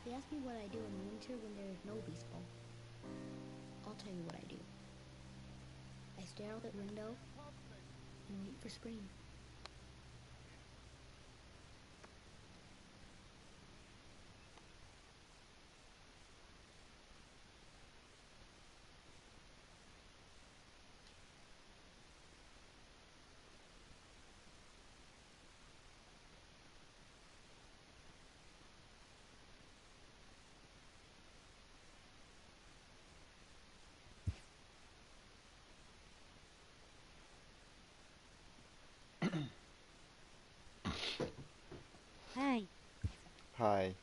They ask me what I do in the winter when there is no baseball. I'll tell you what I do. I stare out that window and wait for spring. Hi. Hi.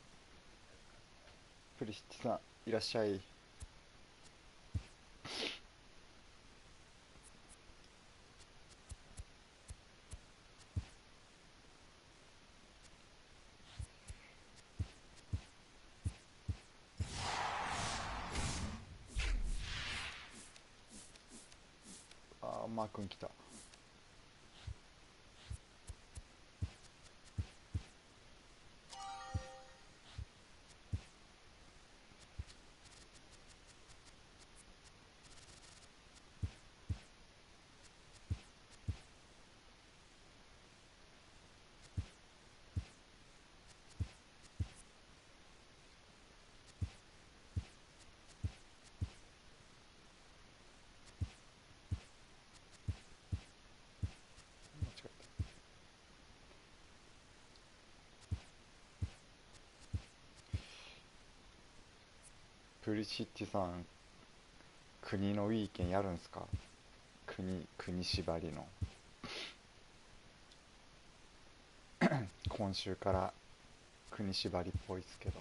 プリシッチさん、いらっしゃい。あー、マー君来た。間違えた。プリシッチさん、国のウィーケンやるんすか？国縛りの。今週から国縛りっぽいっすけど。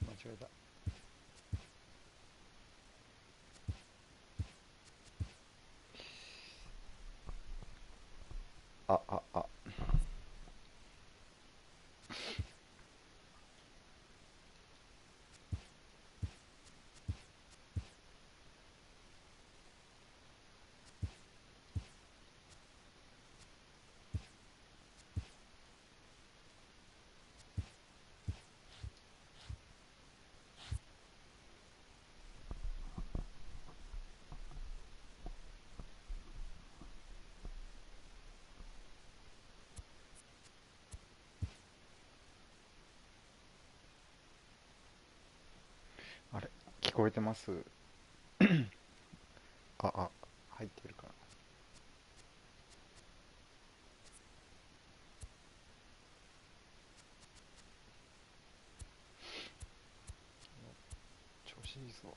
間違えた。あ。あれ、聞こえてます？入ってるかな。調子いいぞ。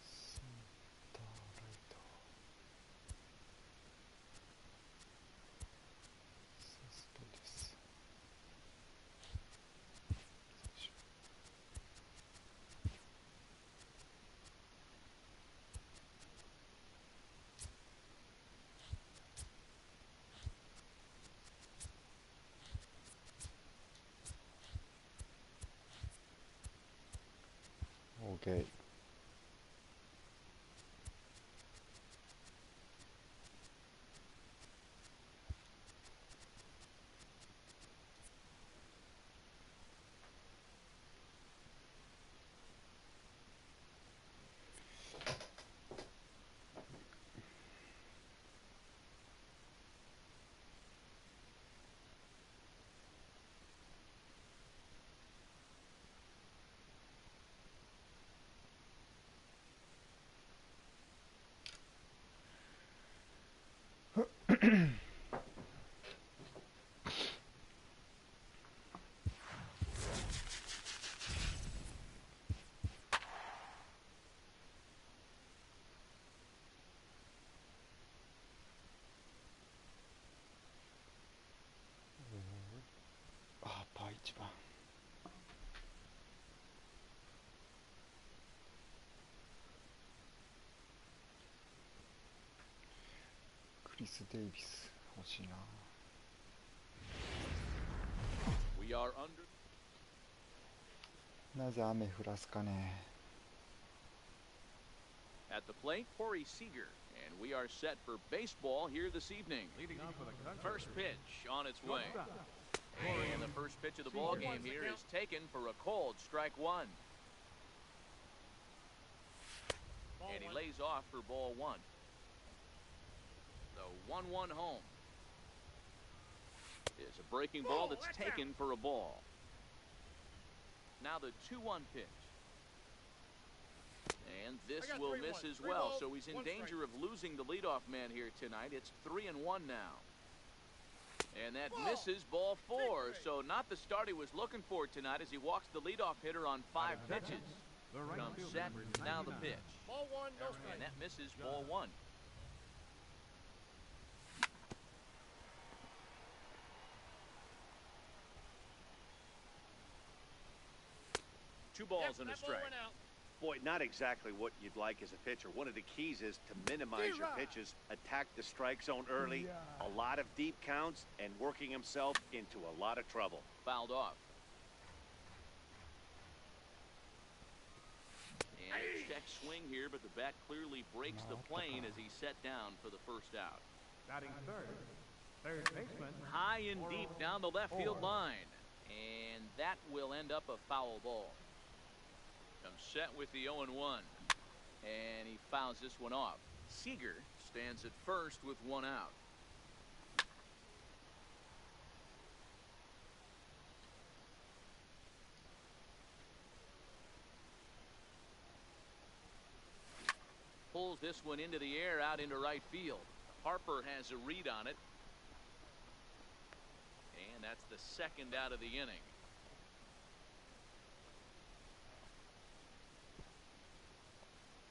センターライト。OK。あ、パー1番。クリス・デイビス欲しいな。なぜ雨降らすかね。 At the plate, Corey Seager, and we are set for baseball here this evening. First pitch on its way. And the first pitch of the ball game here is taken for a cold strike one. And he lays off for ball one. The 1-1 home is a breaking ball that's taken for a ball. Now the 2-1 pitch. And this will miss as well, so he's in danger of losing the leadoff man here tonight. It's 3-1 now. And that misses ball four, so not the start he was looking for tonight as he walks the leadoff hitter on 5 pitches. Comes set, now the pitch. Ball one, no strike. And that misses ball one. Two balls and a strike. Boy, not exactly what you'd like as a pitcher. One of the keys is to minimize your pitches, attack the strike zone early, a lot of deep counts, and working himself into a lot of trouble. Fouled off. And a check swing here, but the bat clearly breaks the plane as he's set down for the first out. Batting third baseman. High and deep down the left field line. And that will end up a foul ball. Comes set with the 0-1. And he fouls this one off. Seager stands at first with one out. Pulls this one into the air out into right field. Harper has a read on it. And that's the second out of the inning.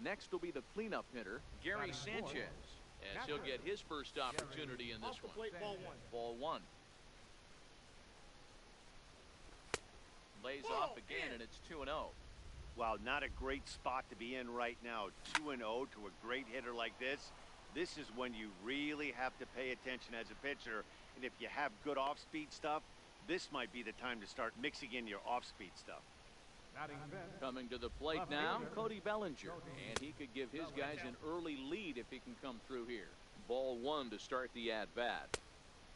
Next will be the cleanup hitter, Gary Sanchez, as he'll get his first opportunity in this one. Ball one. Lays off again, and it's 2-0. Wow, not a great spot to be in right now. 2-0 to a great hitter like this. This is when you really have to pay attention as a pitcher. And if you have good off-speed stuff, this might be the time to start mixing in your off-speed stuff. Coming to the plate now, Cody Bellinger. And he could give his guys an early lead if he can come through here. Ball one to start the at-bat.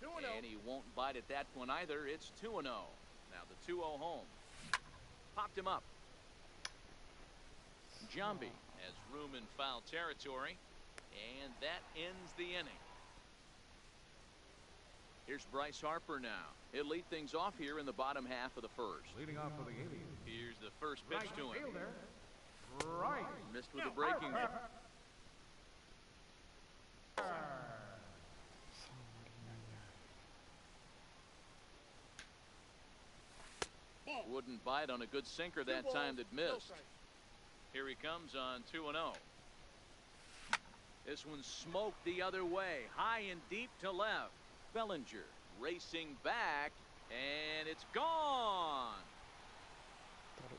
And he won't bite at that one either. It's 2-0. Now the 2-0 home. Popped him up. Jambi has room in foul territory. And that ends the inning. Here's Bryce Harper now. He'll lead things off here in the bottom half of the first. Leading off for the Indians. Here's the first pitch to him. Right. Missed with the breaking ball. Wouldn't bite on a good sinker that time that missed. Here he comes on 2-0. This one smoked the other way, high and deep to left. Bellinger racing back, and it's gone.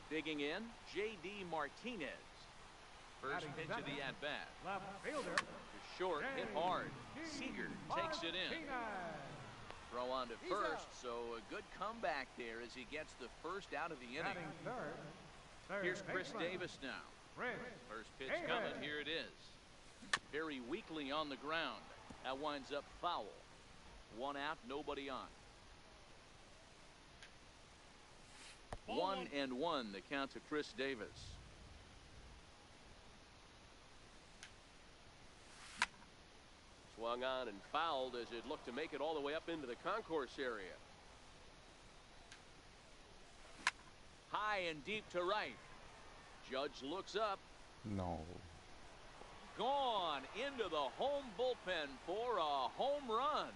Digging in, J.D. Martinez. First pitch of the at-bat. Left fielder. Short, hit hard. Seager takes it in. Throw on to first, so a good comeback there as he gets the first out of the inning. Batting third, Third Here's Chris baseman. Davis now. Chris First pitch Davis. coming. Here it is. Very weakly on the ground. That winds up foul. 1 out, nobody on. 1-1 the count to Chris Davis. Swung on and fouled as it looked to make it all the way up into the concourse area. High and deep to right. Judge looks up. No. Gone into the home bullpen for a home run.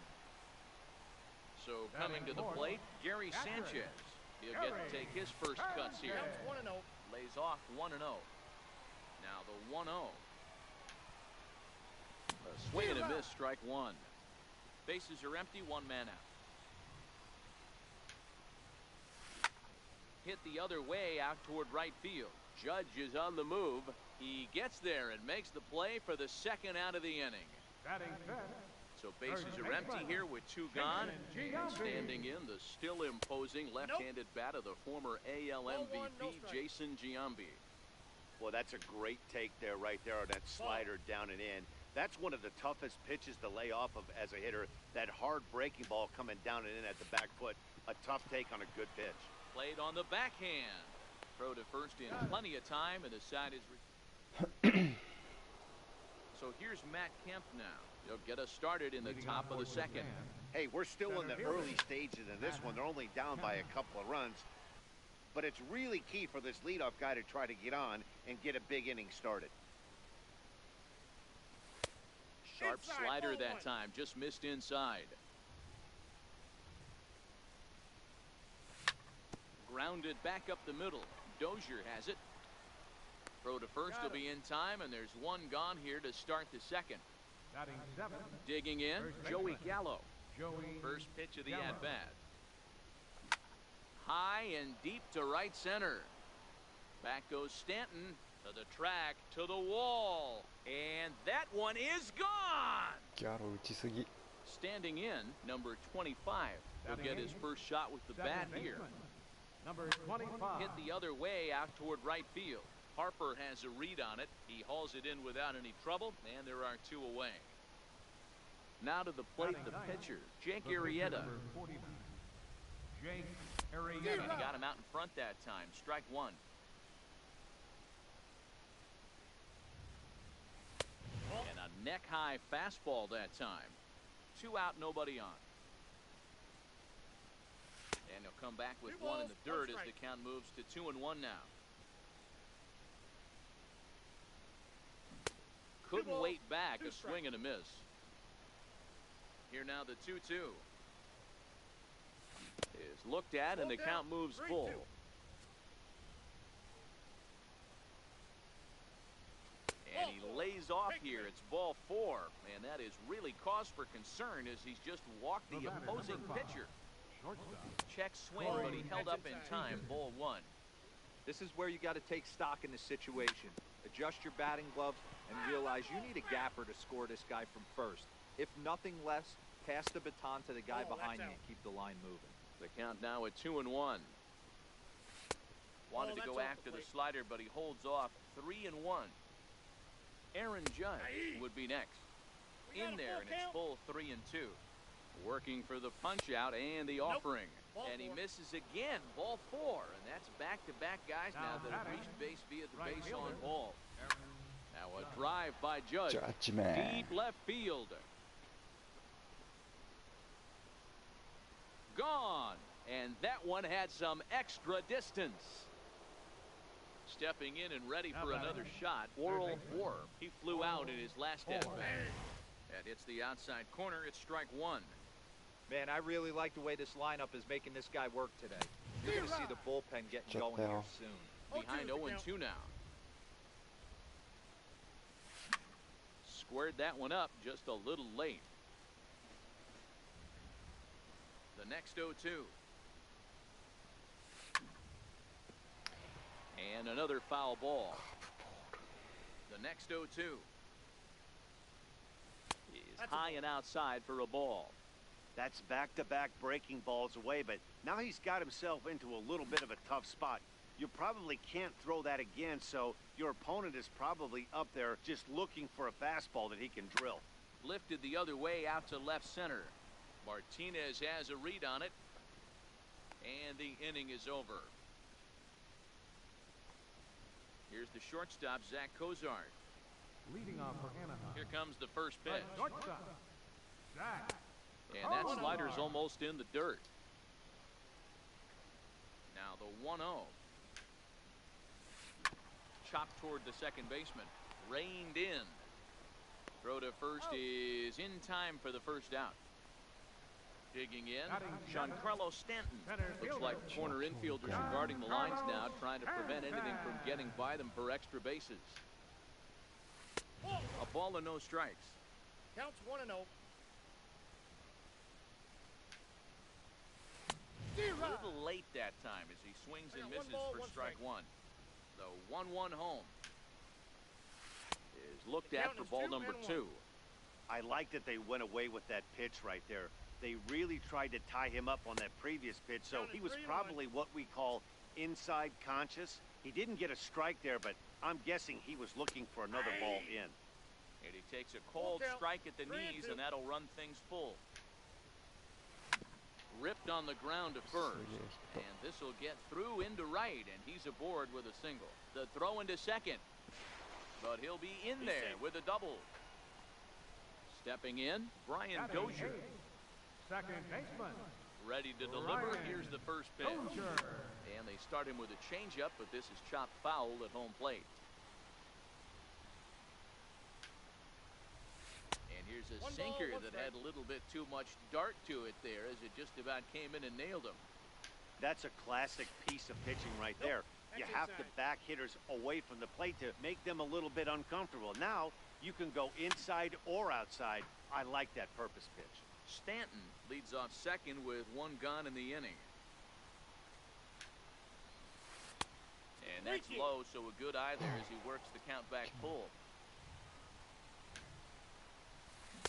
So coming to the plate, Gary Sanchez. He'll get to take his first cuts here. Lays off 1-0. Now the 1-0. A swing and a miss, strike one. Bases are empty, 1 man out. Hit the other way out toward right field. Judge is on the move. He gets there and makes the play for the 2nd out of the inning. batting fifth. So bases are empty here with 2 gone. And standing in the still imposing left-handed bat of the former AL MVP, Jason Giambi. Well, that's a great take there, right there, on that slider down and in. That's one of the toughest pitches to lay off of as a hitter. That hard breaking ball coming down and in at the back foot. A tough take on a good pitch. Played on the backhand. Throw to first in plenty of time, and the side is. So here's Matt Kemp now. He'll get us started in the top of the 2nd. Hey, we're still in the early stages in this one. They're only down by a couple of runs. But it's really key for this leadoff guy to try to get on and get a big inning started. Sharp slider that time, just missed inside. Grounded back up the middle. Dozier has it. Throw to first will be in time, and there's 1 gone here to start the 2nd. Batting seventh. Digging in, Joey Gallo. Joey First pitch of the Gallo. at-bat. High and deep to right center. Back goes Stanton to the track, to the wall. And that one is gone! ギャロ打ちすぎ。 Standing in, number 25. He'll get his first shot with the bat Second here. baseman. Number 25. Hit the other way out toward right field. Harper has a read on it. He hauls it in without any trouble, and there are 2 away. Now to the plate, the pitcher, Jake The pitcher, Arrieta. number 49. Jake And Arrieta. he got him out in front that time. Strike 1. And a neck-high fastball that time. 2 out, nobody on. And he'll come back with 1 in the dirt as the count moves to 2-1 now. Couldn't wait back. A swing and a miss. Here now the 2-2. Is looked at and the count moves full. And he lays off here. It's ball 4. And that is really cause for concern as he's just walked the opposing pitcher. Shortstop. Check swing, but he held up in time. Ball 1. This is where you got to take stock in the situation. Adjust your batting gloves and realize you need a gapper to score this guy from first. If nothing less, pass the baton to the guy behind you and keep the line moving. The count now at 2-1. Wanted to go after the slider, but he holds off. 3-1. Aaron Judge would be next. In there, and it's full 3-2. Working for the punch out and the offering. And he misses again. Ball 4. And that's back-to-back guys now that have reached base via the base on ball. Now a drive by Judge. Judgment. Deep left field. Gone. And that one had some extra distance. Stepping in and ready for another shot. Worrell Four. He flew out in his last at-bat. That hits the outside corner. It's strike 1. Man, I really like the way this lineup is making this guy work today. You're going to see the bullpen getting Shut going here down. soon. Behind 0-2 now. Squared that one up just a little late. The next 0-2. And another foul ball. The next 0-2. Is high and outside for a ball. That's back-to-back breaking balls away, but now he's got himself into a little bit of a tough spot. you probably can't throw that again, so your opponent is probably up there just looking for a fastball that he can drill. Lifted the other way out to left center. Martinez has a read on it. And the inning is over. Here's the shortstop, Zach Cozart. Leading off for Anaheim. Here comes the first pitch. Shortstop, Zach. And that slider's almost in the dirt. Now the 1-0. Chopped toward the second baseman. Reined in. Throw to first is in time for the first out. Digging in, Giancarlo Stanton. Looks like corner infielders are guarding the lines now, trying to prevent anything from getting by them for extra bases. A ball and no strikes. Counts 1-0. A little late that time as he swings and misses for strike one. The 1-1 home is looked at for ball number 2. I like that they went away with that pitch right there. They really tried to tie him up on that previous pitch, so he was probably what we call inside conscious. He didn't get a strike there, but I'm guessing he was looking for another ball in. And he takes a cold strike at the knees, and that'll run things full. Ripped on the ground to first, and this will get through into right, and he's aboard with a single. The throw into second, but he'll be in there with a double. Stepping in, Brian Dozier. Second baseman. Ready to deliver. Here's the first pitch. And they start him with a changeup, but this is chopped foul at home plate. And here's a sinker that had a little bit too much dart to it there as it just about came in and nailed him. That's a classic piece of pitching right there. You have to back hitters away from the plate to make them a little bit uncomfortable. Now you can go inside or outside. I like that purpose pitch. Stanton leads off second with one gone in the inning. And that's low, so a good eye there as he works the count back full.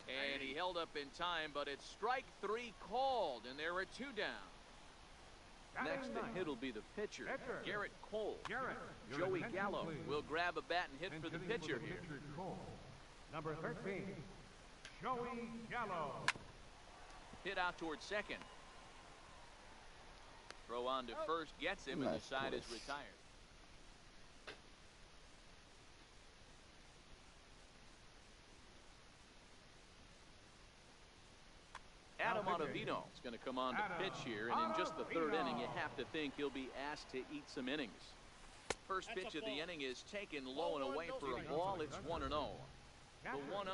And he held up in time, but it's strike 3 called, and there are 2 down. Next to hit will be the pitcher, Garrett Cole. Joey Gallo will grab a bat and hit for the pitcher here. Number 13, Joey Gallo. Hit out towards second. Throw on to first gets him, and the side is retired. Adam Ottavino is going to come on to pitch here, and in just the 3rd inning, you have to think he'll be asked to eat some innings. First pitch of the inning is taken low and away for a ball. It's 1-0. The 1-0.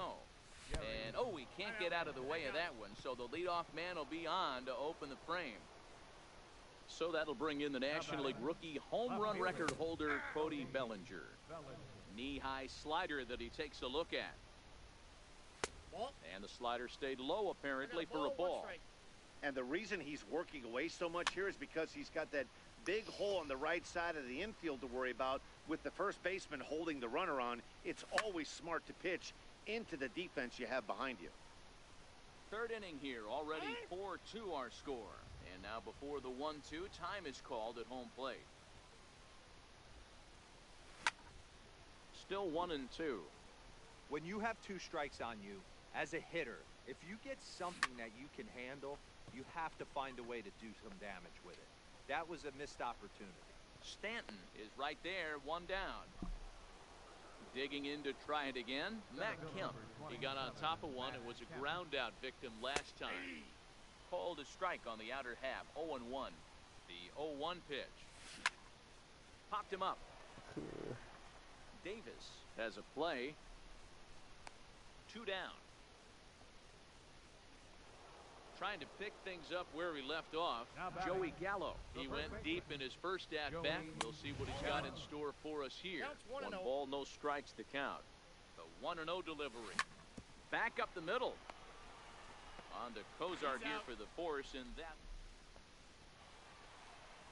And, he can't get out of the way of that one, so the leadoff man will be on to open the frame. So that'll bring in the National League rookie home run record holder, Cody Bellinger. Knee-high slider that he takes a look at. And the slider stayed low, apparently, for a ball. And the reason he's working away so much here is because he's got that big hole on the right side of the infield to worry about. With the first baseman holding the runner on, it's always smart to pitch into the defense you have behind you. 3rd inning here, already 4-2 our score. And now before the 1-2, time is called at home plate. Still 1-2. When you have 2 strikes on you, as a hitter, if you get something that you can handle, you have to find a way to do some damage with it. That was a missed opportunity. Stanton is right there, 1 down. Digging in to try it again, Matt Kemp. He got on top of one and was a ground out victim last time. Called a strike on the outer half, 0-1. The 0-1 pitch. Popped him up. Davis has a play. 2 down. Trying to pick things up where he left off, Joey Gallo. He went deep in his first at-bat. We'll see what he's got in store for us here. 1 ball, no strikes to count. The 1-0 delivery. Back up the middle. On to Cozart here for the force, and that.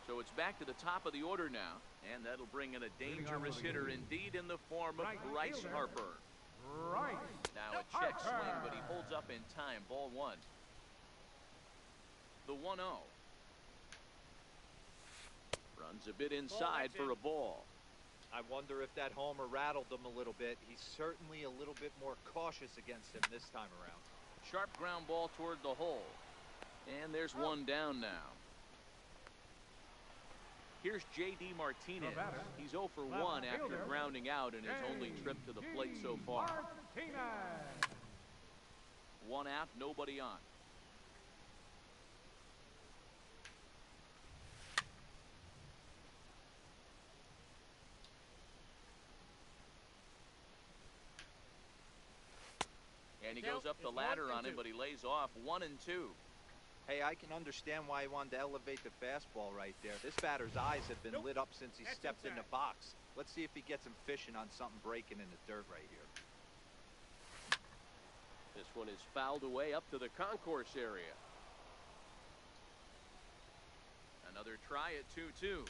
So it's back to the top of the order now, and that'll bring in a dangerous hitter indeed in the form of Bryce Harper. Now a check swing, but he holds up in time. Ball 1. The 1-0. Runs a bit inside for a ball. I wonder if that homer rattled him a little bit. He's certainly a little bit more cautious against him this time around. Sharp ground ball toward the hole. And there's one down now. Here's J.D. Martinez. He's 0 for 1 after grounding out in his only trip to the plate so far. One out, nobody on. And he goes up the ladder on him, but he lays off 1 and 2. Hey, I can understand why he wanted to elevate the fastball right there. This batter's eyes have been lit up since he stepped in the box. Let's see if he gets him fishing on something breaking in the dirt right here. This one is fouled away up to the concourse area. Another try at 2-2.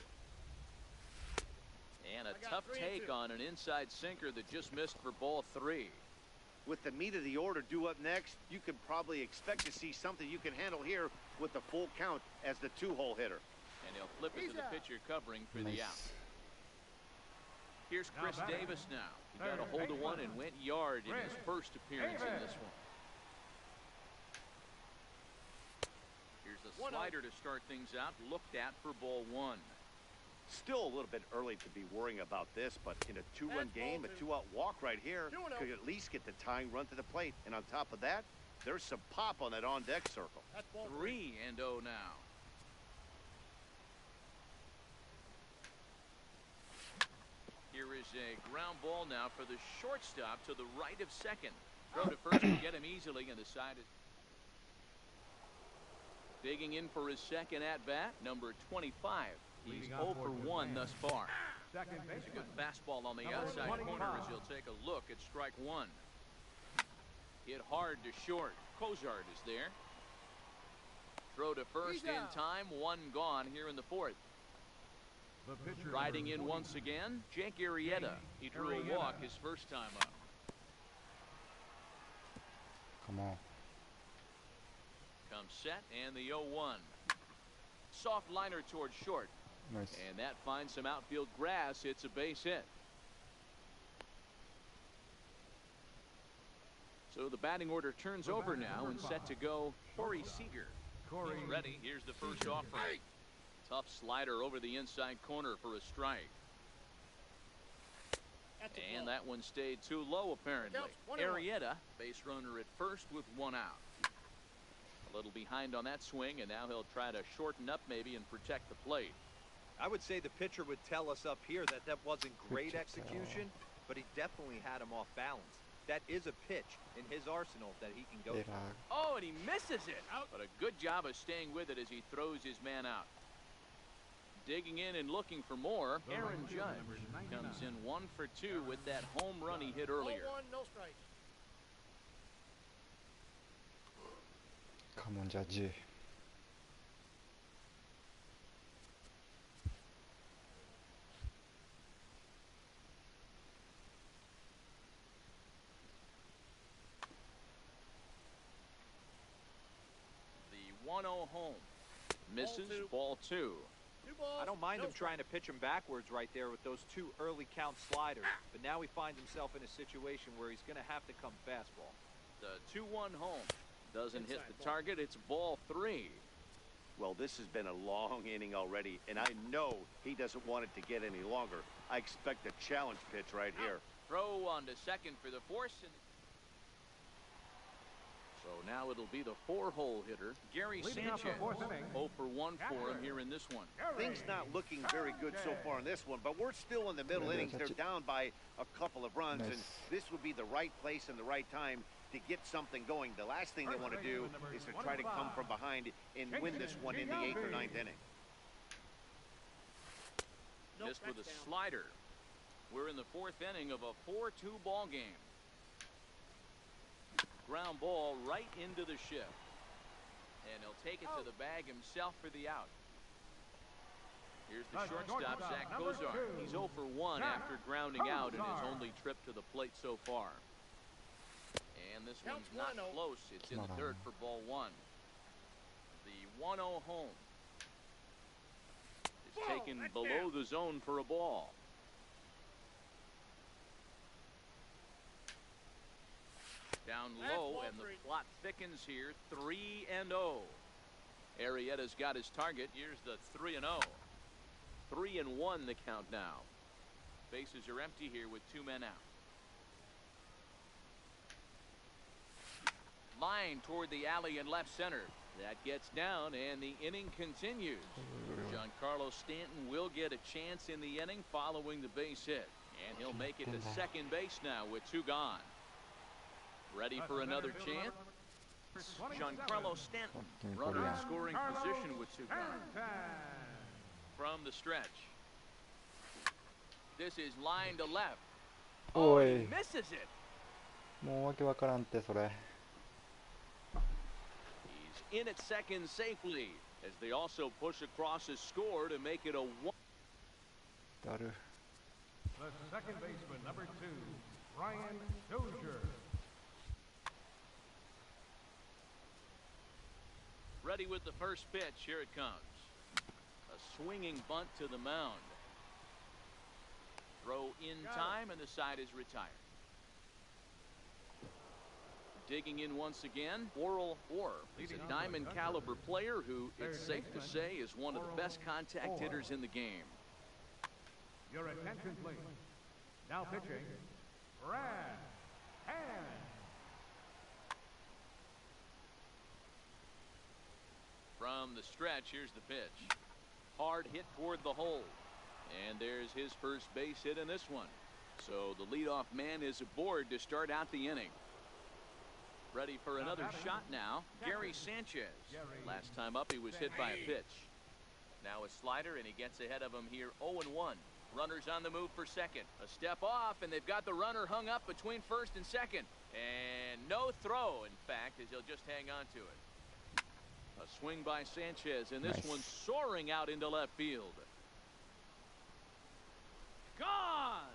And a tough take on an inside sinker that just missed for ball 3. With the meat of the order due up next, you can probably expect to see something you can handle here with the full count as the 2-hole hitter. And he'll flip it to the pitcher covering for the out. Here's Chris Davis now. He got a hold of one and went yard in his first appearance in this one. Here's the slider to start things out, looked at for ball 1. Still a little bit early to be worrying about this, but in a 2-run game, a 2-out walk right here could at least get the tying run to the plate. And on top of that, there's some pop on that on-deck circle. 3-0 now. Here is a ground ball now for the shortstop to the right of second. Throw to first to get him easily, and the side is digging in for his second at-bat, number 25. He's 0 for 1 thus far. There's a good fastball on the outside corner as he'll take a look at strike 1. Hit hard to short. Cozart is there. Throw to first in time. 1 gone here in the 4th. Riding in once again, Jake Arrieta. He drew a walk his first time up. Come on. Comes set and the 0-1. Soft liner towards short. Nice. And that finds some outfield grass. It's a base hit. So the batting order turns over now and set to go Corey Seager. He's ready. Here's the first offering. Tough slider over the inside corner for a strike. And that one stayed too low apparently. Arrieta, base runner at first with 1 out. A little behind on that swing, and now he'll try to shorten up maybe and protect the plate. I would say the pitcher would tell us up here that that wasn't great execution, but he definitely had him off balance. That is a pitch in his arsenal that he can go for. Oh, and he misses it. But a good job of staying with it as he throws his man out. Digging in and looking for more, Aaron Judge comes in 1 for 2 with that home run he hit earlier. Come on, Judge. The 1-0 home. Misses, ball 2. I don't mind him trying to pitch him backwards right there with those 2 early count sliders, but now he finds himself in a situation where he's going to have to come fastball. The 2-1 home doesn't hit the target. It's ball 3. Well, this has been a long inning already, and I know he doesn't want it to get any longer. I expect a challenge pitch right here. Throw on to second for the force. So now it'll be the 4-hole hitter, Gary Sanchez. 0 for 1 for him here in this one. Things not looking very good so far in this one, but we're still in the middle innings. They're down by a couple of runs, and this would be the right place and the right time to get something going. The last thing they want to do is to try to come from behind and win this one in the 8th or 9th inning. Missed with a slider. We're in the 4th inning of a 4-2 ball game. Ground ball right into the shift. And he'll take it to the bag himself for the out. Here's the shortstop, Zach Cozart. He's 0 for 1 after grounding out in his only trip to the plate so far. And this one's not close. It's in the dirt for ball 1. The 1-0 home. taken below the zone for a ball. Down low, and the plot thickens here. 3-0. Arrieta's got his target. Here's the 3-0. 3-1 the count now. Bases are empty here with 2 men out. Line toward the alley in left center. That gets down, and the inning continues. Giancarlo Stanton will get a chance in the inning following the base hit, and he'll make it to second base now with 2 gone. Ready for another chance? Giancarlo Stanton, runner in scoring position with 2 gone. From the stretch. This is line to left. Oh, he misses it. もうわけわからんってそれ。 He's in at second safely as they also push across his score to make it a 1.だる。 The second baseman, number 2, Ryan Dozier. Ready with the first pitch. Here it comes. A swinging bunt to the mound. Throw in time, and the side is retired. Digging in once again, Oral Orr. He's a diamond caliber player who, it's safe to say, is one of the best contact hitters in the game. Your attention, please. Now pitching, Brad Hand. From the stretch, here's the pitch. Hard hit toward the hole. And there's his first base hit in this one. So the leadoff man is aboard to start out the inning. Ready for another shot now. Gary Sanchez. Last time up, he was hit by a pitch. Now a slider, and he gets ahead of him here. 0-1. Runners on the move for second. A step off, and they've got the runner hung up between first and second. And no throw, in fact, as he'll just hang on to it. A swing by Sanchez, and this one soaring out into left field. Gone!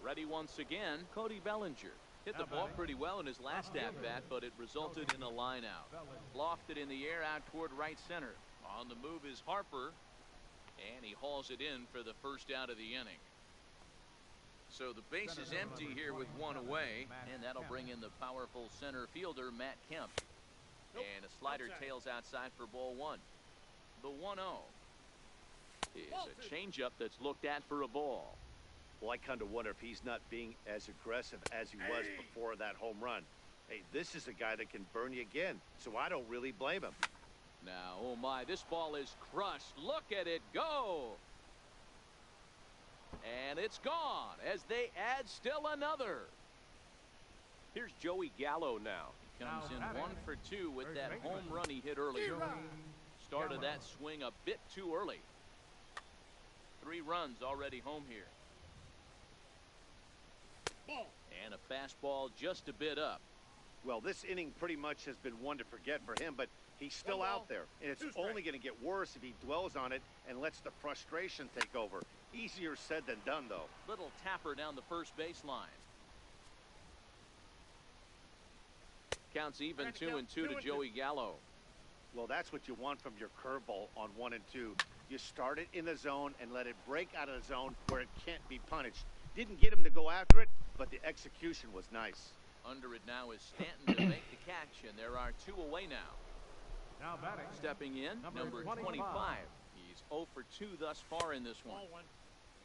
Ready once again, Cody Bellinger. Hit the ball pretty well in his last at-bat, but it resulted in a line out. Lofted in the air out toward right center. On the move is Harper, and he hauls it in for the first out of the inning. So the base is empty here with 1 away, and that'll bring in the powerful center fielder, Matt Kemp. And a slider tails outside for ball 1. The 1-0 is a changeup that's looked at for a ball. Well, I kind of wonder if he's not being as aggressive as he was before that home run. Hey, this is a guy that can burn you again, so I don't really blame him. Now, oh my, this ball is crushed. Look at it go. And it's gone as they add still another. Here's Joey Gallo now. He comes in 1 for 2 with that home run he hit earlier. Started that swing a bit too early. 3 runs already home here. And a fastball just a bit up. Well, this inning pretty much has been one to forget for him, but he's still out there. And it's only going to get worse if he dwells on it and lets the frustration take over. Easier said than done, though. Little tapper down the first baseline. Counts even 2-2 to Joey Gallo. Well, that's what you want from your curveball on 1 and 2. You start it in the zone and let it break out of the zone where it can't be punished. Didn't get him to go after it, but the execution was nice. Under it now is Stanton to make the catch, and there are 2 away now. Now batting. Stepping in, number 25. He's 0 for 2 thus far in this one.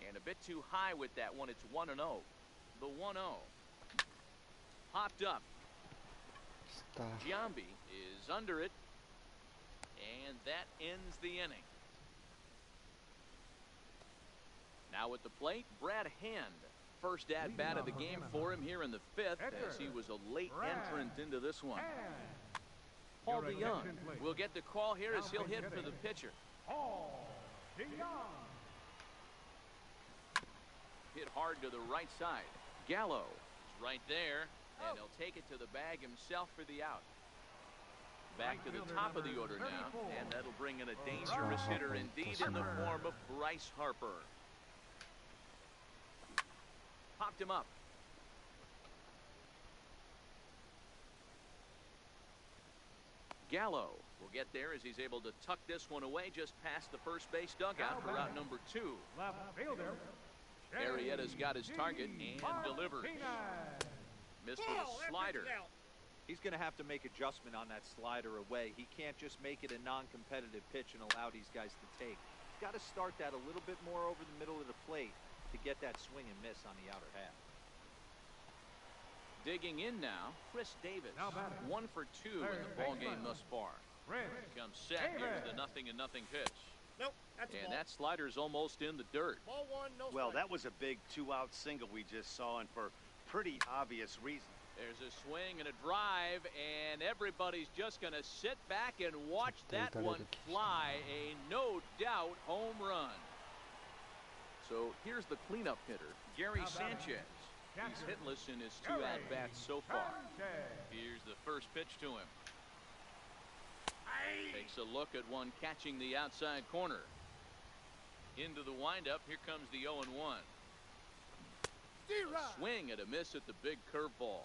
And a bit too high with that one. It's 1-0. The 1-0. Popped up. Giambi is under it. And that ends the inning. Now at the plate, Brad Hand. First at-bat of the game for him here in the 5th, as he was a late entrant into this one. Paul DeYoung will get the call here as he'll hit for the pitcher. Hit hard to the right side. Gallo is right there, and he'll take it to the bag himself for the out. Back to the top of the order now, and that'll bring in a dangerous hitter indeed in the form of Bryce Harper. Popped him up. Gallo will get there as he's able to tuck this one away just past the first base dugout for out number 2. Left fielder. Arrieta's got his target and delivers. Missed with a slider. He's going to have to make adjustment on that slider away. He can't just make it a non-competitive pitch and allow these guys to take. He's got to start that a little bit more over the middle of the plate to get that swing and miss on the outer half. Digging in now, Chris Davis. Now batting. 1 for 2 in the ball game thus far. Comes set. Here's the 0-0 pitch. Nope, that's And that slider's almost in the dirt. ball one, no Well, strike. that was a big 2-out single we just saw, and for pretty obvious reasons. There's a swing and a drive, and everybody's just going to sit back and watch that one fly. A no-doubt home run. So here's the cleanup hitter, Gary Sanchez. He's hitless in his 2 at-bats so far. Here's the first pitch to him. Takes a look at one catching the outside corner. Into the windup, here comes the 0-1. A swing and a miss at the big curveball.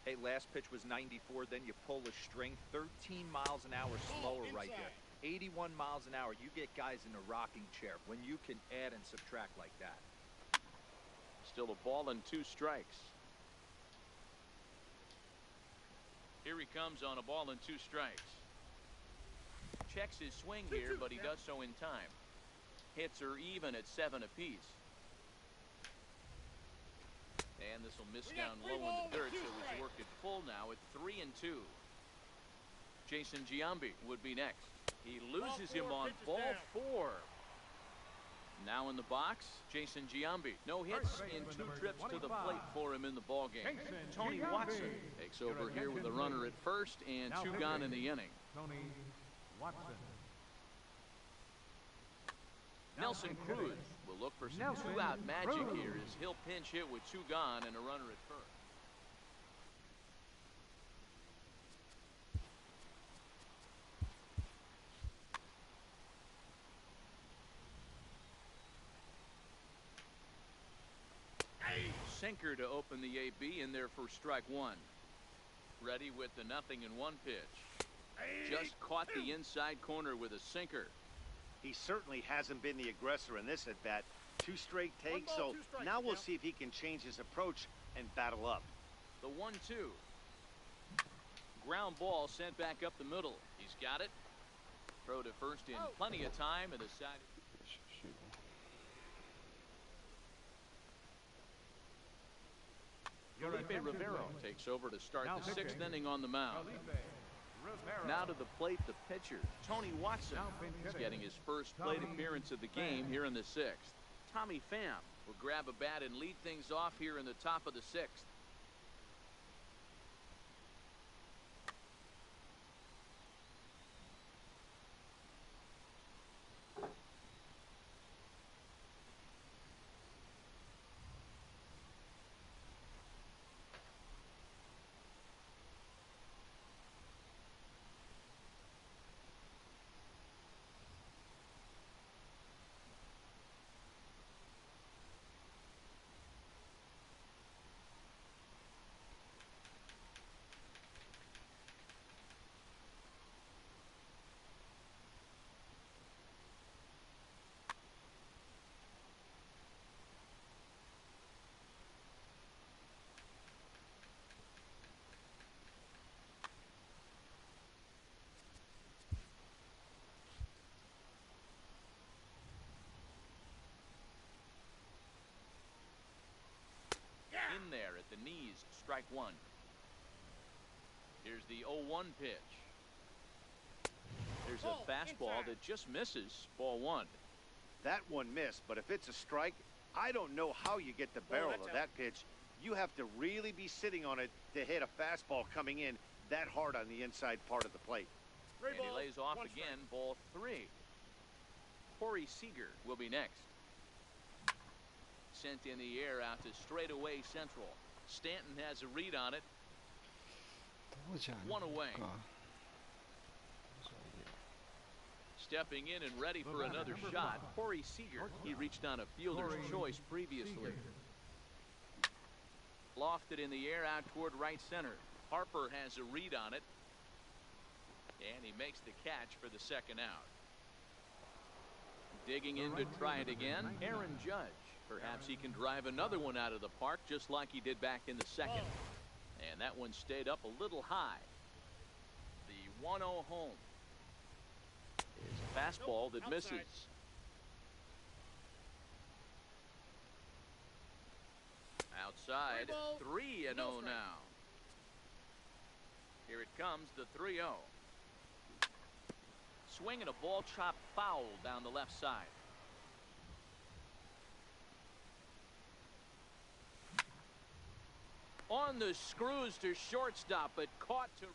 Hey, last pitch was 94, then you pull a string 13 miles an hour slower right there. 81 miles an hour. You get guys in a rocking chair when you can add and subtract like that. Still a ball and 2 strikes. Here he comes on a ball and 2 strikes. Checks his swing here, but he does so in time. Hits are even at 7 apiece. And this will miss down low in the dirt, so he's worked it full now at 3-2. Jason Giambi would be next. He loses him on ball 4. Now in the box, Jason Giambi. No hits in 2 trips to the plate for him in the ball game. Tony Watson takes over here with a runner at first and 2 gone in the inning. Tony Watson. Nelson Cruz will look for some 2-out magic here as he'll pinch hit with 2 gone and a runner at first. Sinker to open the AB in there for strike 1. Ready with the 0-1 pitch. Just caught the inside corner with a sinker. He certainly hasn't been the aggressor in this at-bat. 2 straight takes, so now we'll see if he can change his approach and battle up. The 1-2. Ground ball sent back up the middle. He's got it. Throw to first in plenty of time, and the side. Felipe Rivero takes over to start the 6th inning on the mound. Now to the plate, the pitcher, Tony Watson. He's getting his first plate appearance of the game here in the 6th. Tommy Pham will grab a bat and lead things off here in the top of the 6th. In there at the knees, strike 1. Here's the 0-1 pitch. There's a fastball that just misses, ball 1. That one missed, but if it's a strike, I don't know how you get the barrel of that pitch. You have to really be sitting on it to hit a fastball coming in that hard on the inside part of the plate. And he lays off again, ball 3. Corey Seager will be next. Sent in the air out to straightaway central. Stanton has a read on it. 1 away. Stepping in and ready for another shot, Corey Seager. He reached on a fielder's choice previously. Lofted in the air out toward right center. Harper has a read on it. And he makes the catch for the second out. Digging in to try it again, Aaron Judge. Perhaps he can drive another one out of the park just like he did back in the second. And that one stayed up a little high. The 1-0 home is a fastball that misses. Outside, 3-0 now. Here it comes, the 3-0. Swinging a ball chopped foul down the left side. On the screws to shortstop, but caught to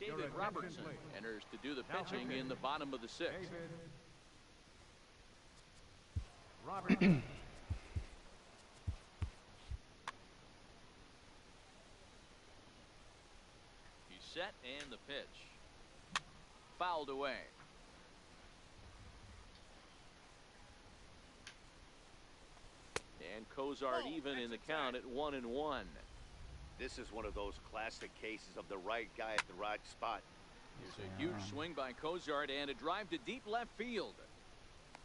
David Robertson enters to do the pitching in the bottom of the sixth. Robertson. He's set and the pitch. Fouled away. And Cozart even in the count at 1-1. This is one of those classic cases of the right guy at the right spot. Here's a huge swing by Cozart and a drive to deep left field.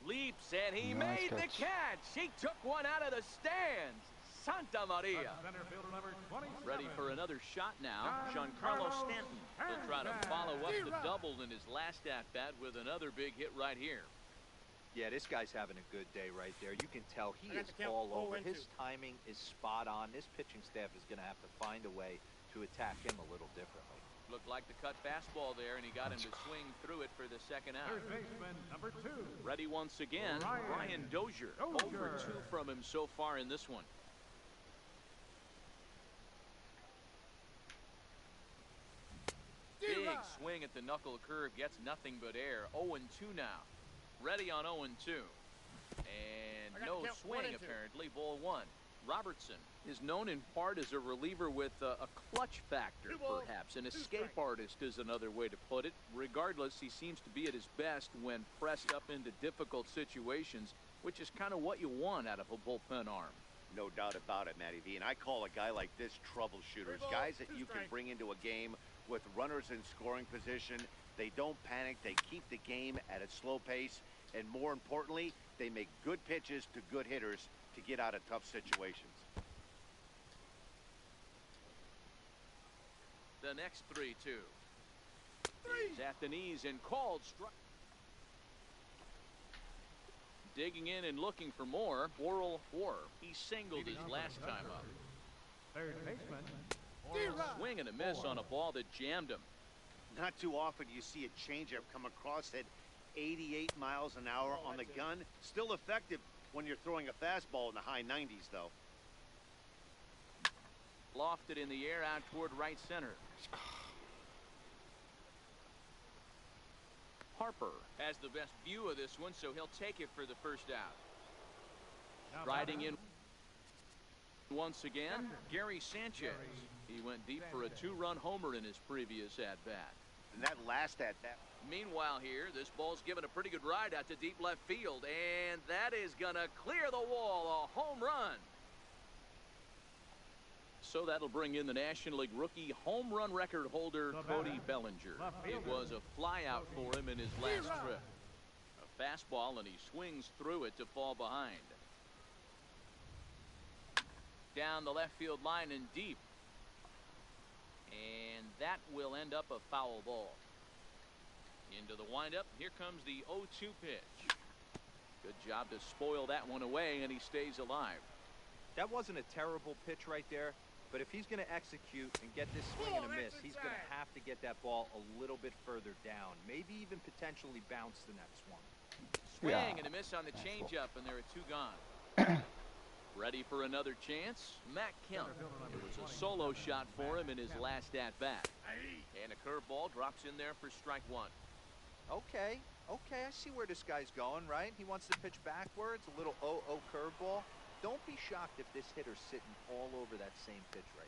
Leaps and he made the catch. He took one out of the stands. Santa Maria. Ready for another shot now. Giancarlo Stanton will try to follow up the double in his last at-bat with another big hit right here. Yeah, this guy's having a good day right there. You can tell he is all over. His timing is spot on. This pitching staff is going to have to find a way to attack him a little differently. Looked like the cut fastball there, and he got him to swing through it for the second out. Third baseman, number 2. Ready once again, Brian Dozier. Over 2 from him so far in this one. Big swing at the knuckle curve, gets nothing but air. 0-2 now. Ready on 0-2. And no swing apparently, ball 1. Robertson is known in part as a reliever with a clutch factor, perhaps. An escape artist is another way to put it. Regardless, he seems to be at his best when pressed up into difficult situations, which is kind of what you want out of a bullpen arm. No doubt about it, Matty V. And I call a guy like this troubleshooters. Guys that you can bring into a game with runners in scoring position. They don't panic. They keep the game at a slow pace. And more importantly, they make good pitches to good hitters to get out of tough situations. The next 3-2. He's at the knees and called. Digging in and looking for more. Worrell Orr. He singled his last time up. Third baseman. Swing and a miss on a ball that jammed him. Not too often you see a changeup come across at 88 miles an hour on the gun. Still effective when you're throwing a fastball in the high 90s, though. Lofted in the air out toward right center. Harper has the best view of this one, so he'll take it for the first out. Riding in once again, Gary Sanchez. He went deep for a 2-run homer in his previous at-bat. And that last at-bat. Meanwhile here, this ball's given a pretty good ride out to deep left field, and that is going to clear the wall, a home run. So that'll bring in the National League rookie home run record holder, Cody Bellinger. It was a flyout for him in his last trip. A fastball, and he swings through it to fall behind. Down the left field line and deep. And that will end up a foul ball. Into the windup, here comes the 0-2 pitch. Good job to spoil that one away, and he stays alive. That wasn't a terrible pitch right there, but if he's going to execute and get this swing and a miss, he's going to have to get that ball a little bit further down, maybe even potentially bounce the next one. Swing and a miss on the changeup, and there are 2 gone. Ready for another chance? Matt Kemp. It was a solo shot for him in his last at-bat. And a curveball drops in there for strike 1. Okay, I see where this guy's going, right? He wants to pitch backwards, a little 0-0 curveball. Don't be shocked if this hitter's sitting all over that same pitch right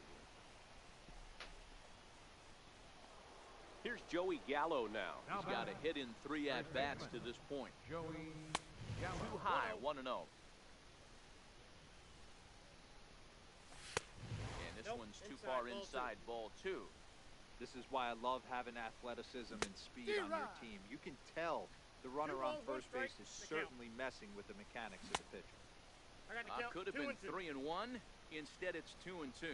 here. Here's Joey Gallo now. He's got a hit in 3 at-bats to this point. Joey Gallo. Too high, 1-0. And this this one's too far inside, ball 2. This is why I love having athleticism and speed on your team. You can tell the runner on first base is certainly messing with the mechanics of the pitcher. Could have been 3 and 1. Instead, it's 2 and 2.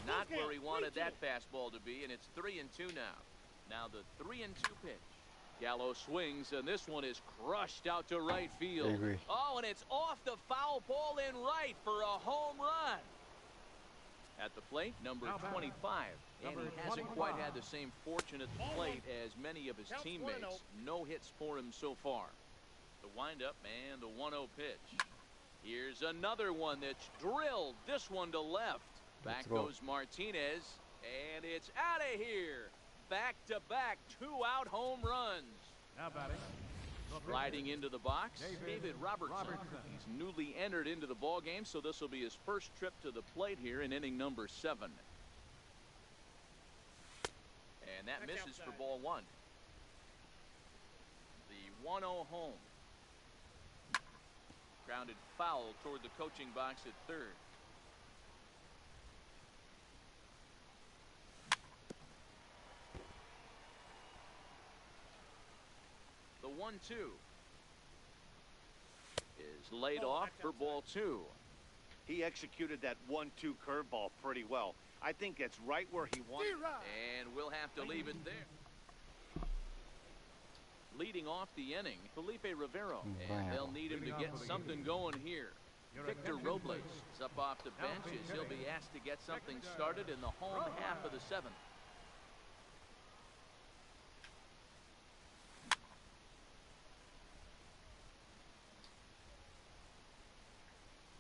Not where he wanted that fastball to be, and it's 3 and 2 now. Now the 3 and 2 pitch. Gallo swings, and this one is crushed out to right field. Agree. Oh, and it's off the foul pole in right for a home run. At the plate, number 25, and he hasn't quite had the same fortune at the plate as many of his teammates. No hits for him so far. The windup and the 1-0 pitch. Here's another one that's drilled. This one to left. Back goes Martinez, and it's out of here. Back-to-back 2-out home runs. Now batting. Sliding into the box, David Robertson. He's newly entered into the ball game, so this will be his first trip to the plate here in inning number 7. And that misses for ball 1. The 1-0 home. Grounded foul toward the coaching box at third. The 1-2 is laid off for ball 2. He executed that 1-2 curveball pretty well. I think that's right where he wanted it. And we'll have to leave it there. Leading off the inning, Felipe Rivero. And they'll need him to get something going here. Victor Robles is up off the bench as he'll be asked to get something started in the home half of the 7th.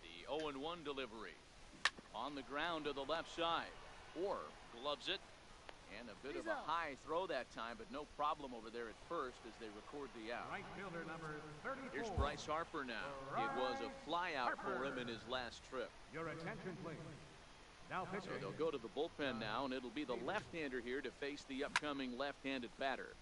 The 0-1 delivery on the ground to the left side. Or gloves it. And a bit of a high throw that time, but no problem over there at first as they record the out. Right fielder number 34. Here's Bryce Harper now. It was a fly out for him in his last trip. Your attention, please. Now pitching. So they'll go to the bullpen now, and it'll be the left-hander here to face the upcoming left-handed batter.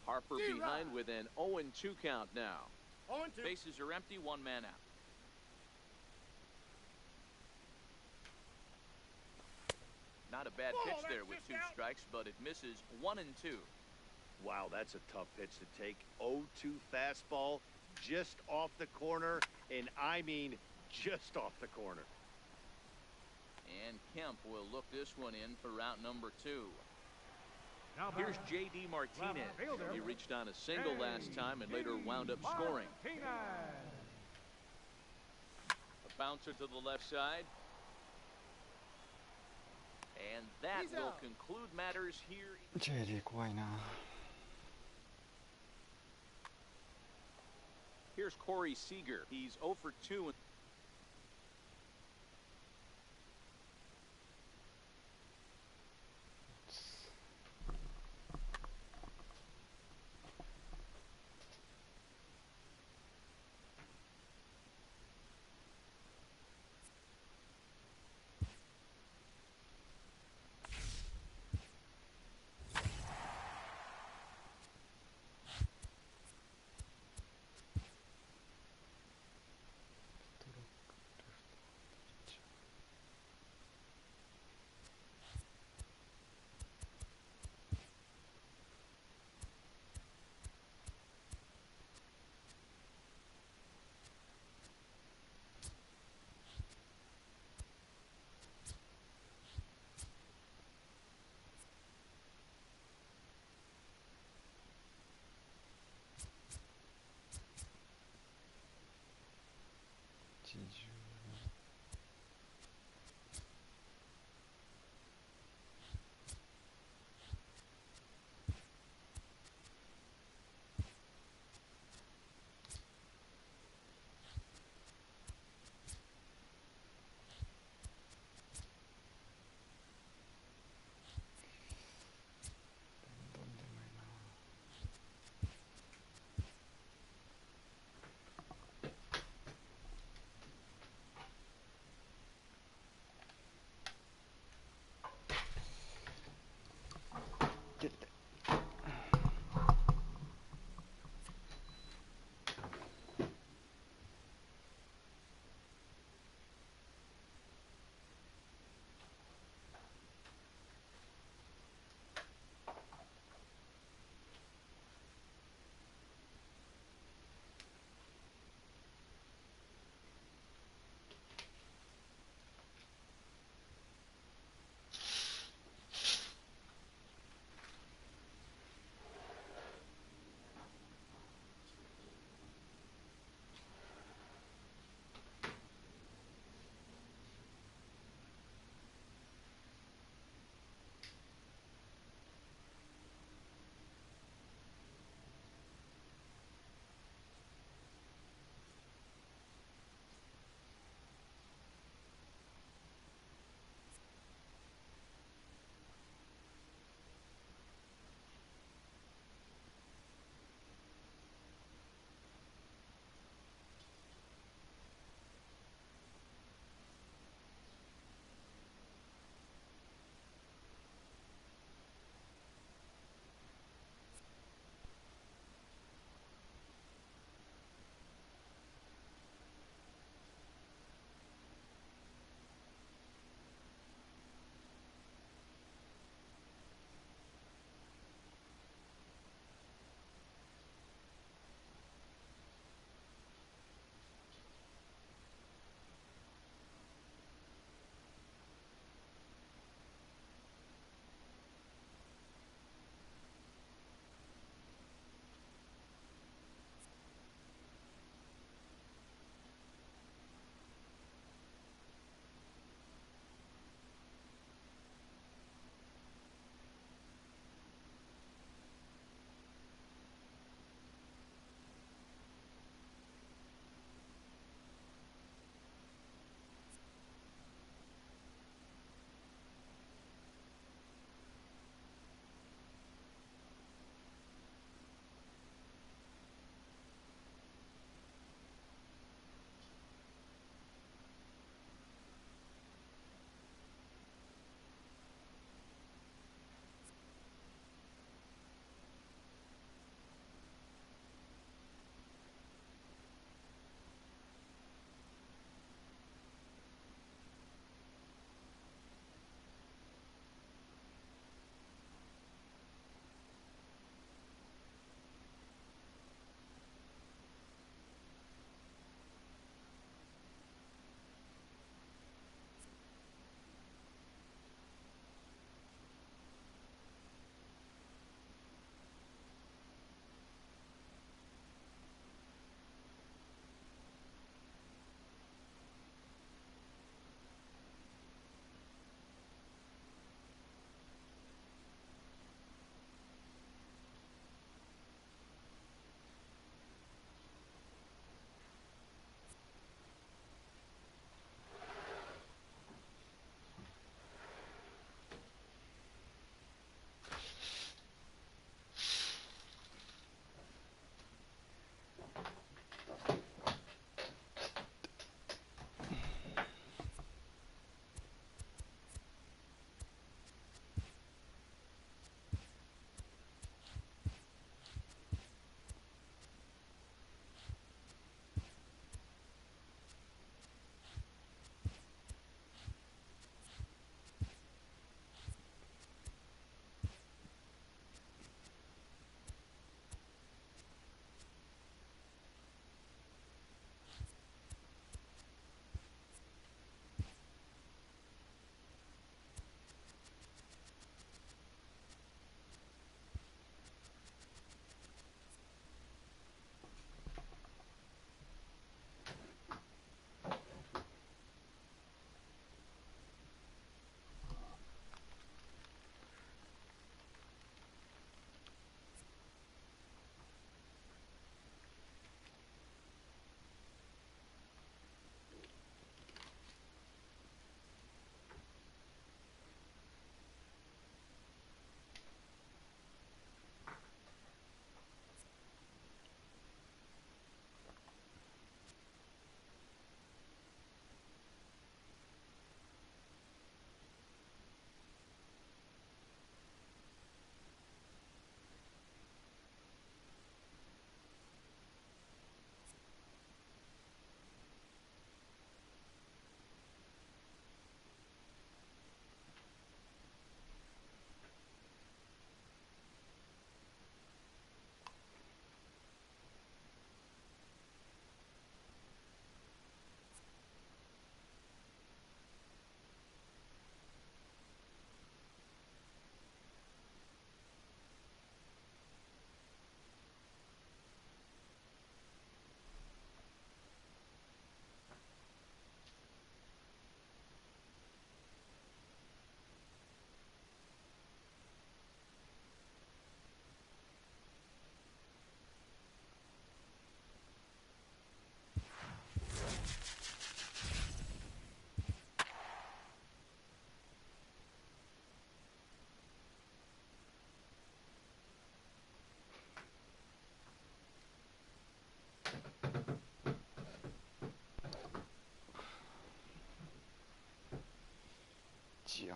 Harper behind with an 0-2 count now. Bases are empty, 1 man out. Not a bad pitch there with 2 strikes, but it misses 1 and 2. Wow, that's a tough pitch to take. 0-2 fastball just off the corner, and I mean just off the corner. And Kemp will look this one in for route number 2. Now Here's J.D. Martinez. He reached on a single last time and later wound up scoring. A bouncer to the left side. And that will conclude matters here. JD 怖いな。 Here's Corey Seager. He's 0 for 2.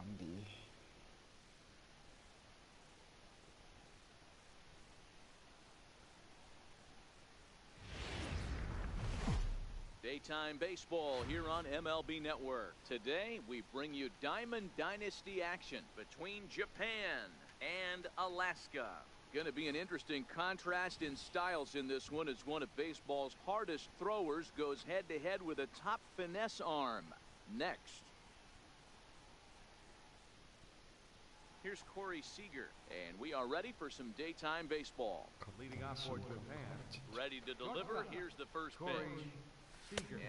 アンビー。Daytime baseball here on MLB Network. Today, we bring you Diamond Dynasty action between Japan and Alaska. Going to be an interesting contrast in styles in this one as one of baseball's hardest throwers goes head-to-head with a top finesse arm. Next. Here's Corey Seager, and we are ready for some daytime baseball. Leading off for Japan. Ready to deliver. Here's the first pitch.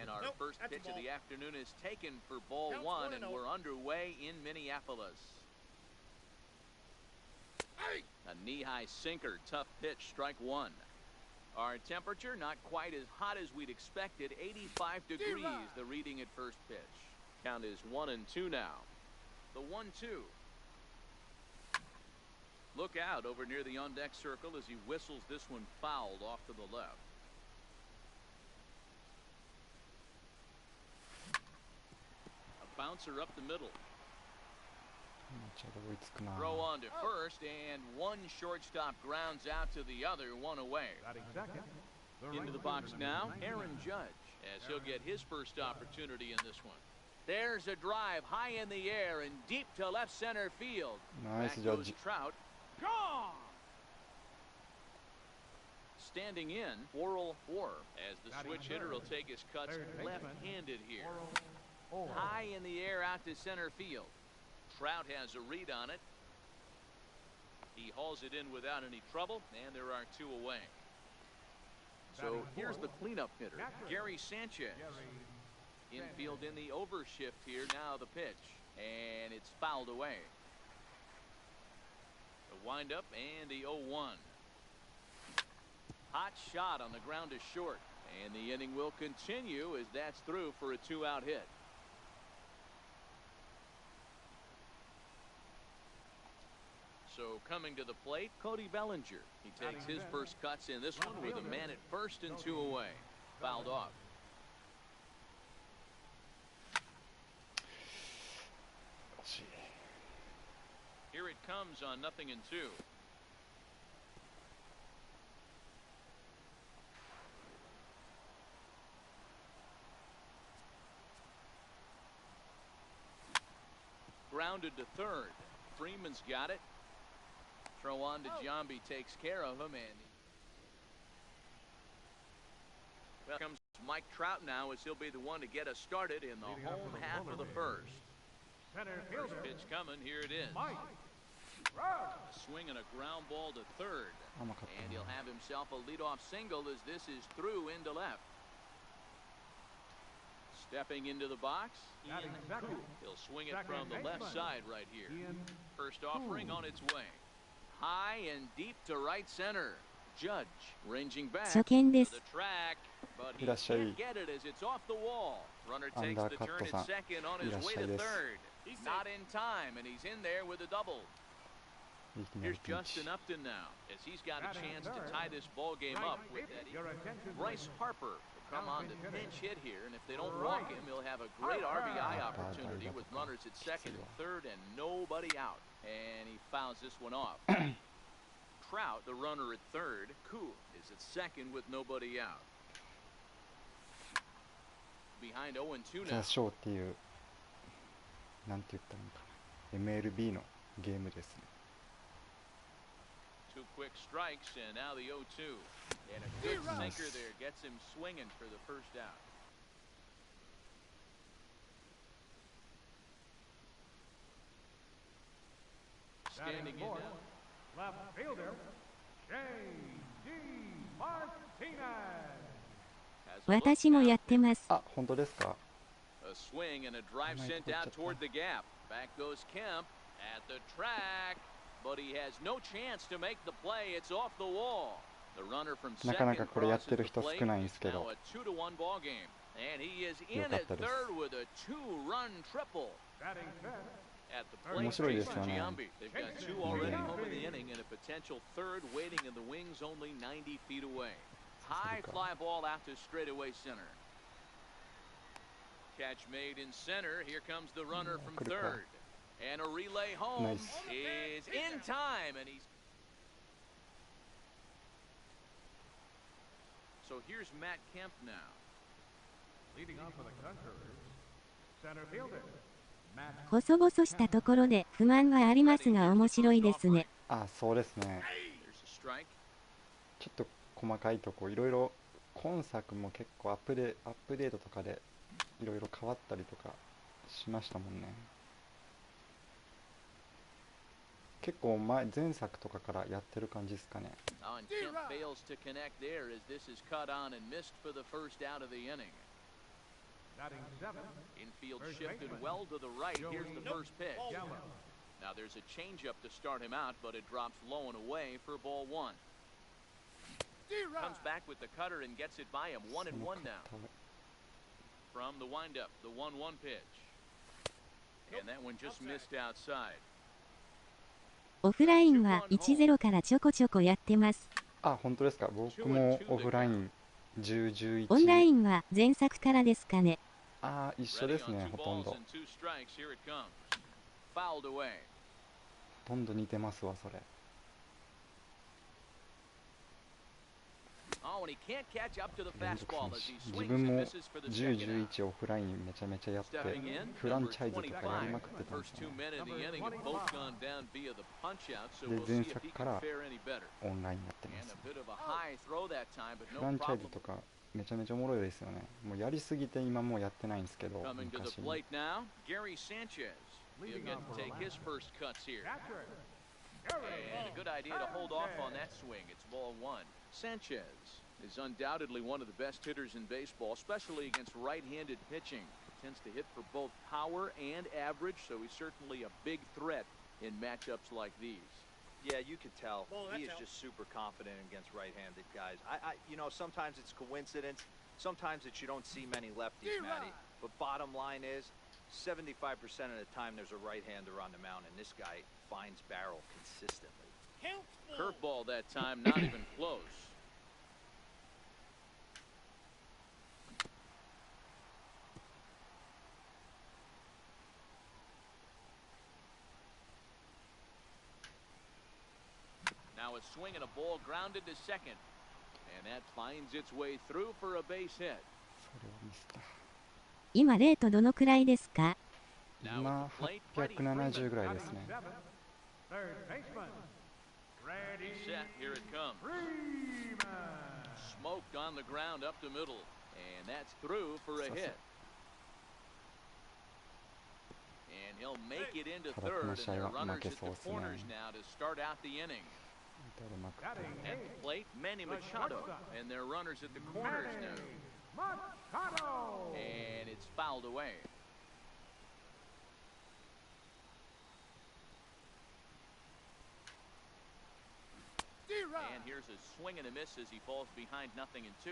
And our first pitch of the afternoon is taken for ball one, and we're underway in Minneapolis. A knee-high sinker, tough pitch, strike one. Our temperature not quite as hot as we'd expected, 85 degrees, the reading at first pitch. Count is 1-2 now. The 1-2. Look out over near the on-deck circle as he whistles this one fouled off to the left. Bouncer up the middle. Throw on to first, and one shortstop grounds out to the other, one away. Into the box now, Aaron Judge, as he'll get his first opportunity in this one. There's a drive high in the air and deep to left center field. Nice, Judge. Trout. Gone! Standing in, Worrell Orr, as the switch hitter will take his cuts left-handed here. High in the air out to center field. Trout has a read on it. He hauls it in without any trouble, and there are two away. So here's the cleanup hitter, Gary Sanchez. Infield in the overshift here. Now the pitch, and it's fouled away. The windup and the 0-1. Hot shot on the ground to short, and the inning will continue as that's through for a two-out hit. So coming to the plate, Cody Bellinger. He takes his first cuts in this one with a man at first and two away. Fouled off. Here it comes on 0-2. Grounded to third. Freeman's got it. Throw on to Giambi, takes care of him, and well, comes Mike Trout now as he'll be the one to get us started in the home half of the first. First pitch coming, here it is. A swing and a ground ball to third, and he'll have himself a leadoff single as this is through into left. Stepping into the box, Ian Koo. He'll swing it from the left side right here. First offering on its way. High and deep to right center. Judge ranging back to the track, but he can't get it as it's off the wall. Runner takes the turn at second on his way to third. Not in time, and he's in there with a double. Here's Justin Upton now, as he's got a chance to tie this ball game up with that. Bryce Harper will come on to pinch hit here, and if they don't walk him, he'll have a great RBI opportunity with runners at second and third and nobody out. And he fouls this one off. Trout, the runner at third. Koo is at second with nobody out. Behind 0-2 now. ショーっていうなんて言ったらいいのかな MLB のゲームですね。Two quick strikes and now the 0-2. And a good sinker there gets him swinging for the first out. Standing in now. Left fielder, J.D. Martinez. 私もやってます。あ、本当ですか A swing and a drive sent out toward the gap. Back goes Kemp at the track, but he has no chance to make the play. It's off the wall. The runner from second なかなかこれやってる人 crosses the 少 plate. ないんですけ Now ど a 2-1 ball game, and he is in at third with a two-run triple. Batting fifth. At the plate, 面白いですよね。 Giambi. They've got two already home in the inning and a potential third waiting in the wings only 90 feet away. High fly ball out to straightaway center. Catch made in center. Here comes the runner from third. And a relay home is in time, and he's... So here's Matt Kemp now. Leading off for the Conquerors, center fielder, Matt. 細々したところで不満はありますが面白いですね。あ、そうですね。 There's a strike. ちょっと細かいとこいろいろ今作も結構アップデートとかでいろいろ変わったりとかしましたもんね。結構前作とかからやってる感じですかね。Oh, and Kemp fails to connect there as this is cut on and missed for the first out of the inning. Batting seventh, Infield First shifted baseman, well to the right. Here's the Joey first pitch. Yellow. Now there's a changeup to start him out, but it drops low and away for ball one. Comes back with the cutter and gets it by him. 1-1 now. From the windup, the 1-1 pitch. And that one just missed outside. オフラインは1-0からちょこちょこやってます。あ、本当ですか。僕もオフライン10、11。オンラインは前作からですかね。あー、一緒ですね。ほとんど。 Fouled away. ほとんど似てますわ、それ。 Oh, and he can't catch up to the 連続 fastball 三 as 振 he 自 swings 分 and も misses for the 10、 second out. 11オフラインめちゃめちゃやって、 Stepping in, フラン number チャイズとかやりまくってたんです 25. よ First ね。 2 men in the inning have both gone down via the punch out, so で、 we'll 前 see if 作 he か can ら fare any better. オンラインやってま And す。 a bit of a high throw that time, but フ no ランチャイズ problem. とかめちゃめちゃおもろいですよね。もうやりすぎて今もうやってないんですけど、 Coming to the 昔に。 plate now, Gary Sanchez. He'll Leading get off to for take his Orlando. first cuts here. Catcher, And a good idea to hold off on that swing. It's ball one. Sanchez is undoubtedly one of the best hitters in baseball, especially against right-handed pitching. Tends to hit for both power and average, so he's certainly a big threat in matchups like these. Yeah, you could tell. He is just super confident against right-handed guys. You know, sometimes it's coincidence. Sometimes it's you don't see many lefties, Matty. But bottom line is, 75% of the time there's a right-hander on the mound, and this guy finds barrel consistently. Curveball that time, not even close. Now a swing and a ball grounded to second. And that finds its way through for a base hit. それはミスった。今レートどのくらいですか？ Now 今 at the plate, Freddie Freeman. 870ぐらいですね。 seventh, third baseman, Ready, Set, here it comes. Freeman. Smoked on the ground up the middle. And that's through for a hit. And he'll make it into third, and there are runners at the corners now to start out the inning. 打たれまくって At the plate, Manny Machado, and there are runners at the corners now. Machado. And it's fouled away. And here's a swing and a miss as he falls behind 0-2.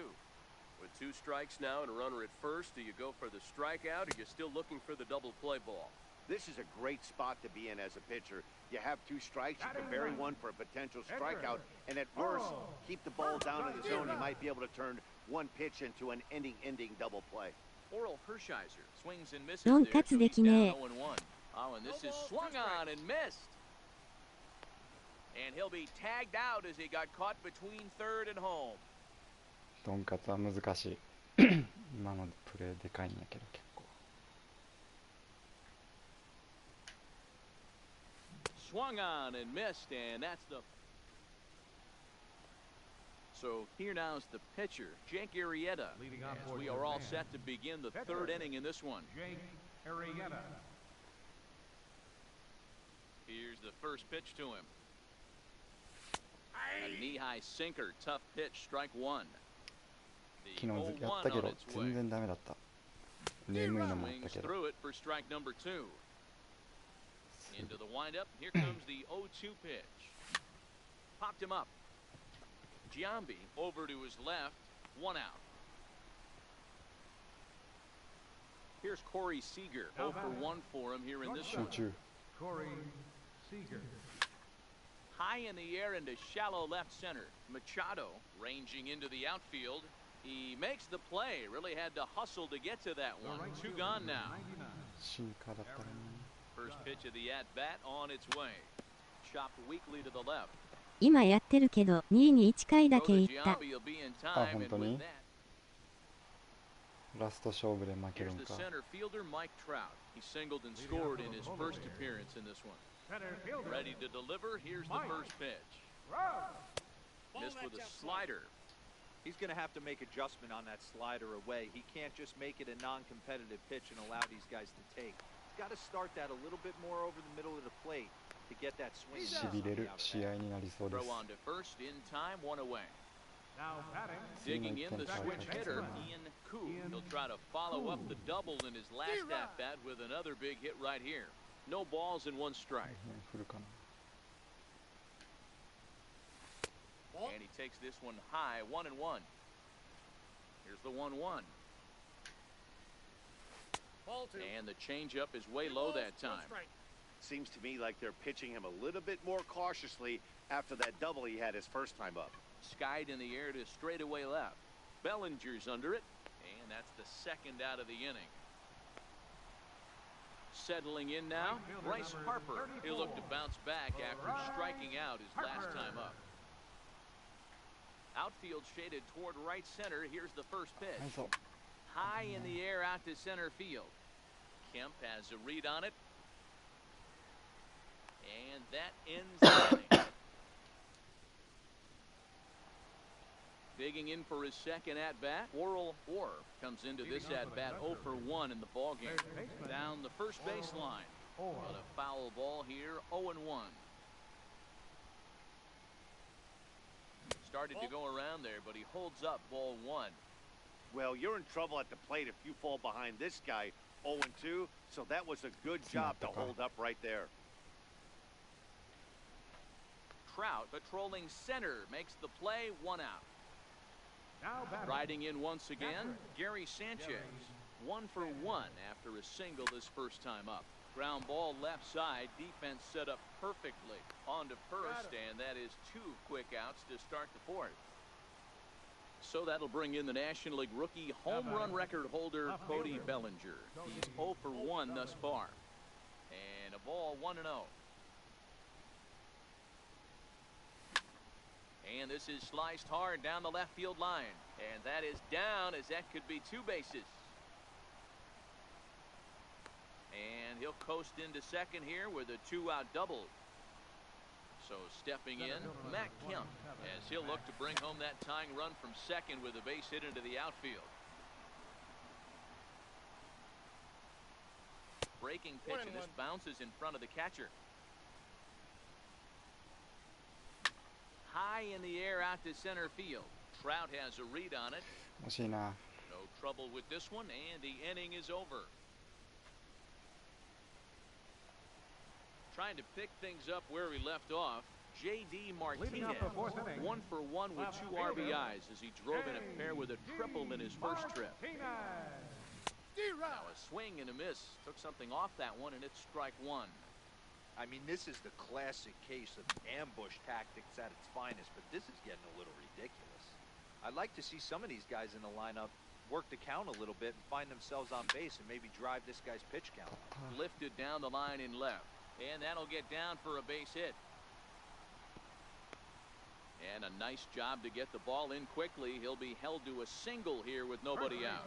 With 2 strikes now and a runner at first, do you go for the strikeout or are you still looking for the double play ball? This is a great spot to be in as a pitcher. You have 2 strikes, you can bury one for a potential strikeout, and at worst, keep the ball down in the zone. You might be able to turn one pitch into an ending double play. Oral Hershiser swings and misses 4 there, 勝 so で he's き down ねえ。 0-1. Oh, and this is swung on and missed. And he'll be tagged out as he got caught between third and home. ドンカツは難しい。今のプレーでかいんやけど結構。 Swung on and missed, and that's the... So here now is the pitcher, Jake Arrieta, Leading off as for we the are all man. set to begin the Pitcher. 3rd inning in this one. Jake Arrieta. Here's the first pitch to him. A knee-high sinker, tough pitch, strike one. 昨 The 日やっ 0-1 たけ on ど its 全 way. 然ダメだった。眠いのもあっ Swings たけど。 through it for strike number 2. Into the windup. Here comes the 0-2 pitch. Popped him up. Giambi over to his left. 1 out. Here's Corey Seager. 0 for 1 for him here in this 集 one. 中。 Corey Seager. High in the air into shallow left center. Machado ranging into the outfield. He makes the play. Really had to hustle to get to that The one. right 2 fielder, gone now. 99. シンカーだったらね。First pitch of the at bat on its way. Chopped weakly to the left. 今やってるけど、2位に1回だけ行った。 Giambi will be in あ、 time, 本 and 当 with に that, ラスト勝負で負ける here's ん the か。 center fielder, Mike Trout. He singled and scored in his first appearance in this one. Center fielder. Ready to deliver. Here's the first pitch. Missed with a slider. He's going to have to make adjustment on that slider away. He can't just make it a non-competitive pitch and allow these guys to take. He's got to start that a little bit more over the middle of the plate to get that swing. しびれる試合になりそうです Throw on to first in time, one away. Now batting. Digging in the Second switch batter. hitter, Ian Koo. He'll try to follow up the double in his last at-bat with another big hit right here. No balls and one strike. 振るかな。 And he takes this one high, 1-1. Here's the 1-1. And the changeup is way low that time. Seems to me like they're pitching him a little bit more cautiously after that double he had his first time up. Skied in the air to straightaway left. Bellinger's under it, and that's the second out of the inning. Settling in now, Bryce Harper. He'll look to bounce back after striking out his last time up. Outfield shaded toward right center. Here's the first はい、 pitch. そう。 High in the air out to center field. Kemp has a read on it. And that ends the inning. Digging in for his second at-bat, Worrell Orr comes into this at-bat 0 for 1 in the ballgame. Down the first baseline. But a foul ball here, 0-1. Started to go around there, but he holds up ball 1. Well, you're in trouble at the plate if you fall behind this guy 0-2, so that was a good job to hold up right there. Trout patrolling center makes the play, 1 out. Now batting. Riding in once again, Gary Sanchez. 1 for 1 after a single his first time up. Ground ball left side, defense set up perfectly. On to first, and that is 2 quick outs to start the fourth. So that'll bring in the National League rookie home run record holder, Cody Bellinger. He's 0 for 1 thus far. And a ball 1-0. And this is sliced hard down the left field line. And that is down, as that could be 2 bases. And he'll coast into second here with a 2-out double. So stepping in, Matt Kemp, as he'll look to bring home that tying run from second with a base hit into the outfield. Breaking pitch, and this bounces in front of the catcher. High in the air out to center field. Trout has a read on it. 惜しいな。 No trouble with this one, and the inning is over. Trying to pick things up where we left off, J.D. Martinez, 1 for 1 with 2 RBIs as he drove in a pair with a triple in his first trip. Now a swing and a miss. Took something off that one, and it's strike 1. I mean, this is the classic case of ambush tactics at its finest, but this is getting a little ridiculous. I'd like to see some of these guys in the lineup work the count a little bit and find themselves on base and maybe drive this guy's pitch count. Lifted down the line in left, and that'll get down for a base hit. And a nice job to get the ball in quickly. He'll be held to a single here with nobody out.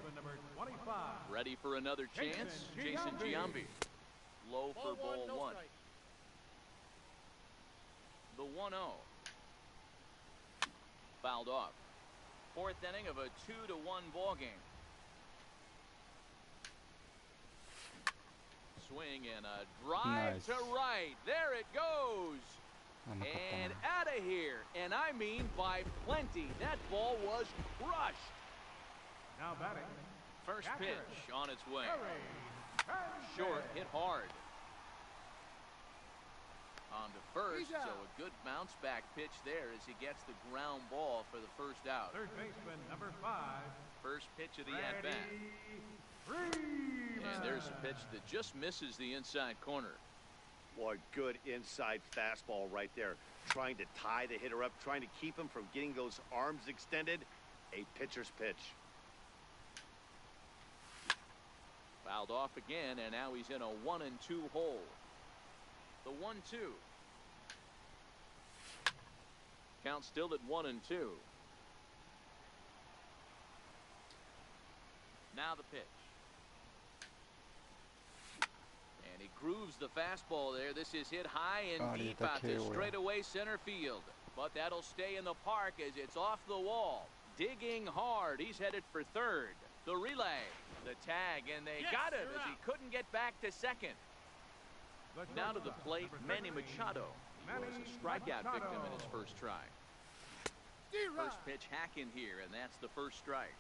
Ready for another chance, Jason Giambi. Low for ball 1. The 1-0. Fouled off. 4th inning of a 2-1 ball game. Swing and a drive Nice. to right. There it goes. 甘かった And な。 out of here. And I mean by plenty. That ball was crushed. Now batting. First pitch on its way. Short, hit hard. On to first, so a good bounce back pitch there as he gets the ground ball for the first out. Third baseman, number 5. First pitch of the at-bat. And there's a pitch that just misses the inside corner. Boy, good inside fastball right there. Trying to tie the hitter up, trying to keep him from getting those arms extended. A pitcher's pitch. Fouled off again, and now he's in a 1-2 hole. The 1-2. Count still at 1-2. Now the pitch. And he grooves the fastball there. This is hit high and deep out to straightaway center field. But that'll stay in the park as it's off the wall. Digging hard. He's headed for third. The relay. The tag. And they got him as he couldn't get back to second. Now to the plate, Manny Machado. He was a strikeout victim in his first try. First pitch hack in here, and that's the first strike.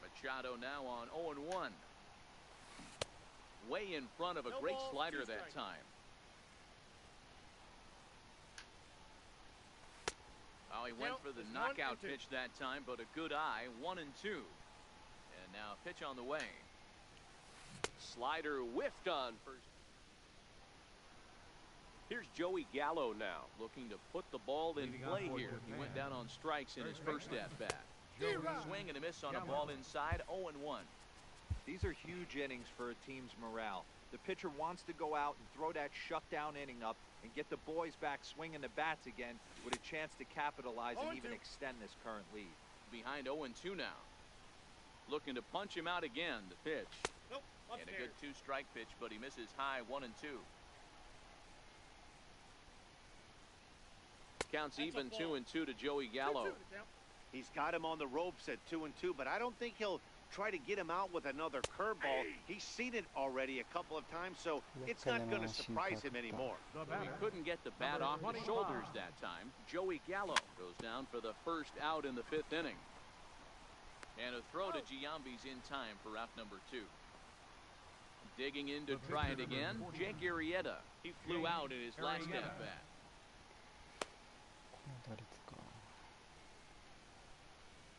Machado now on 0-1. Way in front of a great slider that time. Oh, he went for the knockout pitch that time, but a good eye. 1-2. And now a pitch on the way. Slider whiffed on first. Here's Joey Gallo now, looking to put the ball in play here. He went down on strikes in his first at-bat. Swing and a miss on a ball inside, 0-1. These are huge innings for a team's morale. The pitcher wants to go out and throw that shutdown inning up and get the boys back swinging the bats again with a chance to capitalize and even extend this current lead. Behind 0-2 now. Looking to punch him out again, the pitch. And a good two-strike pitch, but he misses high, 1-2. Counts even 2-2 to Joey Gallo. He's got him on the ropes at 2-2, but I don't think he'll try to get him out with another curveball. He's seen it already a couple of times, so it's not going to surprise him anymore. He couldn't get the bat off the shoulders that time. Joey Gallo goes down for the first out in the 5th inning. And a throw to Giambi's in time for out number 2. Digging in to try it again, Jake Arrieta. He flew out in his last at-bat.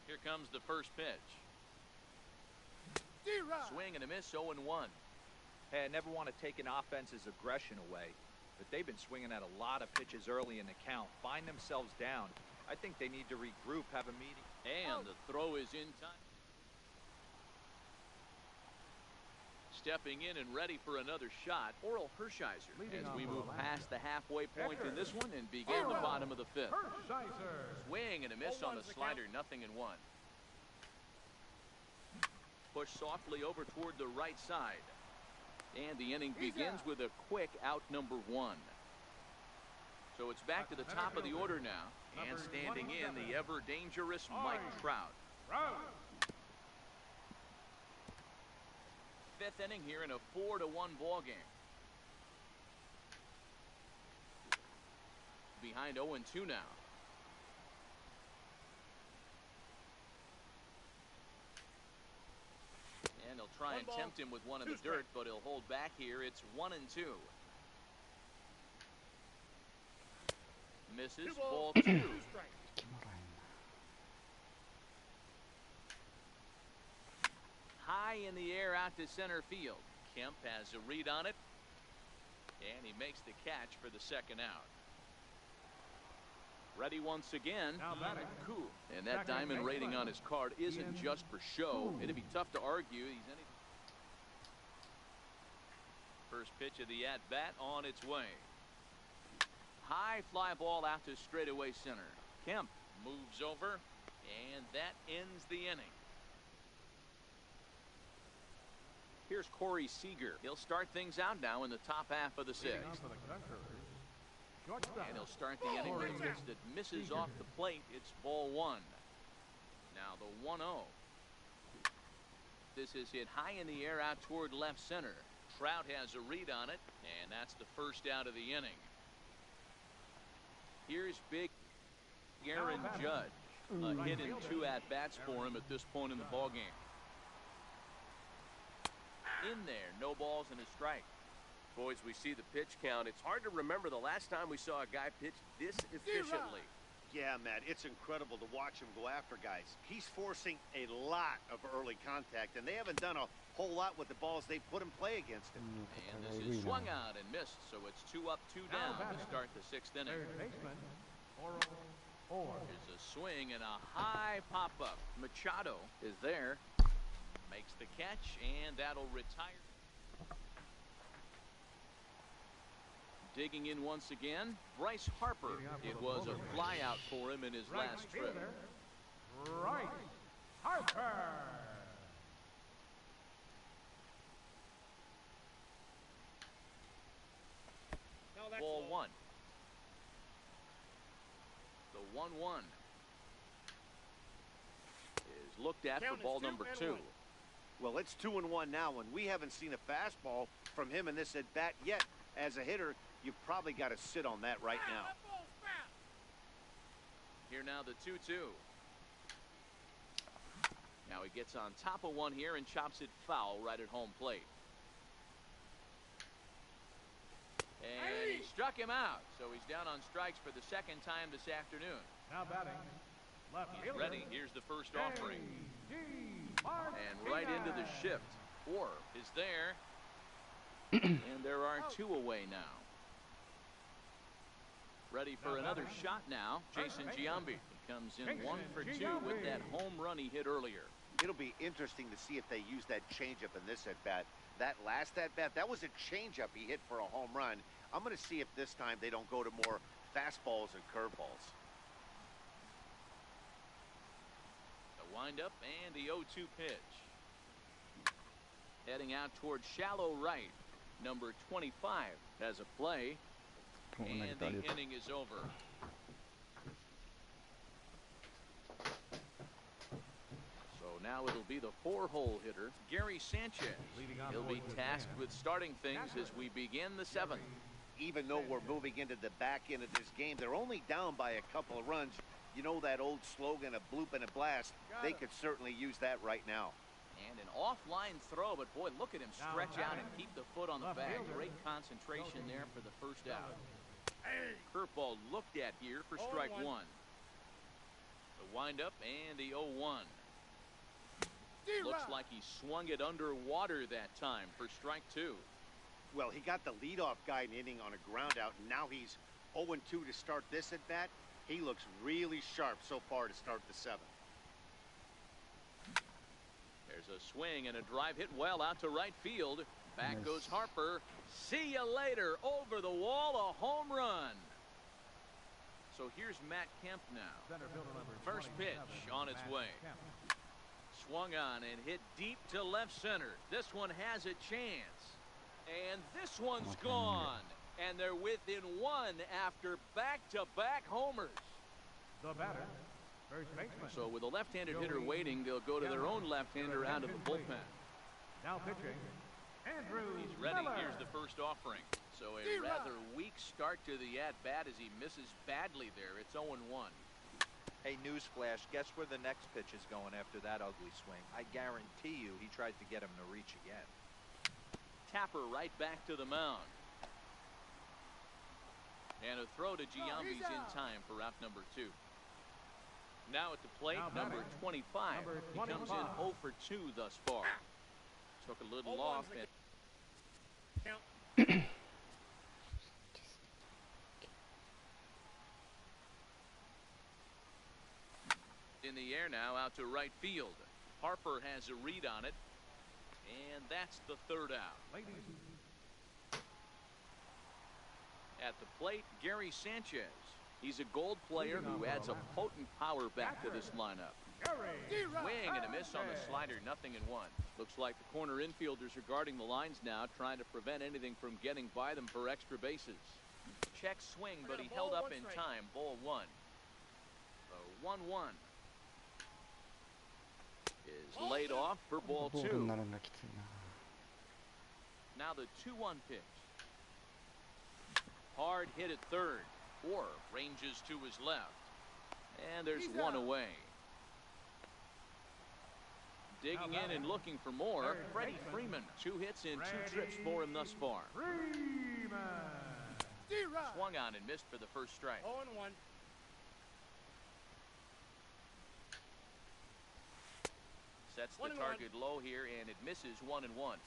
Here comes the first pitch. Swing and a miss, 0-1. Hey, I never want to take an offense's aggression away, but they've been swinging at a lot of pitches early in the count. Find themselves down. I think they need to regroup, have a meeting. And the throw is in time. Stepping in and ready for another shot, Oral Hershiser, as we move past the halfway point in this one and begin the bottom of the 5th. Swing and a miss on the slider, 0-1. Push softly over toward the right side. And the inning begins with a quick out number 1. So it's back to the top of the order now. And standing in, the ever-dangerous Mike Trout. 5th inning here in a 4-1 ball game. Behind 0-2 now. And they'll try and tempt him with one in the dirt, but he'll hold back here. It's 1-2. Misses, ball 2. High in the air out to center field. Kemp has a read on it. And he makes the catch for the second out. Ready once again. Cool. And that diamond rating on his card isn't just for show. It'd be tough to argue. First pitch of the at-bat on its way. High fly ball out to straightaway center. Kemp moves over. And that ends the inning. Here's Corey Seager. He'll start things out now in the top half of the 6th. And he'll start the inning with a pitch that misses off the plate. It's ball 1. Now the 1-0. This is hit high in the air out toward left center. Trout has a read on it, and that's the first out of the inning. Here's big Aaron Judge. A hit in 2 at-bats for him at this point in the ballgame. In there, no balls and a strike. Boys, we see the pitch count. It's hard to remember the last time we saw a guy pitch this efficiently. Yeah, Matt, it's incredible to watch him go after guys. He's forcing a lot of early contact, and they haven't done a whole lot with the balls they put in play against him. And this is swung out and missed, so it's 2 up, 2 down to start the 6th inning. Here's a swing and a high pop-up. Machado is there. Makes the catch, and that'll retire. Digging in once again, Bryce Harper. It was a flyout for him in his last trip. Bryce Harper. Ball one. The 1-1 is looked at for ball number 2. Well, it's 2-1 now, and we haven't seen a fastball from him in this at bat yet. As a hitter, you've probably got to sit on that right now. Here now the 2-2. Now he gets on top of one here and chops it foul right at home plate. And he struck him out, so he's down on strikes for the second time this afternoon. Now batting. Left He's ready. Here's the first offering. And right into the shift. Orr is there. And there are 2 away now. Ready for another shot now. Jason Giambi comes in 1 for 2 with that home run he hit earlier. It'll be interesting to see if they use that changeup in this at-bat. That last at-bat, that was a changeup he hit for a home run. I'm going to see if this time they don't go to more fastballs and curveballs. The windup and the 0-2 pitch. Heading out towards shallow right. Number 25 has a play. And the inning is over. So now it'll be the 4-hole hitter, Gary Sanchez. He'll be tasked with starting things as we begin the 7th. Even though we're moving into the back end of this game, they're only down by a couple of runs. You know that old slogan, a bloop and a blast? They could certainly use that right now. And an offline throw, but boy, look at him stretch out and keep the foot on the bag. Great concentration there for the first out. Curveball looked at here for strike 1. The windup and the 0-1. Looks like he swung it underwater that time for strike 2. Well, he got the leadoff guy in inning on a ground out, and now he's 0-2 to start this at bat. He looks really sharp so far to start the 7th. There's a swing and a drive hit well out to right field. Back goes Harper. See you later. Over the wall, a home run. So here's Matt Kemp now. First pitch on its way. Swung on and hit deep to left center. This one has a chance. And this one's gone. And they're within 1 after back-to-back homers. The batter, first baseman. So with a left-handed hitter waiting, they'll go to their own left-hander out of the bullpen. Now pitching, Andrew He's ready. Miller. Here's the first offering. So a rather weak start to the at-bat as he misses badly there. It's 0-1. Hey, newsflash, guess where the next pitch is going after that ugly swing? I guarantee you he tries to get him to reach again. Tapper right back to the mound. And a throw to Giambi's in time for out number 2. Now at the plate, number 25. He comes in 0 for 2 thus far. Took a little off. And in the air now out to right field. Harper has a read on it. And that's the 3rd out. At the plate, Gary Sanchez. He's a gold player who adds a potent power back to this lineup. Swing and a miss on the slider, 0-1. Looks like the corner infielders are guarding the lines now, trying to prevent anything from getting by them for extra bases. Check swing, but he held up in time. Ball 1. So 1-1 is laid off for ball 2. Now the 2-1 pitch. Hard hit at third. Orr ranges to his left. And there's 1 away. Digging in and looking for more. Freddie Freeman. 2 hits and 2 trips for him thus far. Swung on and missed for the first strike. 0-1. Sets the target low here, and it misses 1-1.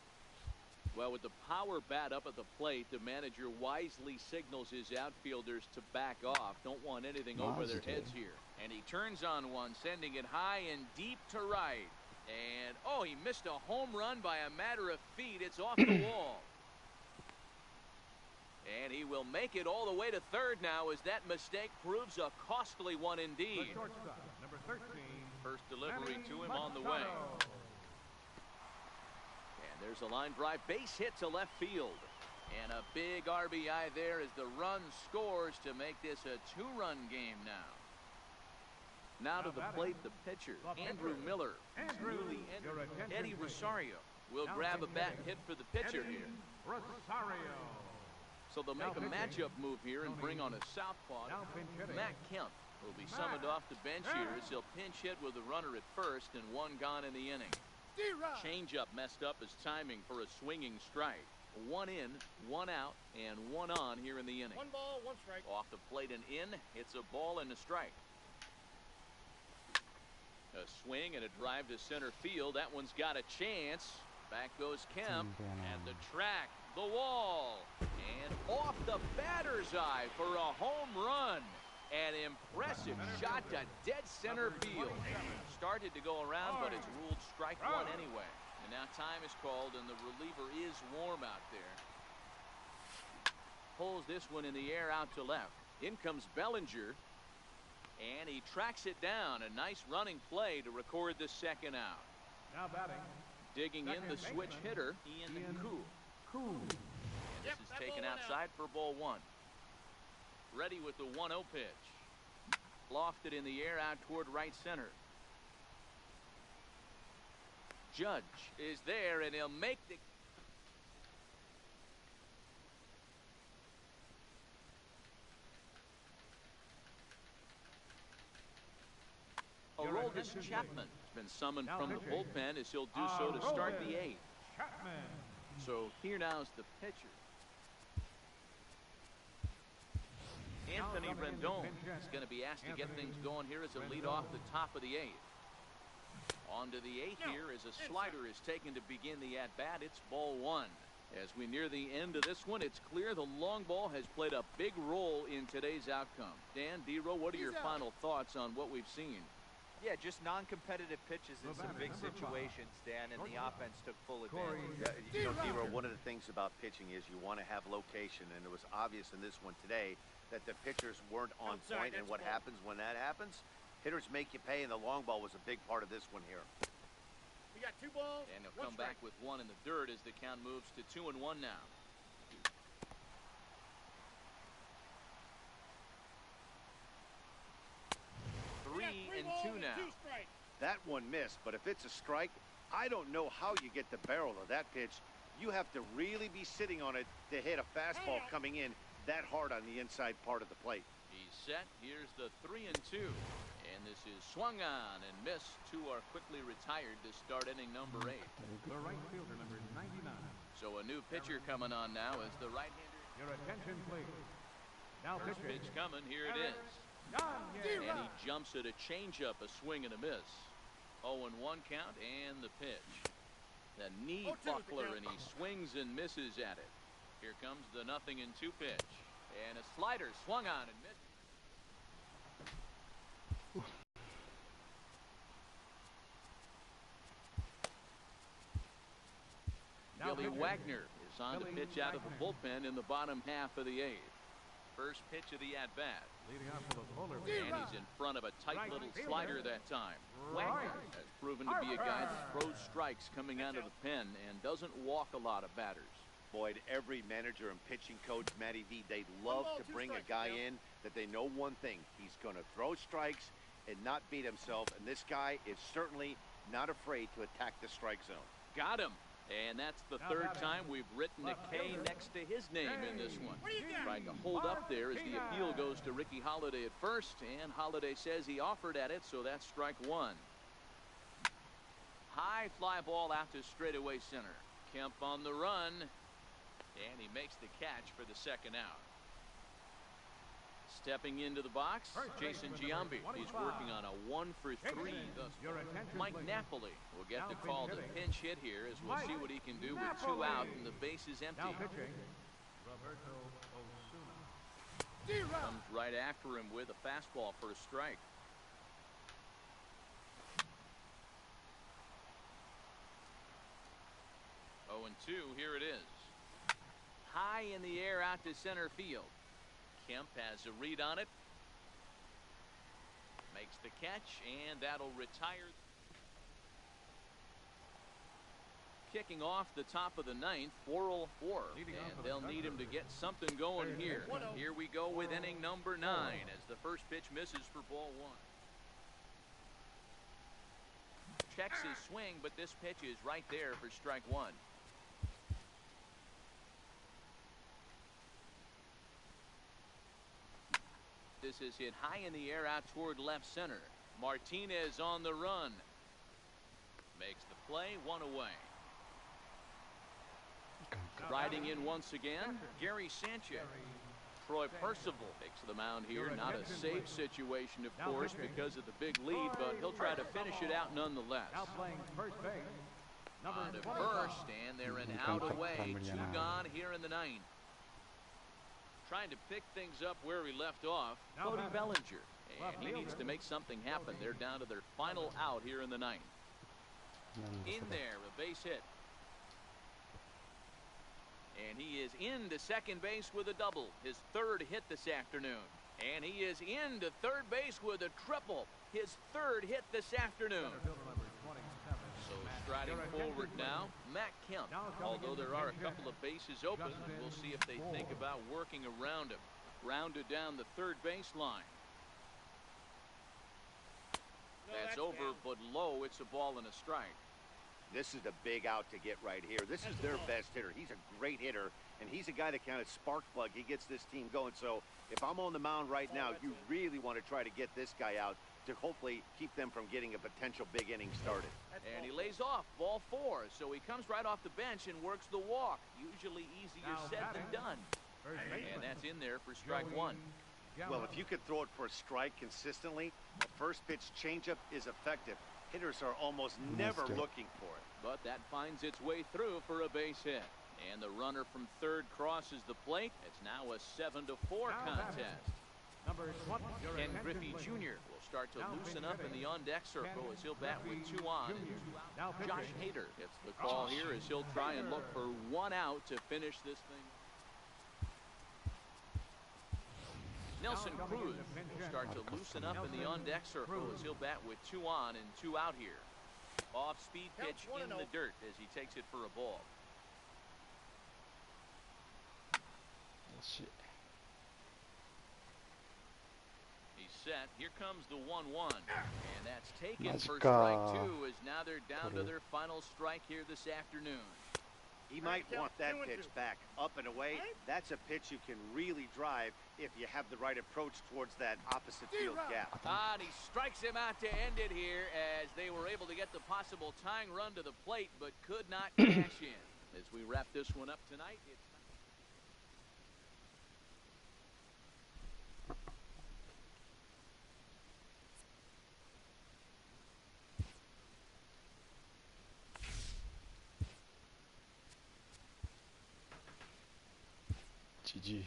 Well, with the power bat up at the plate, the manager wisely signals his outfielders to back off. Don't want anything over their heads here. And he turns on one, sending it high and deep to right. And, oh, he missed a home run by a matter of feet. It's off the wall. And he will make it all the way to third now as that mistake proves a costly one The indeed. shortstop, number 13. First delivery Manny to him on the way. Machado. And there's a line drive base hit to left field. And a big RBI there as the run scores to make this a two-run game now. Now to the plate, the pitcher, Andrew Miller. Newly entered Eddie Rosario will grab a bat and hit for the pitcher here. Rosario. So they'll make a matchup move here and bring on a southpaw. Matt Kemp will be summoned off the bench here as he'll pinch hit with a runner at first and one gone in the inning. Changeup messed up his timing for a swinging strike. One in, one out, and one on here in the inning. 1 ball, 1 strike. Off the plate and in, it's a ball and a strike. A swing and a drive to center field. That one's got a chance. Back goes Kemp, and the track, the wall, and off the batter's eye for a home run. An impressive shot to dead center field. Started to go around, but it's ruled strike one anyway. And now time is called, and the reliever is warm out there. Pulls this one in the air out to left. In comes Bellinger, and he tracks it down. A nice running play to record the second out. Now batting. Digging in the switch hitter, Ian Koo. And this is taken outside for ball one. Ready with the 1-0 pitch. Lofted in the air out toward right center. Judge is there, and he'll make the... Aroldis Chapman has been summoned from the bullpen as he'll do so to start the 8th. Chapman. So here now's the pitcher. Anthony Rendon is going to be asked to get things going here as a lead off the top of the 8th. On to the 8th here as a slider is taken to begin the at-bat. It's ball one. As we near the end of this one, it's clear the long ball has played a big role in today's outcome. Dan, D-Row, what are your final thoughts on what we've seen? Yeah, just non-competitive pitches in some big situations, Dan, and the offense took full advantage. You know, D-Row, one of the things about pitching is you want to have location, and it was obvious in this one today that the pitchers weren't on point, and what happens when that happens? Hitters make you pay, and the long ball was a big part of this one here. We got 2 balls. And he'll come back with one in the dirt as the count moves to 2-1 now. Three and two now. That one missed, but if it's a strike, I don't know how you get the barrel of that pitch. You have to really be sitting on it to hit a fastball coming in that hard on the inside part of the plate. He's set. Here's the 3-2. And this is swung on and missed. Two are quickly retired to start inning number 8. The right fielder, number 99. So a new pitcher coming on now as the right-hander. Your attention, please. Now First pitching. pitch coming. Here it is. And he jumps at a changeup, a swing and a miss. 0-1 count and the pitch. The knee buckler, and he swings and misses at it. Here comes the 0-2 pitch. And a slider swung on and missed. Billy Wagner is on to pitch out of the bullpen in the bottom half of the 8th. First pitch of the at-bat. Leading off for the bowler. And he's in front of a tight little slider that time. Wagner has proven to be a guy that throws strikes coming out of the pen and doesn't walk a lot of batters. Boyd, every manager and pitching coach, Matty V, they love to bring a guy in that they know one thing. He's going to throw strikes and not beat himself, and this guy is certainly not afraid to attack the strike zone. Got him. And that's the third time we've written a K next to his name in this one. Trying to hold up there as the appeal goes to Ricky Holiday at first, and Holiday says he offered at it, so that's strike one. High fly ball out to straightaway center. Kemp on the run, and he makes the catch for the second out. Stepping into the box, Jason Giambi. He's working on a 1-for-3 thus far. Mike Napoli will get the call to pinch hit here as we'll see what he can do with 2 out and the base is empty. Comes right after him with a fastball for a strike. Oh, 0-2, here it is. high in the air out to center field. Kemp has a read on it. Makes the catch, and that'll retire. Kicking off the top of the ninth, 4-4, and they'll need him to get something going here. Here we go with inning number 9 as the first pitch misses for ball 1. Checks his swing, but this pitch is right there for strike 1. This is hit high in the air out toward left center. Martinez on the run. Makes the play, 1 away. Riding in once again, Gary Sanchez. Troy Percival takes the mound here. Not a safe situation, of course, because of the big lead, but he'll try to finish it out nonetheless. On to first, and they're an out away. 2 gone here in the 9th. Trying to pick things up where he left off, Cody Bellinger. And he needs to make something happen. They're down to their final out here in the 9th. In there, a base hit. And he is into second base with a double. His 3rd hit this afternoon. And he is into third base with a triple. His 3rd hit this afternoon. So striding forward now, Matt Kemp. Although there are a couple of bases open, we'll see if they think about working around him. Grounded down the third baseline. That's over, but low. It's a ball and a strike. This is a big out to get right here. This is their best hitter. He's a great hitter, and he's a guy that kind of spark plug. He gets this team going. So if I'm on the mound right now, you really want to try to get this guy out to hopefully keep them from getting a potential big inning started. And he lays off, ball 4. So he comes right off the bench and works the walk. Usually easier said than done. And that's in there for strike 1. Well, if you could throw it for a strike consistently, a first pitch changeup is effective. Hitters are almost never looking for it. But that finds its way through for a base hit. And the runner from third crosses the plate. It's now a 7-4 contest. Ken Griffey Jr. will start to loosen up in the on-deck circle as he'll bat with 2 on and 2 out. Josh Hader gets the call here as he'll try and look for 1 out to finish this thing. Nelson Cruz will start to loosen up in the on-deck circle as he'll bat with 2 on and 2 out here. Off-speed pitch in the dirt as he takes it for a ball. He's set. Here comes the 1-1. And that's taken for strike 2 as now they're down to their final strike here this afternoon. He might want that pitch back, up and away. That's a pitch you can really drive if you have the right approach towards that opposite field gap. And he strikes him out to end it here as they were able to get the possible tying run to the plate but could not cash in. As we wrap this one up tonight, it's GG.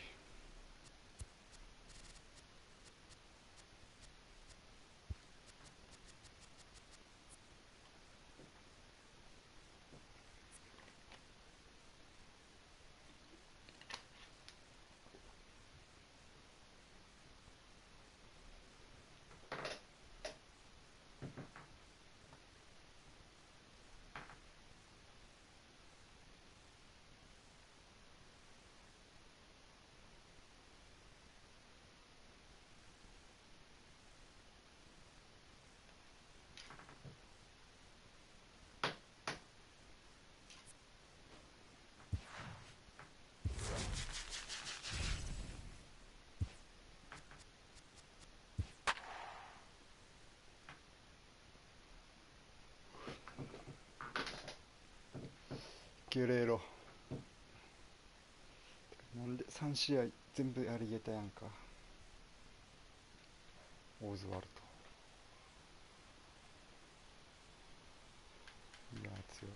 ゲレーロなんで3試合全部やりげたやんか。オズワルト。いや強い。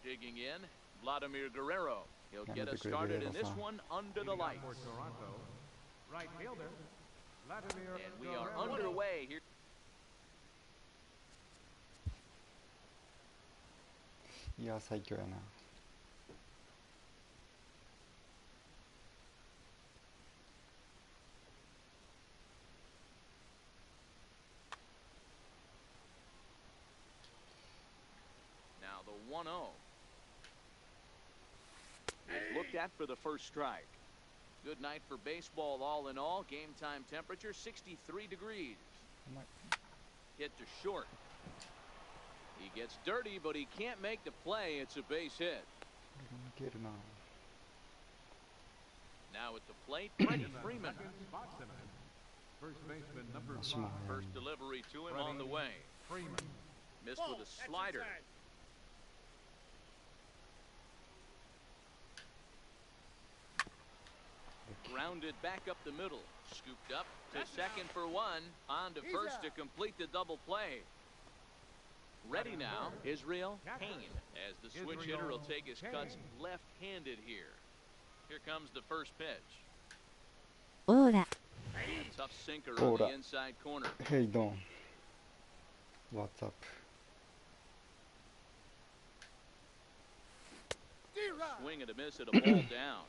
Digging in, Vladimir Guerrero. He'll get us started in this one under the lights. For Toronto, right fielder, Vladimir And we are Guerrero. underway here. いや最強やな。Now the 1-0 is looked at for the first strike. Good night for baseball all in all. Game time temperature 63 degrees. Hit to short. He gets dirty, but he can't make the play. It's a base hit. 抜けるな。 Now at the plate, Freddie Freeman. Spot tonight. First baseman number 足も 5, 速い First delivery to him on the way. Freeman. Missed with a slider. Grounded back up the middle. Scooped up to second for one. On to first to complete the double play. Ready now, Israel Payne, as the switch hitter will take his cuts left-handed here. Here comes the first pitch. オーラ Tough sinker on the Ora. inside corner. Hey Don. What's up? Swing and a miss at a ball down.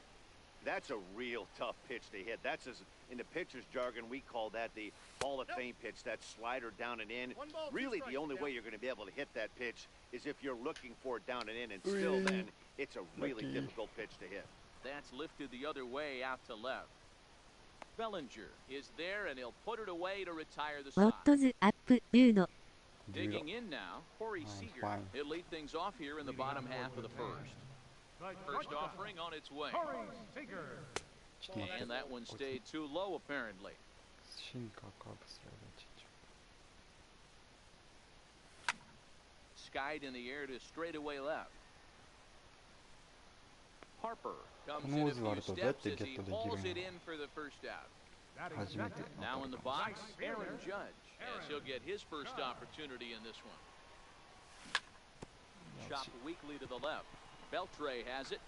That's a real tough pitch to hit. That's in the pitcher's jargon, we call that the Hall of Fame pitch, that slider down and in. Really, the only way you're going to be able to hit that pitch is if you're looking for it down and in, and still then, it's a really difficult pitch to hit. That's lifted the other way out to left. Bellinger is there, and he'll put it away to retire the ウォッ side. トズアップルード Digging in now, Corey Seager. fine. He'll lead things off here in the bottom half of the first. First offering on its way. Corey Seager. ちょっと待って And that one stayed too low, apparently. シンカーカーブスライダーちっちゃ Skied in the air to straightaway left. Harper comes Come in a on, Osvaldo, few that steps they as get he to the hauls given. it in for the first out. Batting 初めて second. な Now っ in た the かも box, Aaron Judge, as he'll get his first opportunity in this one. Chop weakly to the left. Beltre has it.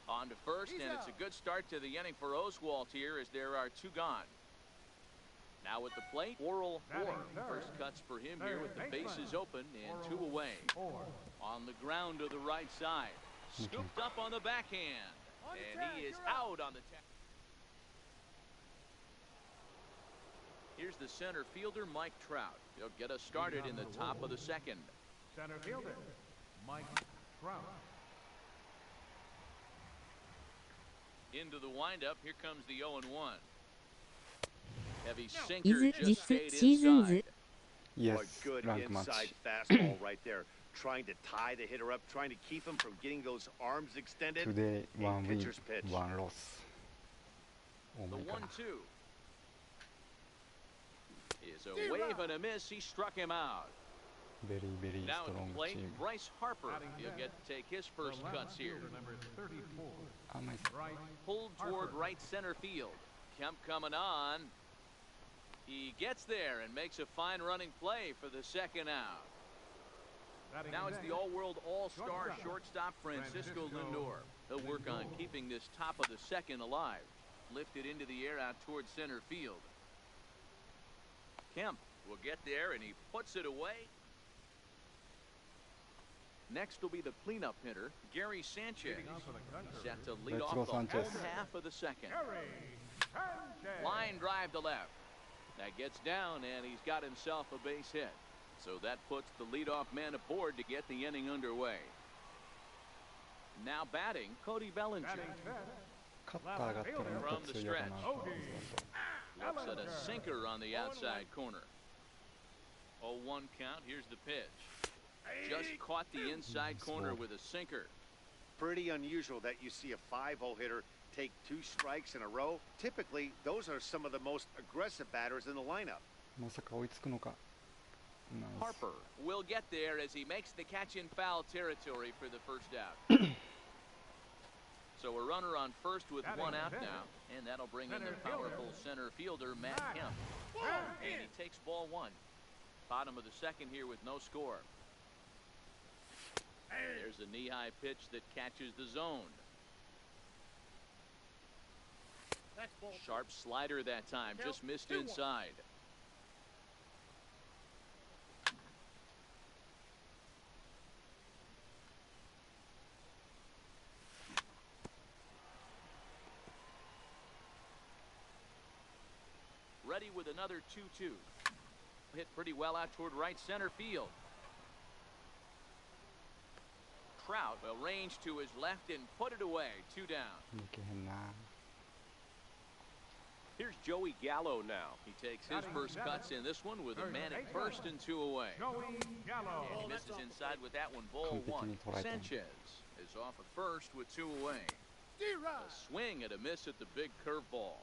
On to first, and it's a good start to the inning for Oswalt here as there are two gone. Now at the plate, Oral Moore. First cuts for him here with the bases open and two away. 4. On the ground to the right side. Scooped up on the backhand. And he is out on the tap. Here's the center fielder, Mike Trout. He'll get us started in the top of the second. Center fielder, Mike Trout. Into the windup, here comes the 0-1. Heavy 伊 sinker 豆 just 実 stayed シーズンズ inside. Yes, Boy, good ランクマッ inside チ fastball right there. Trying to tie the hitter up, trying to keep him from getting those arms extended. Today one win, pitcher's pitch. one loss. Oh The my god. 1-2 is a wave and a miss. He struck him out. Very, very Now at strong the plate, team. Bryce Harper. He'll get to take his The first left cuts here. fielder, number 34, 甘い right Pulled toward Harper. right center field. Kemp coming on. He gets there and makes a fine running play for the second out. Batting Now it's the second, all-world all-star Shortstop, shortstop Francisco Francisco Lindor. He'll work on Lindor. keeping this top of the second alive. Lifted into the air out towards center field. Kemp will get there and he puts it away. Next will be the cleanup hitter, Gary Sanchez. leading off for the Conquerors, Set to lead Let's off go, the Sanchez. home half of the second. Gary Sanchez. Line drive to left. That gets down, and he's got himself a base hit. So that puts the leadoff man aboard to get the inning underway. Now batting, Cody Bellinger. Batting fifth, カッター上がったらもっと強いかな。 Looks at a sinker on the outside corner. 0-1 count. Here's the pitch. Just caught the inside corner with a sinker. Pretty unusual that you see a 5-0 hitter take 2 strikes in a row. Typically, those are some of the most aggressive batters in the lineup. まさか追いつくのか。ナイス Harper will get there as he makes the catch in foul territory for the first out. So a runner on first with one out now, and that'll bring in the powerful center fielder, Matt Kemp. And he takes ball one. Bottom of the second here with no score. There's a knee-high pitch that catches the zone. That's ball. Sharp slider that time, just missed 2-1. inside. Ready with another 2-2. Hit pretty well out toward right center field. Trout will range to his left and put it away. 2 down. 抜けへんな。 Here's Joey Gallo now. He takes his first cuts in this one with a man at first and 2 away. Joey Gallo. And he misses inside with that one. Ball 1. Sanchez is off at first with 2 away. A swing and a miss at the big curveball.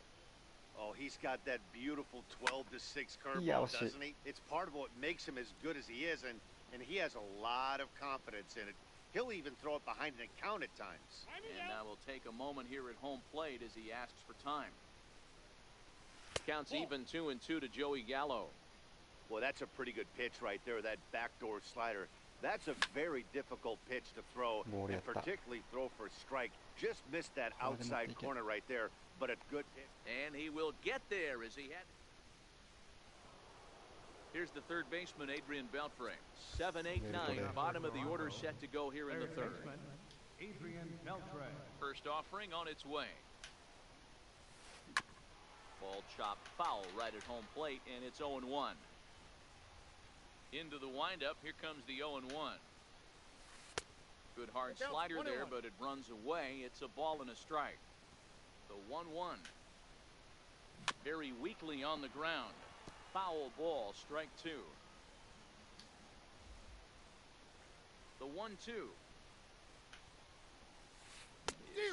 Oh, he's got that beautiful 12-6 curveball, Yeah, doesn't he? It's part of what makes him as good as he is, and he has a lot of confidence in it. He'll even throw it behind an account at times. And now we'll take a moment here at home plate as he asks for time. Counts even 2-2 to Joey Gallo. Well, that's a pretty good pitch right there, that backdoor slider. That's a very difficult pitch to throw, and particularly throw for a strike. Just missed that outside corner right there, but a good pitch. And he will get there as he had. Here's the third baseman, Adrian Beltre. 7, 8, 9, bottom of the order set to go here in the third. Adrian Beltre. First offering on its way. Ball chopped foul right at home plate, and it's 0-1. Into the windup, here comes the 0-1. Good hard slider there, but it runs away. It's a ball and a strike. The 1-1. Very weakly on the ground. Foul ball, strike 2. The 1-2.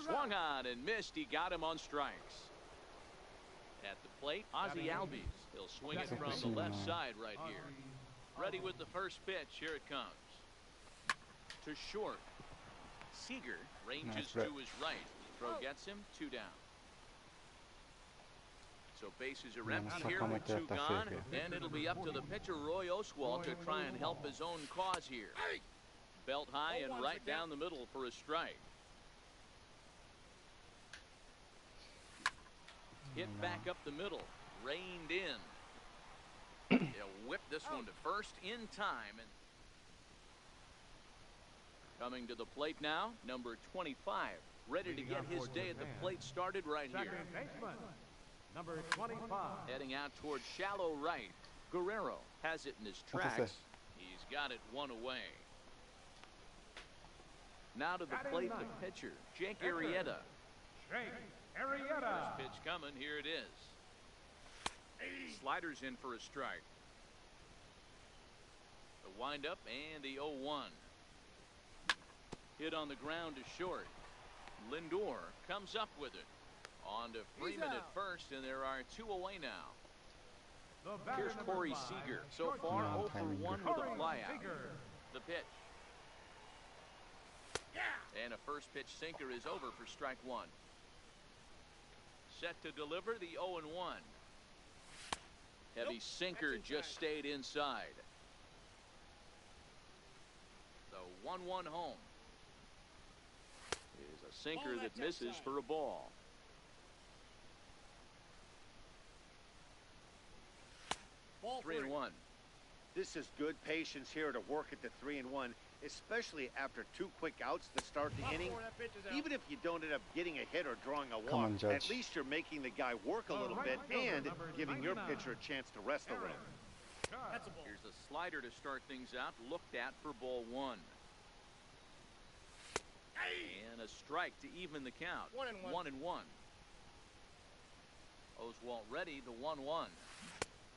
Swung on and missed. He got him on strikes. At the plate, Ozzie Albies. He'll swing it from the left side right here. Ready with the first pitch. Here it comes. To short. Seager ranges to his right. Throw gets him. 2 down. So bases are empty here with 2 gone, and it'll be up to the pitcher Roy Oswalt to try and help his own cause here. Belt high and right down the middle for a strike. Hit back up the middle, reined in. He'll whip this one to first in time. And coming to the plate now, number 25, ready to get his day at the plate started right here. Second baseman, number 25. Heading out towards shallow right. Guerrero has it in his tracks. He's got it 1 away. Now to the plate, the pitcher, Jake Arrieta. Jake Arrieta. First pitch coming, here it is. Sliders in for a strike. The windup and the 0-1. Hit on the ground to short. Lindor comes up with it. On to Freeman at first, and there are 2 away now. Here's Corey Seager. So far, 0 for 1 with a flyout. The pitch. And a first pitch sinker is over for strike 1. Set to deliver the 0-1. Heavy sinker just stayed inside. The 1-1 home. Is a sinker that misses for a ball. Ball 3-1. This is good patience here to work at the 3-1, especially after 2 quick outs to start the inning. Even if you don't end up getting a hit or drawing a walk, at least you're making the guy work a little bit and giving your pitcher a chance to rest a little. Here's a slider to start things out, looked at for ball 1. And a strike to even the count. 1-1. Oswalt ready, the 1-1.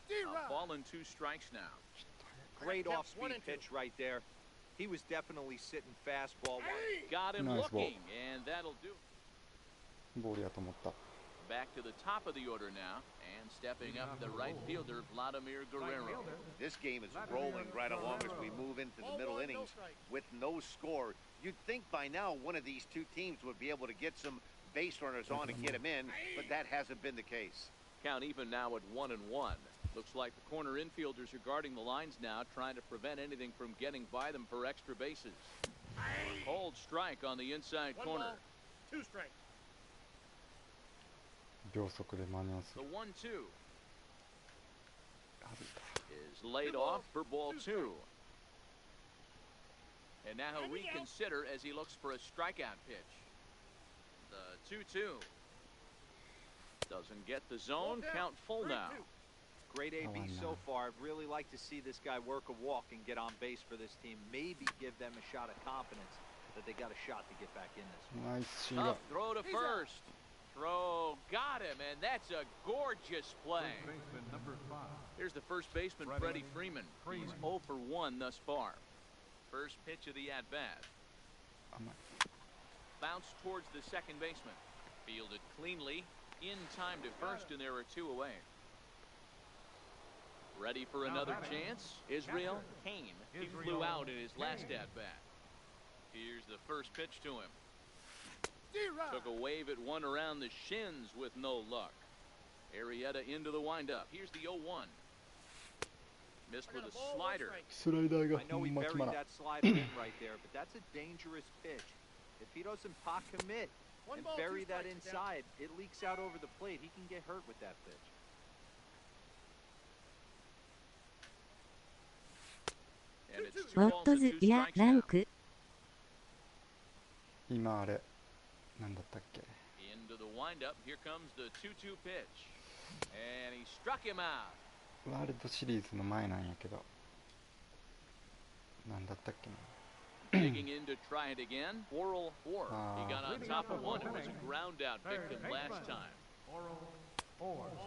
A ball and 2 strikes now. Great off-speed pitch right there. He was definitely sitting fastball. Got him looking, and that'll do. ボールやと思った。 Back to the top of the order now, and stepping up the right fielder, Vladimir Guerrero. This game is rolling right along as we move into the middle innings with no score. You'd think by now one of these 2 teams would be able to get some base runners on and get them in, but that hasn't been the case. Count even now at 1-1. Looks like the corner infielders are guarding the lines now, trying to prevent anything from getting by them for extra bases. Cold strike on the inside One corner. ball, two strikes. 秒速で間に合わせ The る。 1-2 外れた。 is laid off for ball two. And now he'll reconsider as he looks for a strikeout pitch. The 2-2 doesn't get the zone. Count full now. Great AB so far. I'd really like to see this guy work a walk and get on base for this team. Maybe give them a shot of confidence that they got a shot to get back in this one. ナイスシーガー Tough throw to first. Throw got him, and that's a gorgeous play. Baseman number 5. Here's the first baseman, Freddie Freeman. He's 0 for 1 thus far. First pitch of the at-bat. 甘い。 Bounce towards the second baseman. Fielded cleanly. In time to first, and there are two away. Ready for another chance? Israel Kane. He flew out in his last at-bat. Here's the first pitch to him. Took a wave at one around the shins with no luck. Arrieta into the windup. Here's the 0-1. Missed with a slider. スライダーが I know ほ he んま決ま buried らん。 that slider in right there, but that's a dangerous pitch. If he doesn't pot commit One and ball, bury two that strikes, down. inside, it leaks out over the plate. He can get hurt with that pitch. And it's ウォ 2 balls ット and ズ 2や strikes ラン now. ク今あれなんだったっけ。 Into the windup. Here comes the 2-2 pitch. And he struck him out. ワールドシリーズの前なんやけど。なんだったっけな。 Digging in to try it again. Oral 4. He got on top of one. It was a ground out victim last time.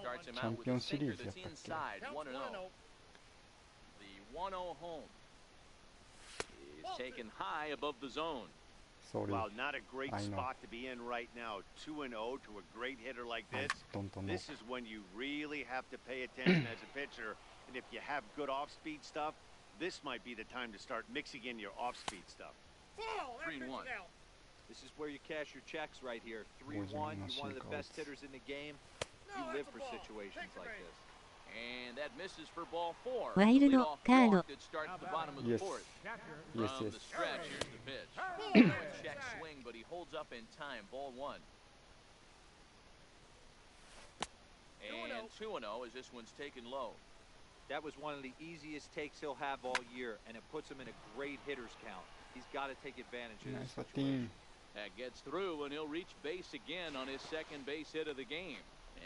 Starts him out with a sinker that's inside. 1-0. The 1-0 home is taken high above the zone. ソーリー。 Wow, not a great I know. spot to be in right now. 2-0 to a great hitter like I this. don't know. This is when you really have to pay attention as a pitcher. And if you have good off-speed stuff, this might be the time to start mixing in your off-speed stuff. 3-1. This is where you cash your checks right here. 3-1. You're one of the best hitters in the game. You live for situations like this. And that misses for ball 4. ワイルド Leadoff カード walk that starts the bottom of the Yes. fourth. Yes, From yes. the stretch, here's the pitch. Check swing, but he holds up in time. Ball 1. And 2-0 as this one's taken low. That was one of the easiest takes he'll have all year, and it puts him in a great hitter's count. He's got to take advantage of ナイ this スバッティン situation. グ。 That gets through, and he'll reach base again on his second base hit of the game.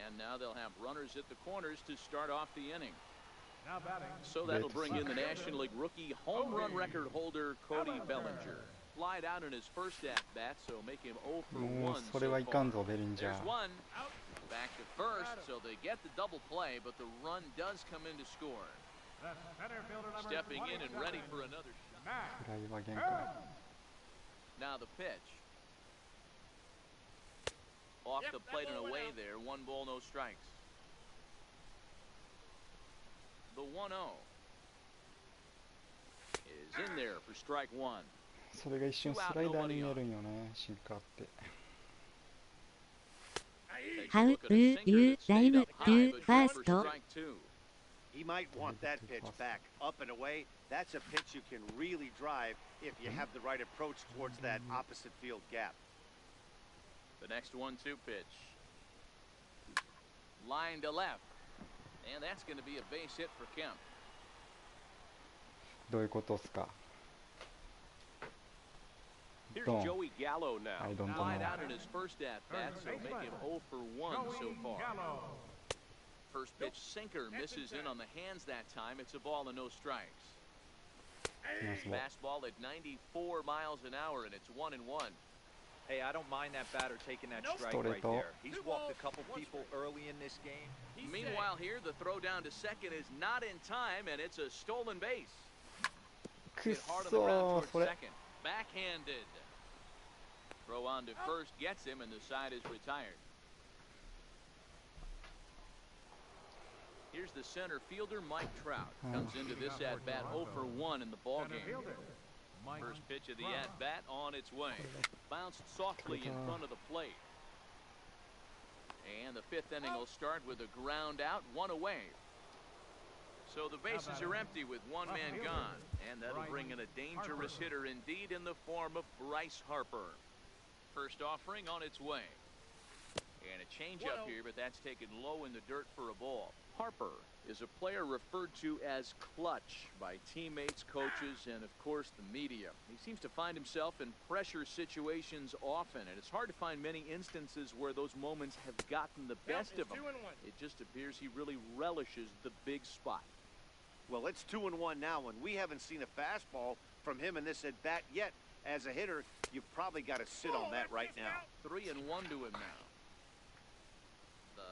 And now they'll have runners at the corners to start off the inning. Now batting. So that'll bring in the National League rookie home run record holder Cody Bellinger. Flied out in his first at-bat, so make him 0 for 1もう so それはいか far. んぞベリンジャ There's ー。 one. Back to first, so they get the double play, but the run does come in to score. That's center fielder number Stepping in and 27. ready for another shot. Max. フライは限界。 Now the pitch. Off Yep, the that plate and ball went away out. there. 1 ball, no strikes. The 1-0 is in there for strike 1. それが一瞬スライダーに見えるんよね、シンカーって。 Takes a How look at a do sinker you that stayed drive up high, to but good for first? strike 2. He might want that pitch back up and away. That's a pitch you can really drive if you have the right approach towards that opposite field gap. The next 1-2 pitch. Line to left. And that's going to be a base hit for Kemp. どういうことっすか。 Here's Don't. Joey Gallo now. I don't Flied know. out in his first at-bat, so make him 0 for 1 so Joey far. Gallo. First pitch sinker misses in on the hands that time. It's a ball and no strikes. ナイスボール。 Fastball at 94 miles an hour, and it's 1-1. Hey, I don't mind that batter taking that Nope. strike right Straight there. He's Two walked a balls, couple one people strike. early in this game. Meanwhile, here the throw down to second is not in time, and it's a stolen base. くっ Hit hard on the そ ground ー、 towards それ。 second. Backhanded. Throw on to first gets him, and the side is retired. Here's the center fielder, Mike Trout. Comes into this at-bat 0 for 1 in the Center ballgame. fielder. Mike First pitch of the Trout. at-bat on its way. Bounced softly in front of the plate. And the fifth inning will start with a ground out, 1 away. So the bases are empty with one man gone, and that'll bring in a dangerous hitter indeed in the form of Bryce Harper. First offering on its way. And a changeup here, but that's taken low in the dirt for a ball. Harper is a player referred to as clutch by teammates, coaches, and of course the media. He seems to find himself in pressure situations often, and it's hard to find many instances where those moments have gotten the best of him. It just appears he really relishes the big spot. Well, it's 2-1 now, and we haven't seen a fastball from him in this at bat yet. As a hitter, you've probably got to sit on that right now. 3-1 to him now. The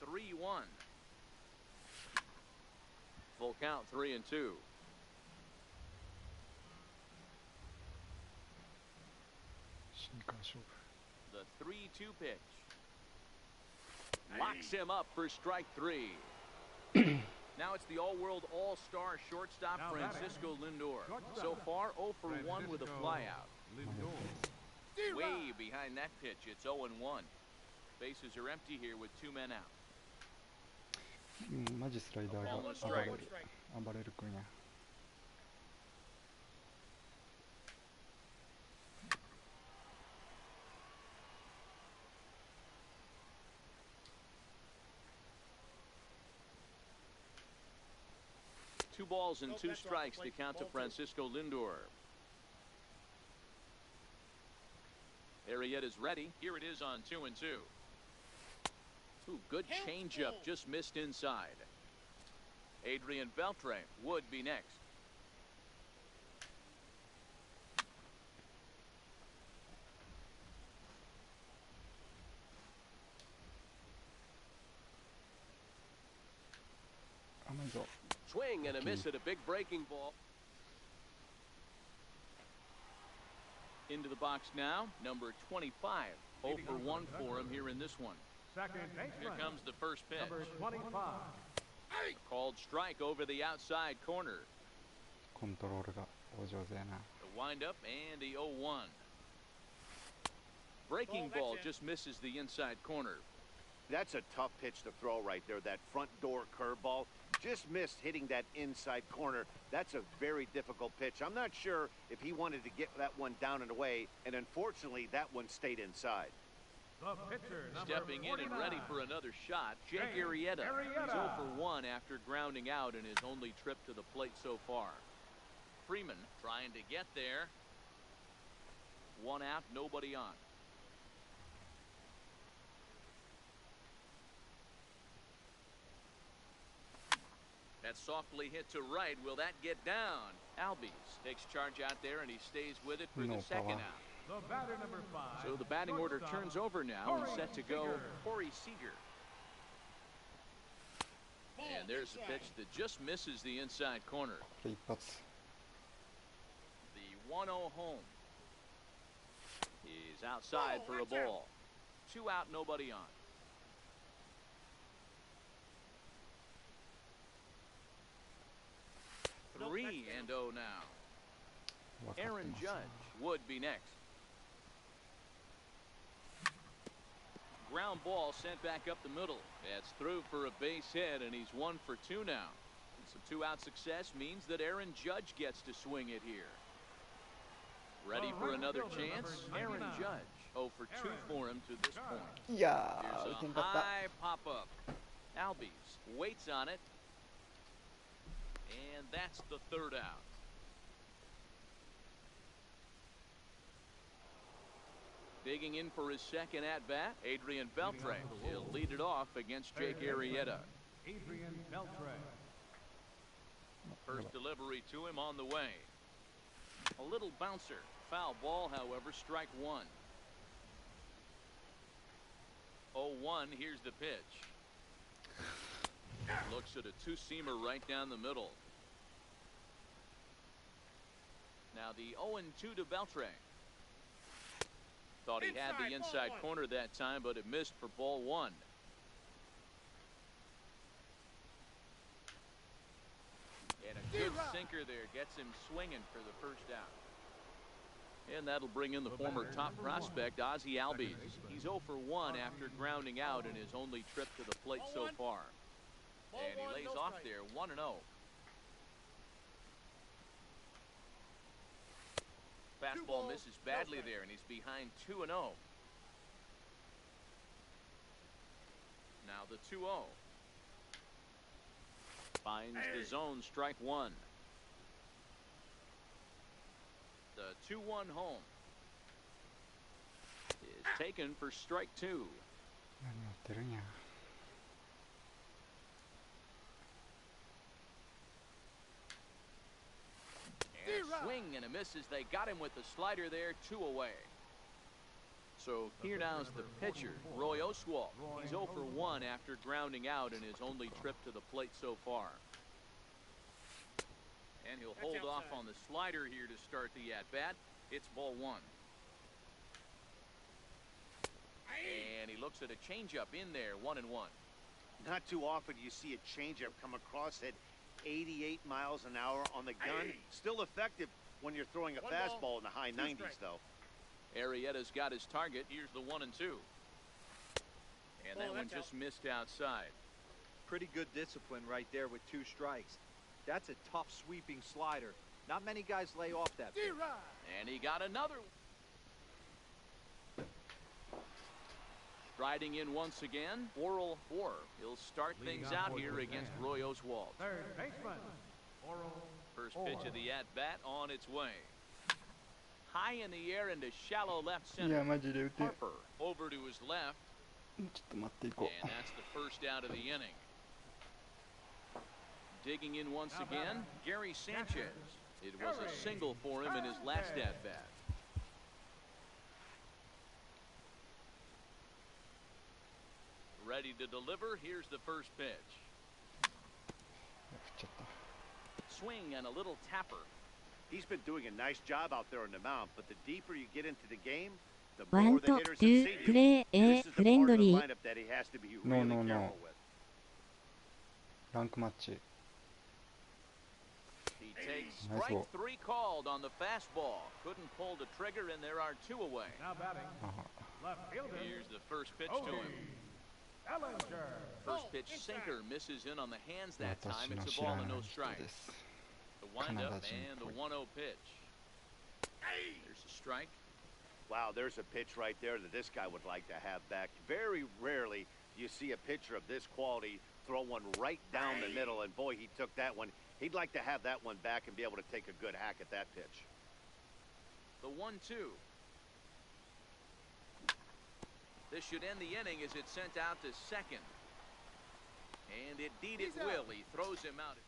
3-1. Full count, 3-2. The 3-2 pitch. Locks him up for strike 3. Now it's the all-world all-star shortstop Francisco Lindor. So far, 0 for 1 with a flyout. Way behind that pitch, it's 0-1. Bases are empty here with 2 men out. マジスライダーが暴れる君や。Two balls and 2 strikes to count to Francisco Lindor. Arrieta's ready. Here it is on 2-2. Ooh, good changeup, just missed inside. Adrian Beltre would be next. Swing and a miss at a big breaking ball. Into the box now, number 25. 0 for 1 for him here in this one. Second baseman. Here comes the first pitch. Number 25. Called strike over the outside corner. コントロールがお上手やな。 The windup and the 0-1. Breaking ball just misses the inside corner. That's a tough pitch to throw right there. That front door curveball just missed hitting that inside corner. That's a very difficult pitch. I'm not sure if he wanted to get that one down and away, and unfortunately that one stayed inside. The pitcher, Stepping in and ready for another shot, Jake Arrieta. He's 0 for 1 after grounding out in his only trip to the plate so far. Freeman trying to get there. 1 out, nobody on. That's softly hit to right. Will that get down? Albies takes charge out there, and he stays with it for the second out. The batter, number 5. So the batting order turns over now and set to go Corey Seager. And there's a pitch that just misses the inside corner. 一発。 The 1-0 home. He's outside for a ball. 2 out, nobody on. Three and 0 now. Aaron Judge would be next. Ground ball sent back up the middle. That's through for a base hit, and he's 1 for 2 now. And some 2-out success means that Aaron Judge gets to swing it here. Ready for another chance? Aaron Judge. 0 for 2 for him to this point. いやー、 Here's 打てん a かった。 high pop-up. Albies waits on it. And that's the 3rd out. Digging in for his second at-bat, Adrian Beltre. He'll lead it off against Jake Arrieta. Adrian Beltre. First delivery to him on the way. A little bouncer. Foul ball, however, strike 1. 0-1, here's the pitch. Looks at a 2-seamer right down the middle. Now the 0-2 to Beltre. Thought he had the inside corner that time, but it missed for ball 1. And a good sinker there gets him swinging for the first out. And that'll bring in the former top prospect, Ozzie Albies. He's 0 for 1 after grounding out in his only trip to the plate so far. And he lays off there, 1-0. Fastball misses badly there, and he's behind 2-0. Now the 2-0. Finds the zone, strike one. The 2-1 home is taken for strike two. 何やってるんや。And a swing and a miss as they got him with the slider there, 2 away. So here now is the pitcher, Roy Oswalt. He's 0 for 1 after grounding out in his only trip to the plate so far. And he'll hold off on the slider here to start the at-bat. It's ball one. And he looks at a changeup in there, 1-1. Not too often you see a changeup come across at 88 miles an hour on the gun. Still effective when you're throwing a fastball in the high 90s, though. Arrieta's got his target. Here's the 1-2. And that one just missed outside. Pretty good discipline right there with 2 strikes. That's a tough sweeping slider. Not many guys lay off that pitch. And he got another. Striding in once again, Oral Orr. He'll start things out here against Roy Oswalt. Third baseman, Oral. First pitch of the at-bat on its way. High in the air into shallow left いや center. マジで打て。 Harper over to his left. ちょっと待っていこ And that's the first out of the inning. Digging in once again, Gary Sanchez. It was a single for him in his last at-bat. Ready to deliver. Here's the first pitch. う。振っちゃった。 Swing and a little tapper. He's been doing a nice job out there on the mound, but the deeper you get into the game, the ワ more ン the と hitters ツ have ー seen プ you. レー This フ is the レン part ド of the リー lineup that he has to be No, really no, no. careful with. ランクマッチ。 He takes Nice strike ball. 3 called on the fastball. Couldn't pull the trigger, and there are 2 away. Now batting, あ left fielder, Here's the first pitch to him. Bellinger. First pitch sinker misses in on the hands that 私 time. の It's 知 a ら ball な and い no 人 strike. です。 The windup Canada Jim and the Point. 1-0 pitch. There's a strike. Wow, there's a pitch right there that this guy would like to have back. Very rarely do you see a pitcher of this quality throw one right down the middle, and boy, he took that one. He'd like to have that one back and be able to take a good hack at that pitch. The 1-2. This should end the inning as it's sent out to second. And indeed it will. He throws him out.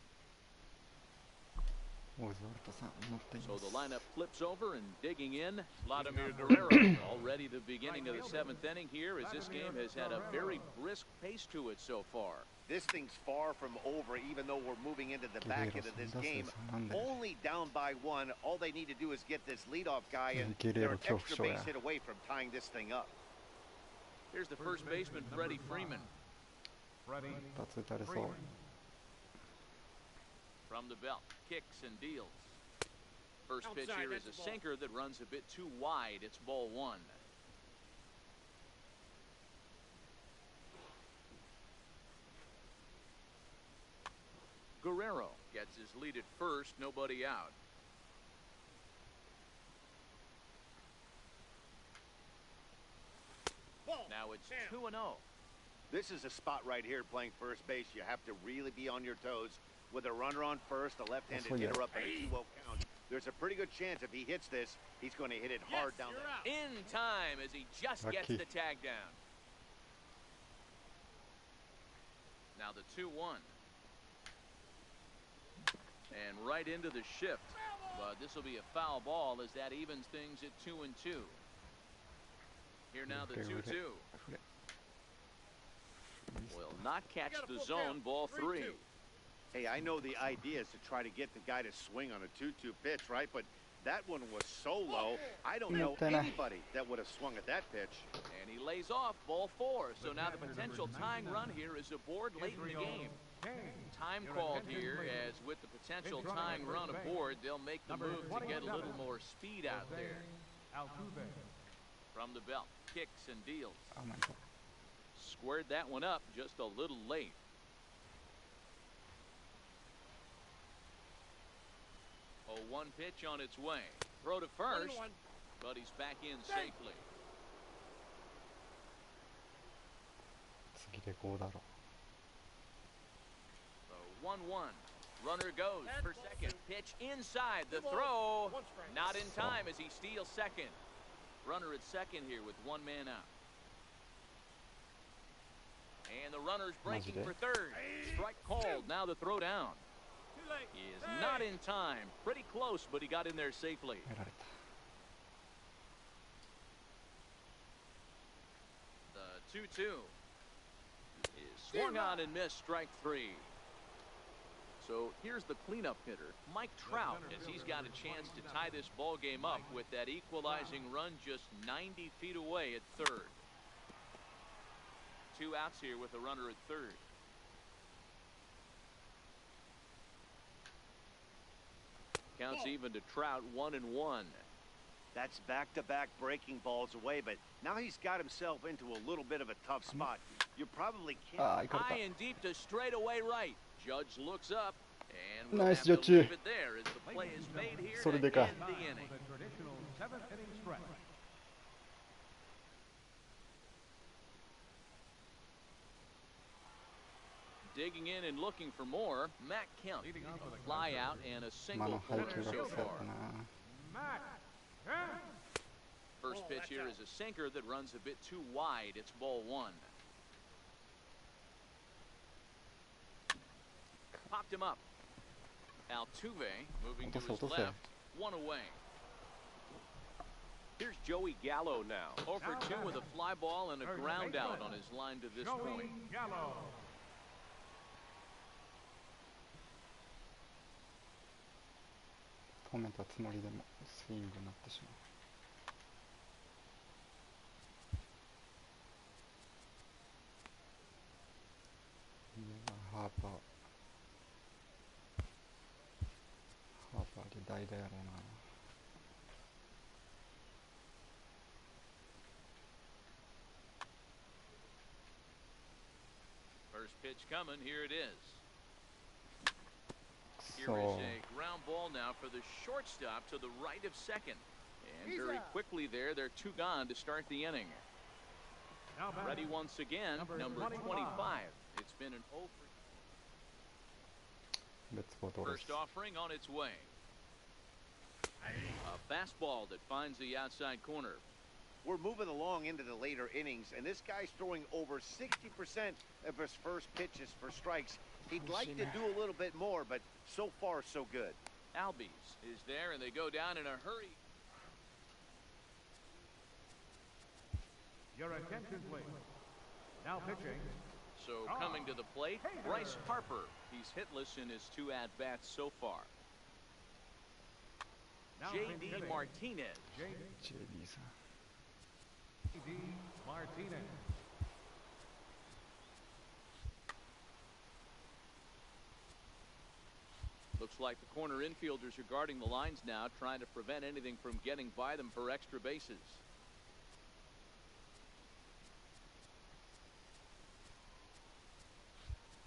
オズワルドさん乗ってい So ま the す。 lineup flips over and digging in. Vladimir Guerrero already the beginning of the 7th inning here as this game has had a very brisk pace to it so far. This thing's far from over, even though we're moving into the back end of this game. Only down by 1. All they need to do is get this leadoff guy, and they're an extra base hit away from tying this thing up. Here's the first baseman, Freddie Freeman. Freddie 一発打たれそう。 Freeman. From the belt, kicks and deals. First pitch here is a sinker that runs a bit too wide. It's ball 1. Guerrero gets his lead at first, nobody out. Now it's 2-0. This is a spot right here playing first base. You have to really be on your toes. With a runner on first, a left-handed hitter up in a 2-0 count. There's a pretty good chance if he hits this, he's going to hit it hard down there. In time as he just gets Lucky. the tag down. Now the 2-1. And right into the shift. But this will be a foul ball as that evens things at 2-2. Here now the 2-2. Will not catch the zone, ball 3. Hey, I know the idea is to try to get the guy to swing on a 2-2 pitch, right? But that one was so low, I don't know anybody that would have swung at that pitch. And he lays off, ball 4. So now the potential tying run here is aboard late in the game. Time called here, as with the potential tying run aboard, they'll make the move to get a little more speed out there. From the belt, kicks and deals. Oh my God. Squared that one up just a little late. 0-1 pitch on its way. Throw to first, but he's back in safely. 次で5だろ。 The 1-1. Runner goes for second. Pitch inside. The throw. Not in time as he steals second. Runner at second here with one man out. And the runner's breaking for third. Strike called. Now the throw down. He is not in time. Pretty close, but he got in there safely. やられた。 The 2-2 is swung on and missed. Strike three. So here's the cleanup hitter, Mike Trout, as he's got a chance to tie this ball game up with that equalizing run just 90 feet away at third. 2 outs here with a runner at third. Counts even to Trout, 1-1. That's back-to-back breaking balls away, but now he's got himself into a little bit of a tough spot. You probably can't. High and deep to straightaway right. Judge looks up, and we'll Nice, have to Judge. leave it there as the play is made here to end the inning. The traditional 7th-inning stretch. Digging in and looking for more, Matt Kemp. A fly out and a 今の single 配 corner 球が so 臭かっ far. たな。 First pitch here is a sinker that runs a bit too wide. It's ball one. Popped him up. Altuve moving to his left. One away. Here's Joey Gallo now. 0 for 2 with a fly ball and a ground out on his line to this point. Gallo. 止めたつもりでもスイングになってしまう。ハーパーで代打やろうな。 First pitch coming. Here it is. Here So is a ground ball now for the shortstop to the right of second. And very quickly there, they're 2 gone to start the inning. Now batting, Ready once again, number 25. It's been an 0 別ボード for です first。offering on its way. A fastball that finds the outside corner. We're moving along into the later innings, and this guy's throwing over 60% of his first pitches for strikes. He'd like to do a little bit more, but so far, so good. Albies is there, and they go down in a hurry. your attention, please. Now pitching. So coming to the plate, Bryce Harper. He's hitless in his 2 at-bats so far. Now J.D. hitting. Martinez. JD さん。 J.D. Martinez. Looks like the corner infielders are guarding the lines now, trying to prevent anything from getting by them for extra bases.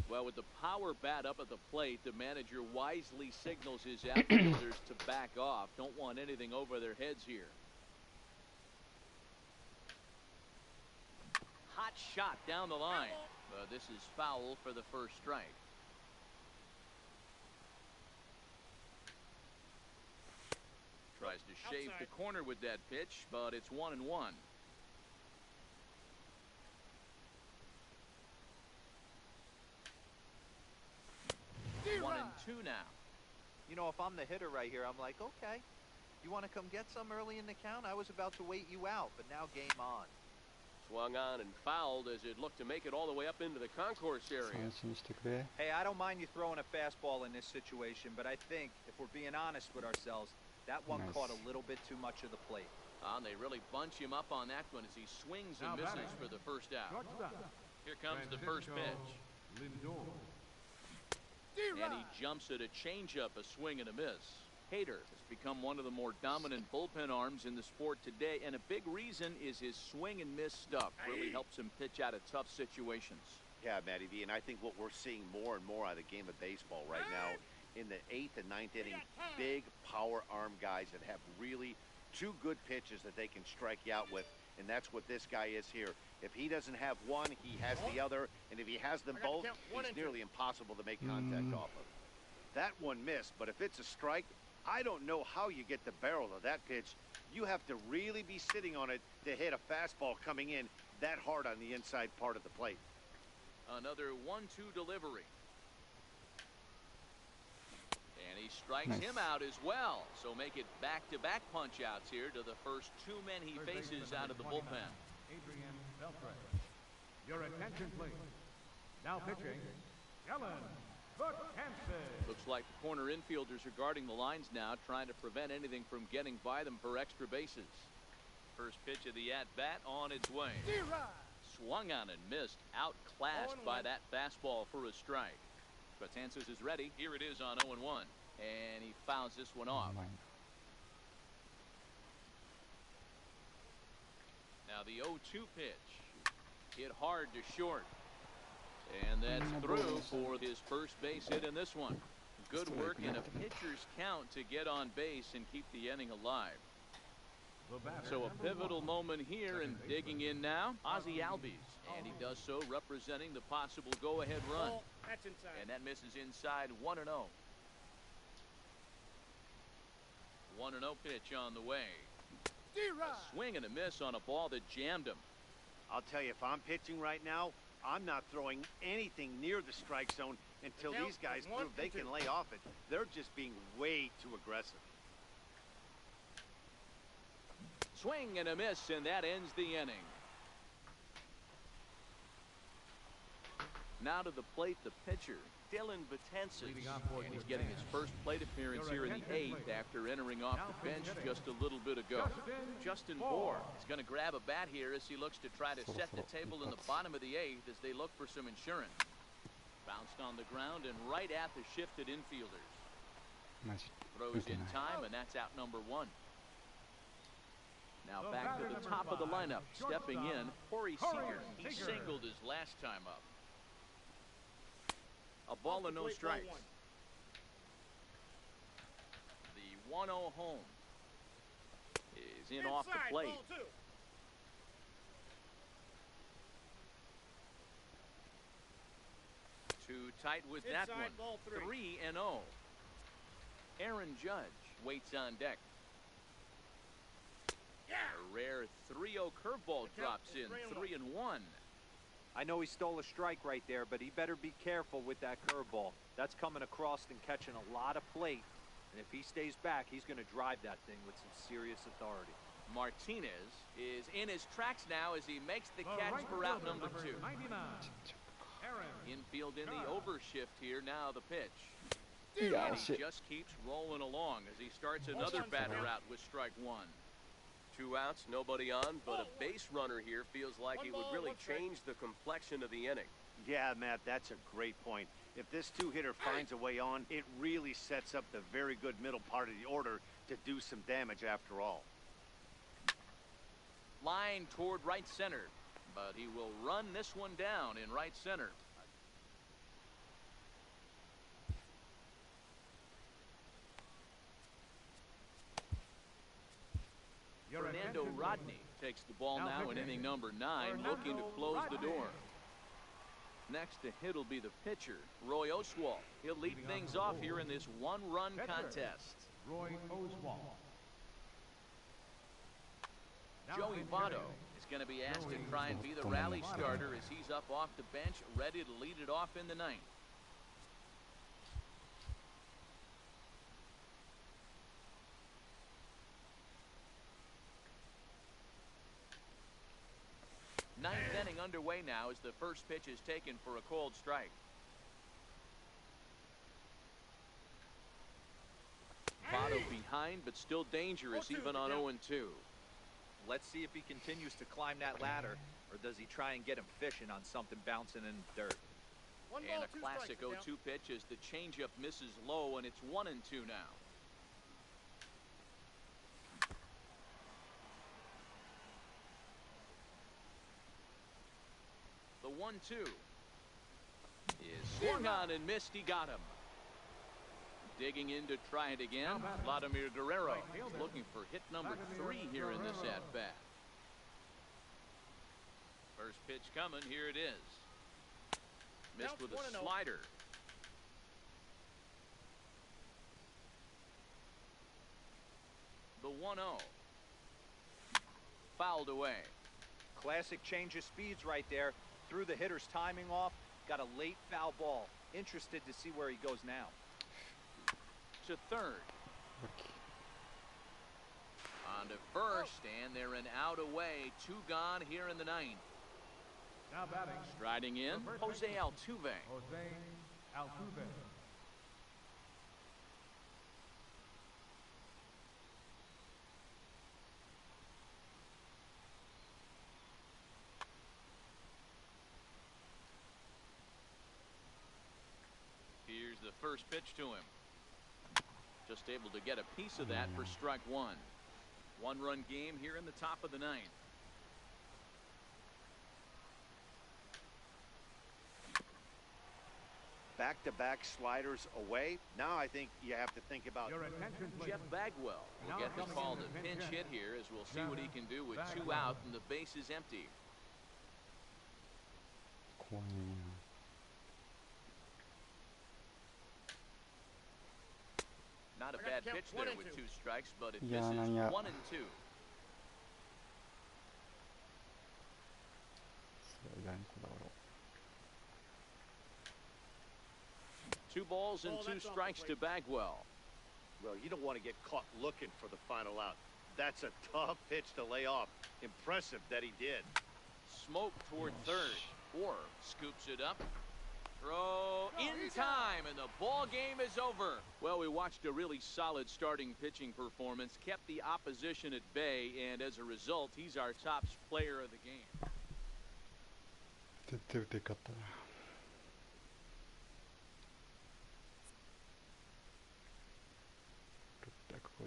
Well, with the power bat up at the plate, the manager wisely signals his outfielders to back off. Don't want anything over their heads here. Hot shot down the line. This is foul for the first strike. Tries to shave the corner with that pitch, but it's 1-1. 1-2 now. You know, if I'm the hitter right here, I'm like, okay, you want to come get some early in the count? I was about to wait you out, but now game on. Swung on and fouled as it looked to make it all the way up into the concourse area. 三振してくれ。 Hey, I don't mind you throwing a fastball in this situation, but I think if we're being honest with ourselves, that one Nice. caught a little bit too much of the plate. And they really bunch him up on that one as he swings and Now misses batting. for the first out. Shortstop. Here comes the first pitch. Lindor. And he jumps at a changeup, a swing and a miss. Hader has become one of the more dominant bullpen arms in the sport today, and a big reason is his swing and miss stuff. Really helps him pitch out of tough situations. Yeah, Matty V, and I think what we're seeing more and more out of the game of baseball right now in the 8th and 9th inning, big power arm guys that have really two good pitches that they can strike you out with, and that's what this guy is here. If he doesn't have one, he has the other, and if he has them both, he's nearly impossible to make contact off of. That one missed, but if it's a strike, I don't know how you get the barrel of that pitch. You have to really be sitting on it to hit a fastball coming in that hard on the inside part of the plate. Another 1-2 delivery. And he strikes him out as well. So make it back-to-back punch-outs here to the first two men he faces out of the bullpen. Your attention, please. Now pitching, Ellen. Looks like the corner infielders are guarding the lines now, trying to prevent anything from getting by them for extra bases. First pitch of the at-bat on its way. Swung on and missed, outclassed by that fastball for a strike. Betances is ready. Here it is on 0-1. And he fouls this one off. Now the 0-2 pitch. Hit hard to short. And that's through for his first base hit in this one. Good work in a pitcher's count to get on base and keep the inning alive. So a pivotal moment here, and digging in now, Ozzie Albies. And he does so representing the possible go-ahead run. And that misses inside 1-0. 1-0 pitch on the way. A swing and a miss on a ball that jammed him. I'll tell you, if I'm pitching right now, I'm not throwing anything near the strike zone until these guys prove they can lay off it. They're just being way too aggressive. Swing and a miss, and that ends the inning. Now to the plate, the pitcher, Dylan Betances. And he's getting his first plate appearance here in the 8th after entering off the bench just a little bit ago. Justin Bohr is going to grab a bat here as he looks to try to set the table in the bottom of the 8th as they look for some insurance. Bounced on the ground and right at the shifted infielders. Throws in time, and that's out number 1. Now back to the top of the lineup. Stepping in, Corey Seager. He singled his last time up. A ball and no strikes. The 1-0 home is in off the plate. Too tight with that one. 3-0. Aaron Judge waits on deck. A rare 3-0 curveball drops in. 3-1. I know he stole a strike right there, but he better be careful with that curveball. That's coming across and catching a lot of plate. And if he stays back, he's going to drive that thing with some serious authority. Martinez is in his tracks now as he makes the catch for out number 2. Infield in the overshift here. Now the pitch. And he just keeps rolling along as he starts another batter out with strike 1. 2 outs, nobody on, but a base runner here feels like it would really change the complexion of the inning. Yeah, Matt, that's a great point. If this two-hitter finds a way on, it really sets up the very good middle part of the order to do some damage after all. Line toward right center, but he will run this one down in right center. Fernando Rodney takes the ball now in inning number 9, looking to close the door. Next to hit will be the pitcher, Roy Oswalt. He'll lead things off here in this one-run contest. Roy Oswalt. Joey Votto is going to be asked to try and be the rally starter as he's up off the bench, ready to lead it off in the 9th. Ninth inning underway now as the first pitch is taken for a cold strike. Votto behind, but still dangerous even on 0-2. Let's see if he continues to climb that ladder, or does he try and get him fishing on something bouncing in the dirt. And a classic 0-2 pitch as the changeup misses low, and it's 1-2 now. The 1-2 is swung on and missed. He got him. Digging in to try it again. Vladimir Guerrero looking for hit number 3 here in this at-bat. First pitch coming. Here it is. Missed with a slider. The 1-0. Fouled away. Classic change of speeds right there. Threw the hitter's timing off. Got a late foul ball. Interested to see where he goes now. To third. On to first, and they're an out away. 2 gone here in the 9th. Now batting. Striding in, Jose Altuve. Jose Altuve. Here's the first pitch to him. Just able to get a piece of that for strike 1. 1-run game here in the top of the 9th. Back-to-back sliders away. Now I think you have to think about Your attention, please. Jeff Bagwell will get the call to pinch hit here, as we'll see what he can do with 2 out and the base is empty. 怖いね。 Not a bad pitch there with 2 strikes, but it Yeah, misses. yeah. 1 and 2. スライダーにこだわろう。 2 balls and 2 strikes to Bagwell. Well, you don't want to get caught looking for the final out. That's a tough pitch to lay off. Impressive that he did. Smoke toward third. Or scoops it up. Throw in time, and the ball game is over. Well, we watched a really solid starting pitching performance, kept the opposition at bay, and as a result, he's our top player of the game. 絶対打て勝ったな。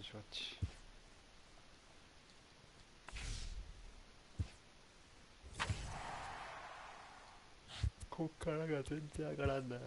658。こっからが全然上がらんな。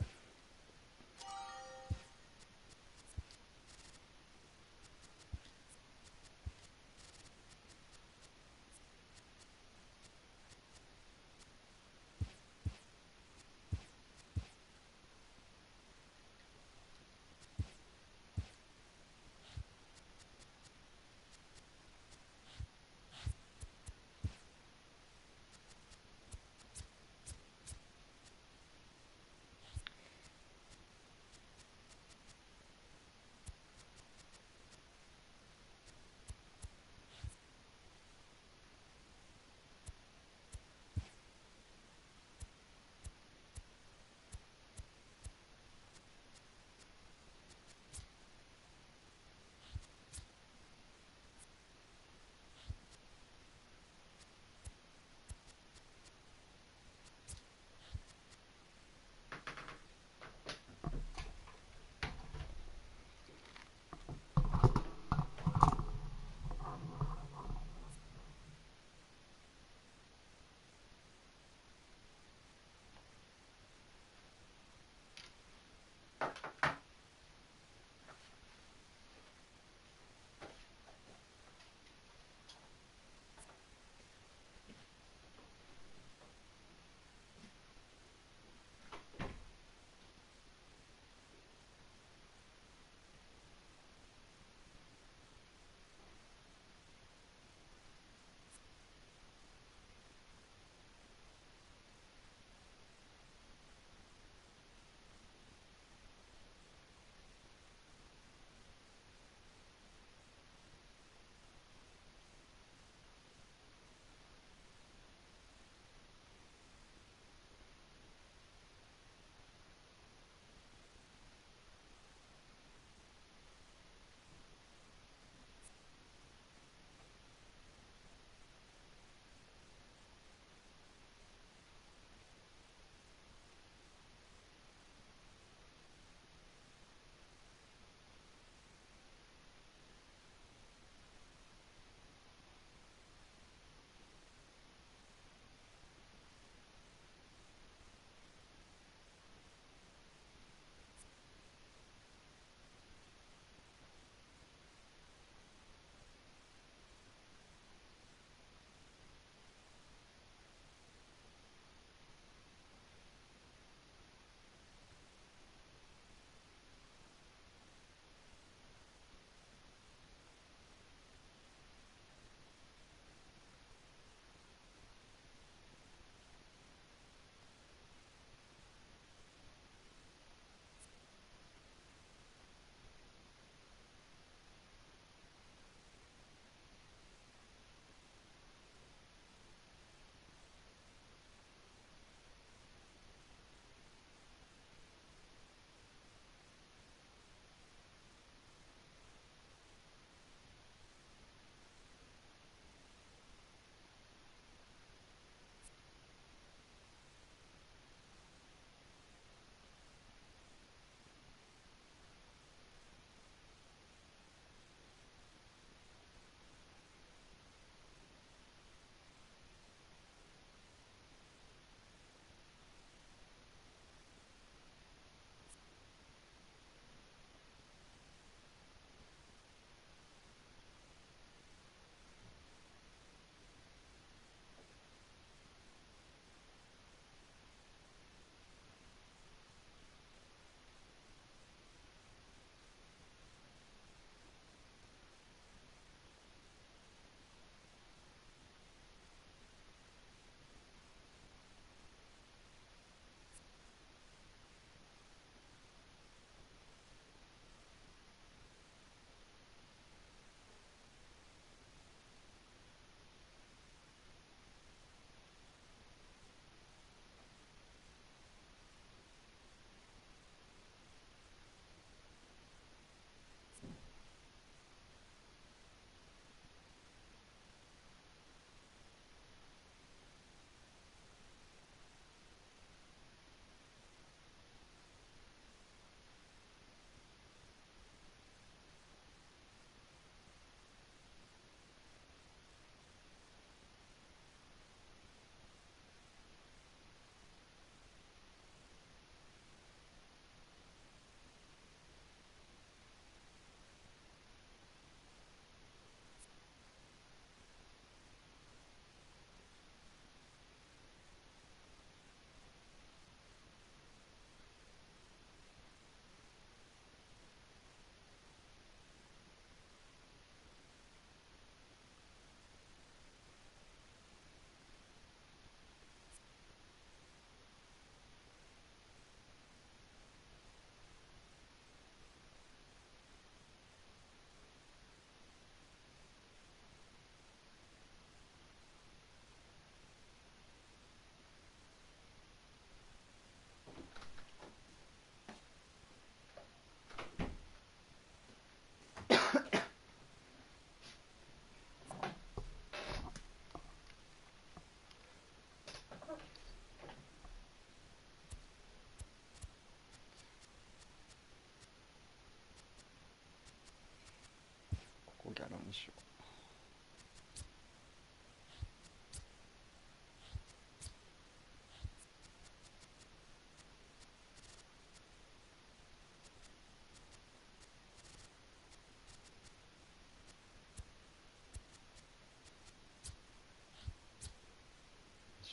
しょ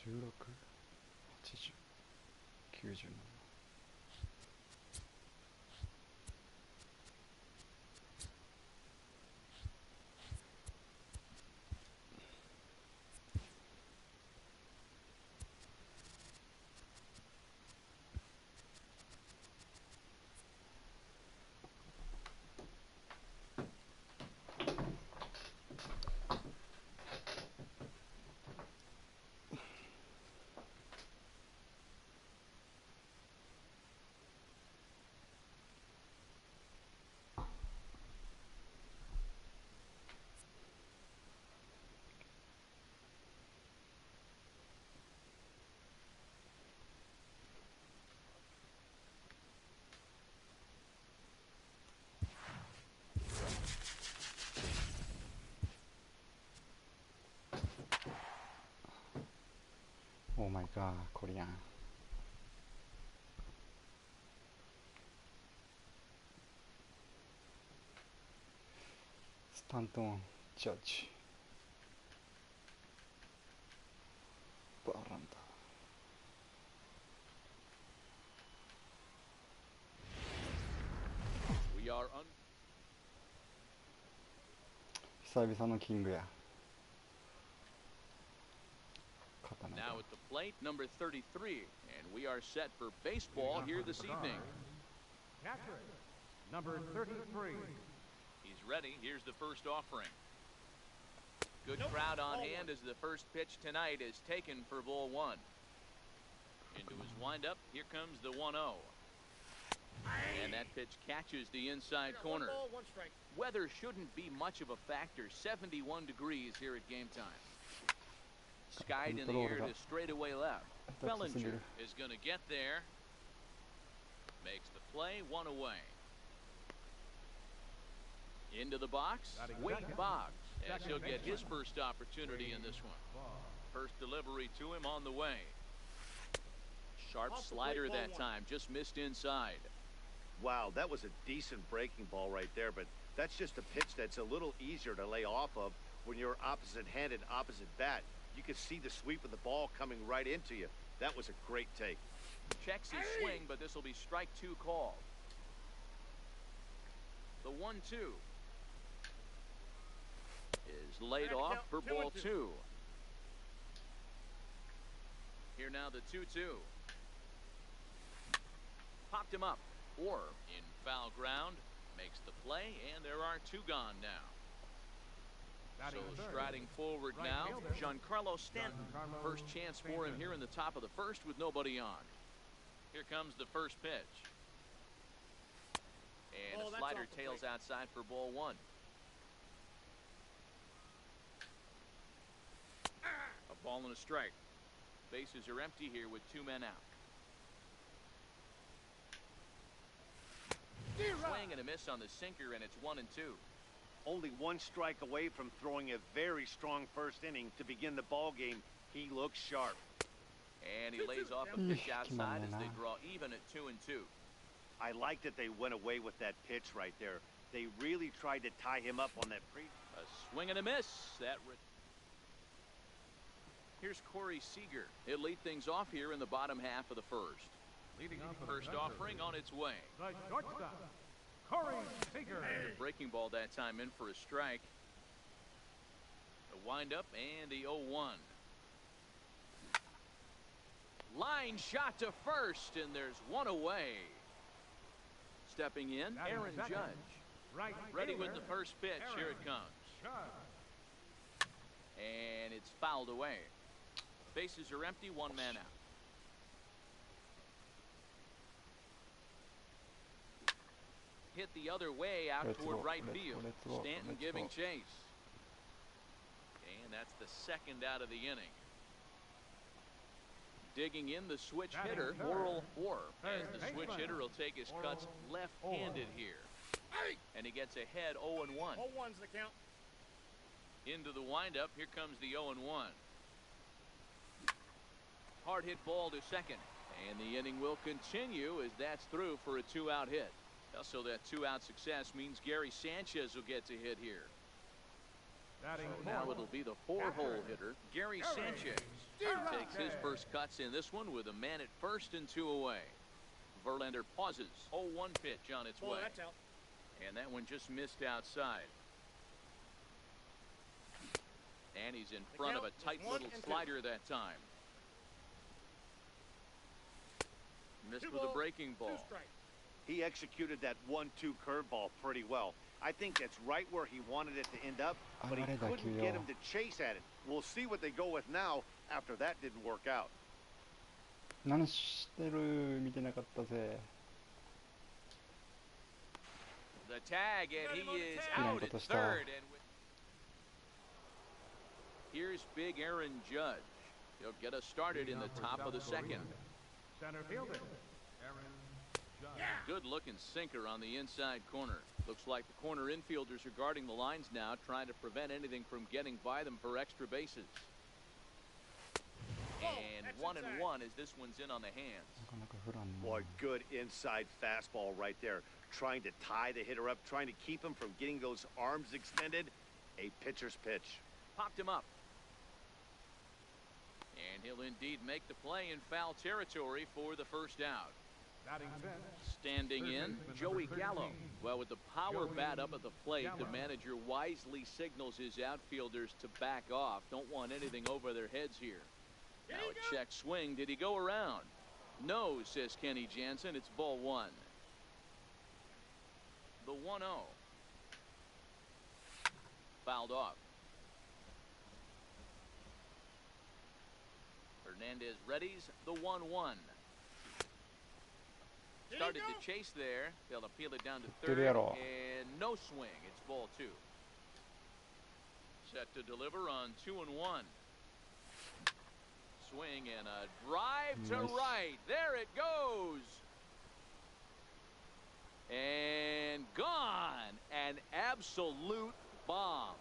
16、80、97。オーマイガー、コリアン。スタントン・ジャッジ。バーランダ。久々のキングや。Now at the plate, number 33, and we are set for baseball here this evening. Catcher, number 33. He's ready. Here's the first offering. Good crowd on hand as the first pitch tonight is taken for ball one. Into his windup, here comes the 1-0. And that pitch catches the inside corner. Weather shouldn't be much of a factor. 71 degrees here at game time. Skied in the air to straightaway left. Bellinger is going to get there. Makes the play, one away. Into the box, Wade Boggs, as he'll get his first opportunity in this one. First delivery to him on the way. Sharp slider that time, just missed inside. Wow, that was a decent breaking ball right there, but that's just a pitch that's a little easier to lay off of when you're opposite-handed, opposite bat. You can see the sweep of the ball coming right into you. That was a great take. Checks his swing, but this will be strike two called. The 1-2 is laid off for ball two. Here now the 2-2. Popped him up, or in foul ground, makes the play, and there are two gone now. So striding forward now, Giancarlo Stanton. First chance for him here in the top of the first with nobody on. Here comes the first pitch. And a slider tails outside for ball one. A ball and a strike. Bases are empty here with two men out. Swing and a miss on the sinker, and it's 1-2. Only one strike away from throwing a very strong first inning to begin the ball game. He looks sharp. And he lays off a pitch outside as they draw even at 2-2. I like that they went away with that pitch right there. They really tried to tie him up on that pre. A swing and a miss. Here's Corey Seager. He'll lead things off here in the bottom half of the first. First offering on its way. The shortstop, Corey Seager. The breaking ball that time in for a strike. The windup and the 0-1. Line shot to first, and there's one away. Stepping in, Aaron Judge. Ready with the first pitch. Here it comes. And it's fouled away. Bases are empty, one man out. Hit the other way out toward right field. Stanton giving chase. And that's the second out of the inning. Digging in the switch hitter, Worrell Orr, as the switch hitter will take his cuts left-handed here. And he gets ahead 0-1. 0-1's the count. Into the windup. Here comes the 0-1. Hard hit ball to second. And the inning will continue as that's through for a 2-out hit. Also, that 2-out success means Gary Sanchez will get to hit here. So now it'll be the 4-hole hitter, Gary Sanchez. He takes his first cuts in this one with a man at first and 2 away. Verlander pauses. 0-1 pitch on its way. That's out. And that one just missed outside. And he's in front of a tight little slider that time. Missed with a breaking ball. He executed that 1-2 curveball pretty well. I think that's right where he wanted it to end up, but he couldn't get him to chase at it. We'll see what they go with now after that didn't work out. 何してる見てなかったぜ。 The tag, and he is out at third. And here's big Aaron Judge. He'll get us started in the top of the second. Center fielder, Aaron Judge. Good looking sinker on the inside corner. Looks like the corner infielders are guarding the lines now, trying to prevent anything from getting by them for extra bases. And 1-1 as this one's in on the hands. Boy, good inside fastball right there. Trying to tie the hitter up, trying to keep him from getting those arms extended. A pitcher's pitch. Popped him up. And he'll indeed make the play in foul territory for the first out. Standing in, Joey Gallo. Well, with the power bat up at the plate, the manager wisely signals his outfielders to back off. Don't want anything over their heads here. Now a check swing. Did he go around? No, says Kenny Jansen. It's ball 1. The 1-0. Fouled off. Hernandez readies the 1-1. Started to chase there. They'll appeal it down to third. And no swing. It's ball 2. Set to deliver on 2-1. Swing and a drive to right. There it goes. And gone. An absolute bomb.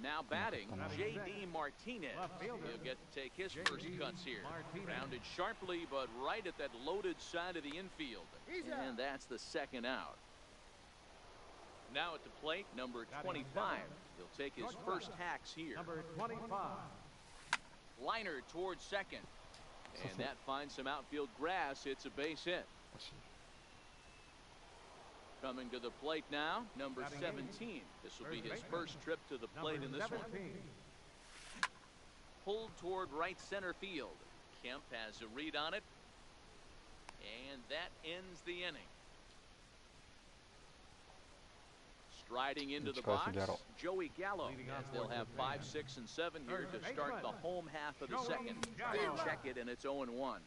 Now batting, J.D. Martinez. He'll get to take his first cuts here. Rounded sharply, but right at that loaded side of the infield. And that's the second out. Now at the plate, number 25. He'll take his first hacks here. Number 25. Liner towards second. And that finds some outfield grass. It's a base hit. Coming to the plate now, number 17. This will be his first trip to the plate in this one. Pulled toward right center field. Kemp has a read on it. And that ends the inning. Striding into the box, Joey Gallo, as they'll have 5, 6, and 7 here to start the home half of the second. Try to check it, and it's 0-1.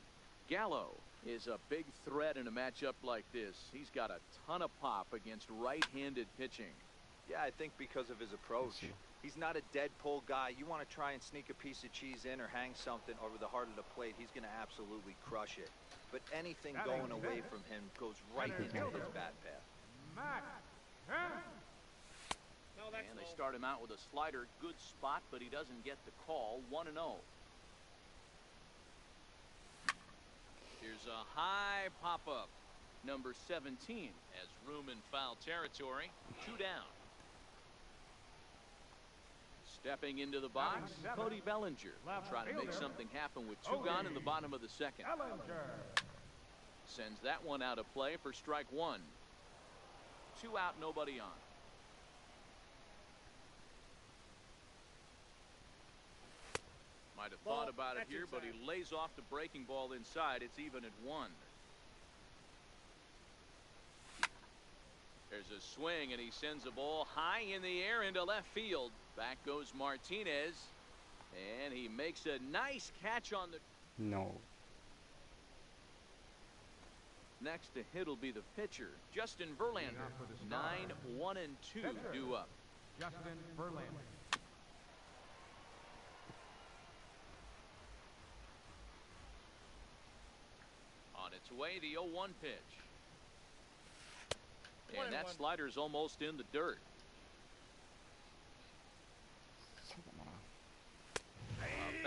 Gallo is a big threat in a matchup like this. He's got a ton of pop against right-handed pitching. Yeah, I think because of his approach. He's not a dead pull guy. You want to try and sneak a piece of cheese in or hang something over the heart of the plate, he's going to absolutely crush it. But anything going away from him goes right into his bat path. And they start him out with a slider. Good spot, but he doesn't get the call. 1-0. Here's a high pop-up. Number 17 has room in foul territory. 2 down. Stepping into the box, Cody Bellinger. Trying to make something happen with 2 gone in the bottom of the second. Sends that one out of play for strike 1. 2 out, nobody on. Might have thought about it here, but he lays off the breaking ball inside. It's even at 1. There's a swing, and he sends a ball high in the air into left field. Back goes Martinez, and he makes a nice catch on the... No. Next to hit will be the pitcher, Justin Verlander. 9, 1, and 2 due up. Justin Verlander. On its way, the 0-1 pitch. And that slider's almost in the dirt.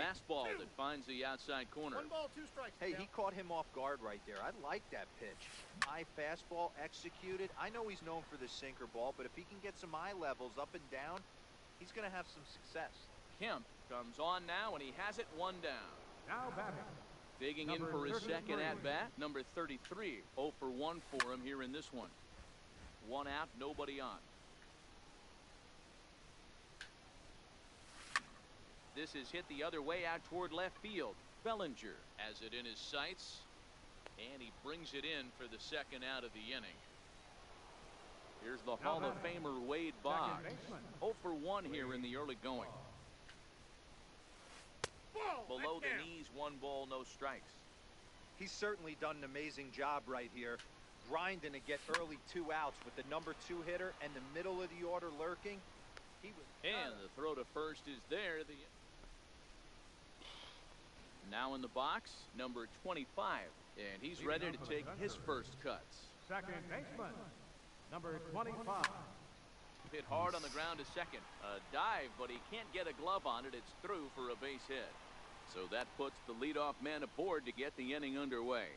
fastball that finds the outside corner. 1 ball, 2 strikes. Hey, he caught him off guard right there. I like that pitch. High fastball executed. I know he's known for the sinker ball, but if he can get some eye levels up and down, he's going to have some success. Kemp comes on now, and he has it 1 down. Now batting. Digging in for his second at-bat, number 33. 0 for 1 for him here in this one. 1 out, nobody on. This is hit the other way out toward left field. Bellinger has it in his sights, and he brings it in for the second out of the inning. Here's the Hall of Famer Wade Boggs. 0 for 1 here in the early going. Below the knees, 1 ball, no strikes. He's certainly done an amazing job right here, grinding to get early 2 outs with the number 2 hitter and the middle of the order lurking. And the throw to first is there. Now in the box, number 25, and he's ready to take his first cuts. Second baseman, number 25. Hit hard on the ground to second. A dive, but he can't get a glove on it. It's through for a base hit. So that puts the leadoff man aboard to get the inning underway.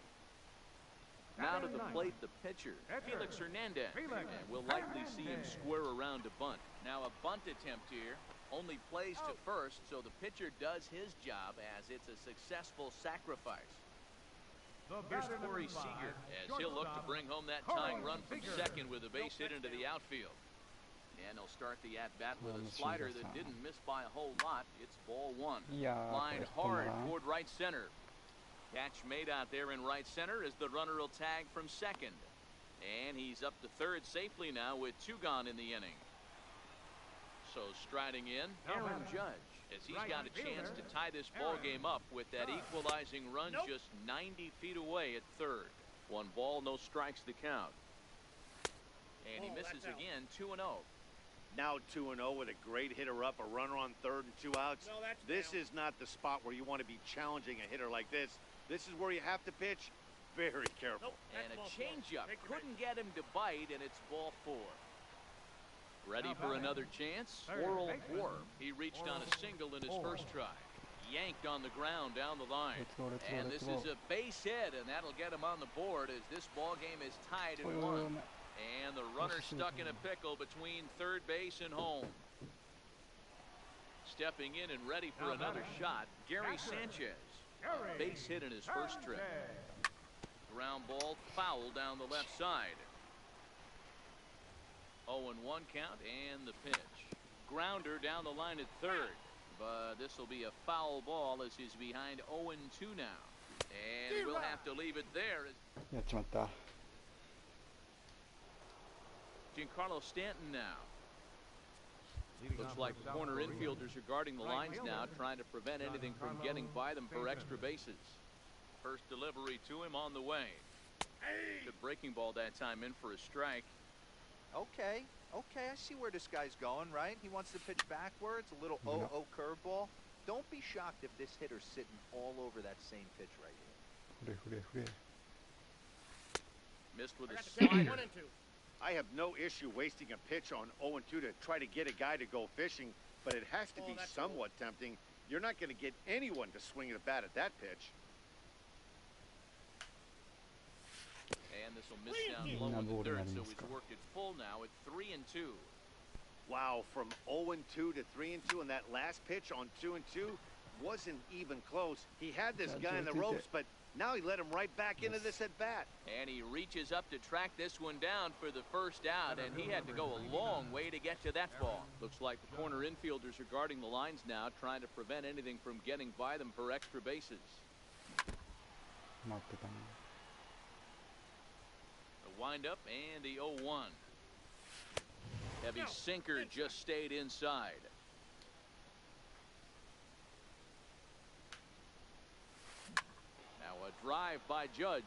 Now to the plate, the pitcher, Felix Hernandez. And we'll likely see him square around to bunt. Now a bunt attempt here. Only plays to first, so the pitcher does his job as it's a successful sacrifice. Here's Corey Seager as he'll look to bring home that tying run from second with a base hit into the outfield. And he'll start the at-bat with a slider that didn't miss by a whole lot. It's ball 1. Lined hard toward right center. Catch made out there in right center as the runner will tag from second. And he's up to third safely now with 2 gone in the inning. So striding in, Aaron Judge, as he's got a chance to tie this ball game up with that equalizing run just 90 feet away at third. 1 ball, no strikes to count. And he misses again, 2-0. Now 2-0 with a great hitter up, a runner on third and 2 outs. This is not the spot where you want to be challenging a hitter like this. This is where you have to pitch very careful. And a changeup couldn't get him to bite, and it's ball 4. Ready for another chance? Oral Orr. He reached on a single in his first try. Yanked on the ground down the line. And this is a base hit, and that'll get him on the board as this ball game is tied at 1. And the runner stuck in a pickle between third base and home. Stepping in and ready for another shot, Gary Sanchez. A base hit in his first trip. Ground ball foul down the left side. 0-1 count and the pitch. Grounder down the line at third. But this will be a foul ball as he's behind 0-2 now. And we'll have to leave it there. やっちまった。 Giancarlo Stanton now. Looks like the corner infielders are guarding the lines now, trying to prevent anything from getting by them for extra bases. First delivery to him on the way. Good breaking ball that time in for a strike. Okay, I see where this guy's going, right? He wants to pitch backwards, a little 0-0 curveball. Don't be shocked if this hitter's sitting all over that same pitch right here. Missed with a slider. I have no issue wasting a pitch on 0-2 to try to get a guy to go fishing, but it has to be somewhat tempting. You're not going to get anyone to swing the bat at that pitch. And this will miss down low in the third, so he's worked it full now at 3-2. Wow, from 0-2 to 3-2, and that last pitch on 2-2 wasn't even close. He had this guy in the ropes, but now he let him right back into this at bat. And he reaches up to track this one down for the first out, and he had to go a long way to get to that ball. Looks like the corner infielders are guarding the lines now, trying to prevent anything from getting by them for extra bases. The windup and the 0-1. Heavy sinker just stayed inside. Now a drive by Judge.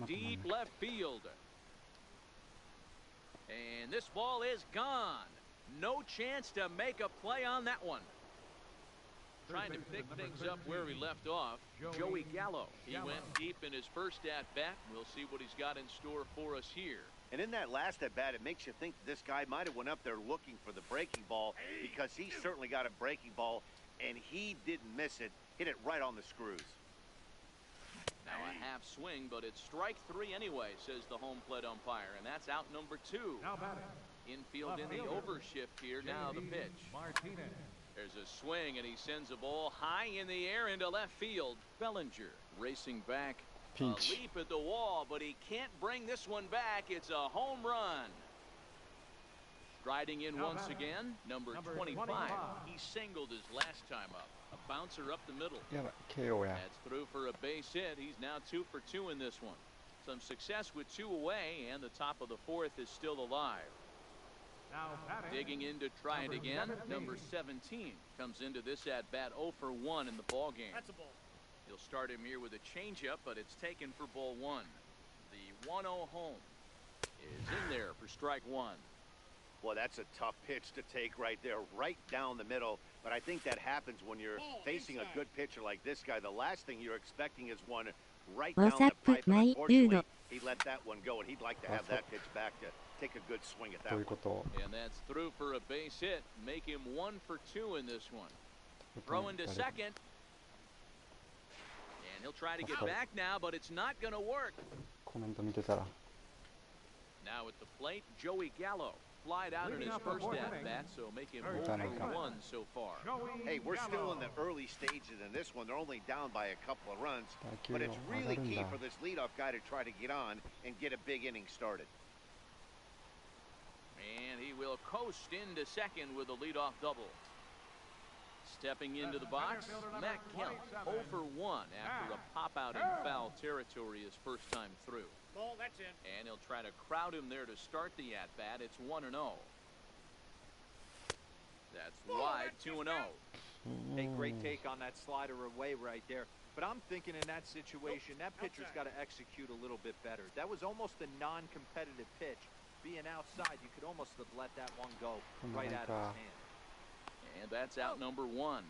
Deep left field. And this ball is gone. No chance to make a play on that one. Trying to pick things up where he left off, Joey Gallo. He went deep in his first at-bat. We'll see what he's got in store for us here. And in that last at-bat, it makes you think this guy might have went up there looking for the breaking ball, because he certainly got a breaking ball, and he didn't miss it. hit it right on the screws. Now a half swing, but it's strike 3 anyway, says the home plate umpire, and that's out number 2. Now batting. Infield in the overshift here. Now the pitch. Martinez. There's a swing, and he sends a ball high in the air into left field. Bellinger racing back. Pinch. A leap at the wall, but he can't bring this one back. It's a home run. Striding in once again, number 25. He singled his last time up. A bouncer up the middle. やばい、KO や。 That's through for a base hit. He's now 2 for 2 in this one. Some success with 2 away, and the top of the 4th is still alive. Now batting. Digging in to try it again. Number 17 comes into this at bat 0 for 1 in the ball game. That's a ball. He'll start him here with a changeup, but it's taken for ball 1. The 1-0 home is in there for strike 1. Well, that's a tough pitch to take right there, right down the middle. But I think that happens when you're facing a good pitcher like this guy. The last thing you're expecting is one right down the pipe. And unfortunately, he let that one go, and he'd like to have that pitch back to take a good swing at that どういうこ one. と？ And that's through for a base hit. Make him 1 for 2 in this one. Throw into second. And he'll try to get back now, but it's not going to work. コメント見てたら。 Now at the plate, Joey Gallo. Flied out in his first at bat, so make him 0 for 1 so far. Hey, we're still in the early stages in this one. They're only down by a couple of runs. But it's really key for this leadoff guy to try to get on and get a big inning started. And he will coast into second with a leadoff double. Stepping into the box, Matt Kemp 0 for 1 after a pop out in foul territory his first time through. Ball, that's in. And he'll try to crowd him there to start the at-bat. It's 1-0. That's wide, 2-0. A great take on that slider away right there. But I'm thinking in that situation, that pitcher's got to execute a little bit better. That was almost a non-competitive pitch. Being outside, you could almost have let that one go right out of his hand. And that's out number 1.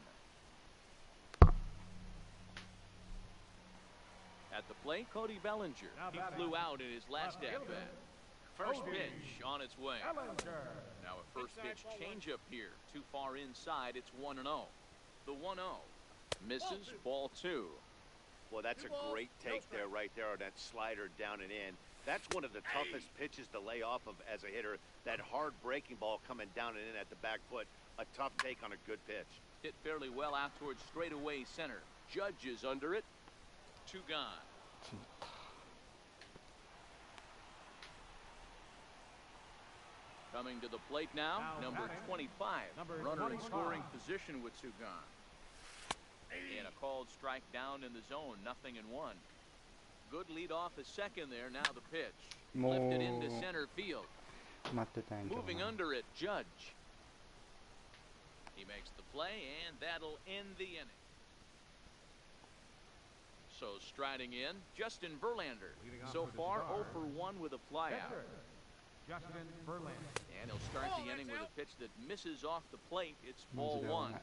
At the plate, Cody Bellinger. He flew out in his last at-bat. First pitch on its way. Now a first pitch changeup here. Too far inside. It's 1-0. The 1-0 misses, ball 2. Well, that's a great take there, right there, on that slider down and in. That's one of the toughest pitches to lay off of as a hitter. That hard breaking ball coming down and in at the back foot. A tough take on a good pitch. Hit fairly well out towards straightaway center. Judge is under it. 2 gone. Coming to the plate now, number 25. Runner in scoring position with 2 gone. And a called strike down in the zone, 0-1. Good lead off a second there. Now the pitch. Lifted into center field. 待ってたんやけどな。 Moving under it, Judge. He makes the play, and that'll end the inning. So striding in, Justin Verlander. So far, 0 for 1 with a flyout. Justin Verlander. And he'll start the inning with a pitch that misses off the plate. It's ball 1.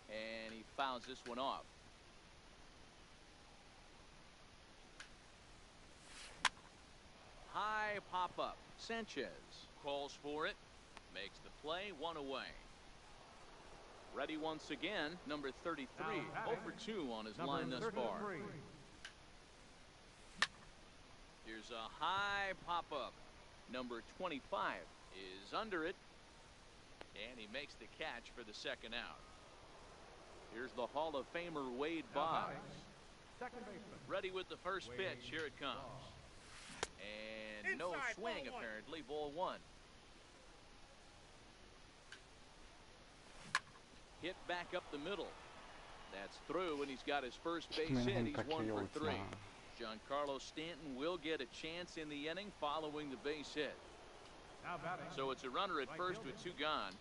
And he fouls this one off. High pop-up. Sanchez calls for it. Makes the play, 1 away. Ready once again, number 33. 0 for 2 on his line thus far. Here's a high pop-up. Number 25 is under it. And he makes the catch for the second out. Here's the Hall of Famer Wade Boggs. Ready with the first pitch. Here it comes. And no swing, apparently. Ball 1. Hit back up the middle. That's through, and he's got his first base hit. He's 1 for 3. Giancarlo Stanton will get a chance in the inning following the base hit. So it's a runner at first with 2 gone.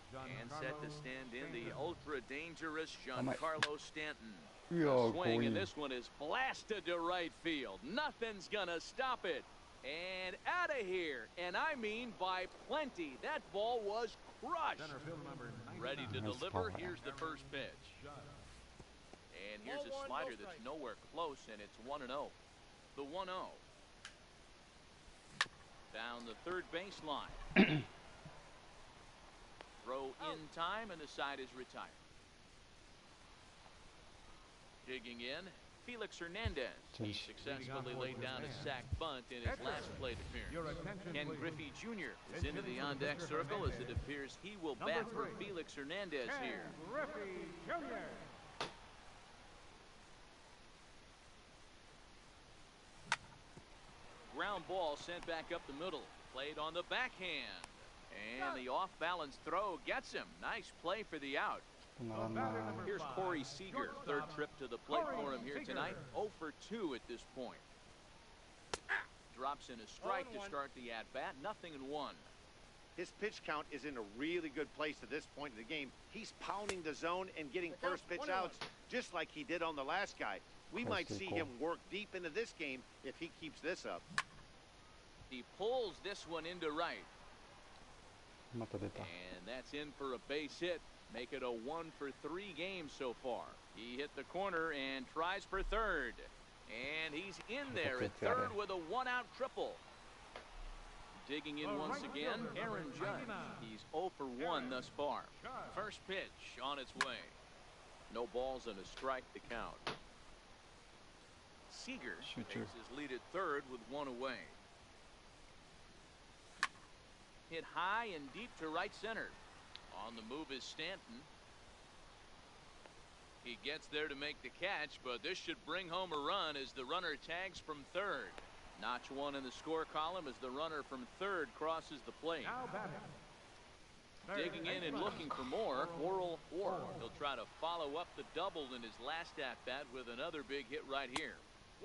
And set to stand in the ultra-dangerous Giancarlo Stanton. A swing, and this one is blasted to right field. Nothing's going to stop it. And out of here. And I mean by plenty. That ball was crushed. Ready to deliver. Here's the first pitch. And here's a slider that's nowhere close, and it's 1-0. The 1-0. Down the third baseline. Throw in time, and the side is retired. Digging in, Felix Hernandez. He successfully laid down a sac bunt in his last plate appearance. Ken Griffey Jr. is into the on-deck circle as it appears he will bat for Felix Hernandez here. Griffey Jr. Ground ball sent back up the middle. Played on the backhand. And the off-balance throw gets him. Nice play for the out. Here's Corey Seager. Third trip to the plate for him here tonight. 0 for 2 at this point. Drops in a strike to start the at-bat. 0-1. His pitch count is in a really good place at this point in the game. He's pounding the zone and getting first pitch outs just like he did on the last guy. We might see him work deep into this game if he keeps this up. He pulls this one into right. また出た。 And that's in for a base hit. Make it a 1 for 3 game so far. He hit the corner and tries for third. And he's in there at third with a 1-out triple. Digging in once again, Aaron Judge. He's 0 for 1 thus far. First pitch on its way. No balls and a strike to count. Seager takes his lead at third with 1 away. Hit high and deep to right center. On the move is Stanton. He gets there to make the catch, but this should bring home a run as the runner tags from third. Notch 1 in the score column as the runner from third crosses the plate. Digging in and looking for more, Oral Orr. He'll try to follow up the double in his last at-bat with another big hit right here.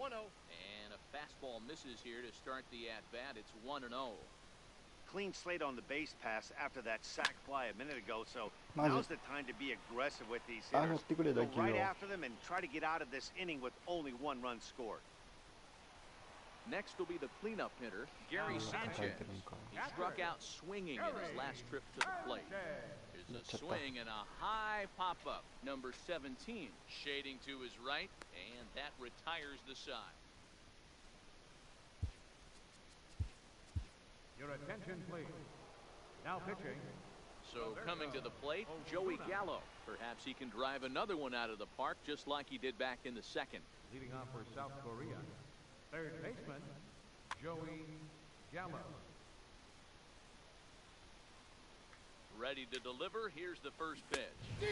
1-0. And a fastball misses here to start the at-bat. It's 1-0. Clean slate on the base pass after that sac fly a minute ago, so now's the time to be aggressive with these hitters. Go right after them and try to get out of this inning with only 1 run scored. Next will be the cleanup hitter, Gary Sanchez. He struck out swinging in his last trip to the plate. Here's a swing and a high pop-up. Number 17 shading to his right, and that retires the side. Your attention, please. Now pitching. So coming to the plate, Joey Gallo. Perhaps he can drive another one out of the park just like he did back in the second. Leading off for South Korea, third baseman, Joey Gallo. Ready to deliver. Here's the first pitch.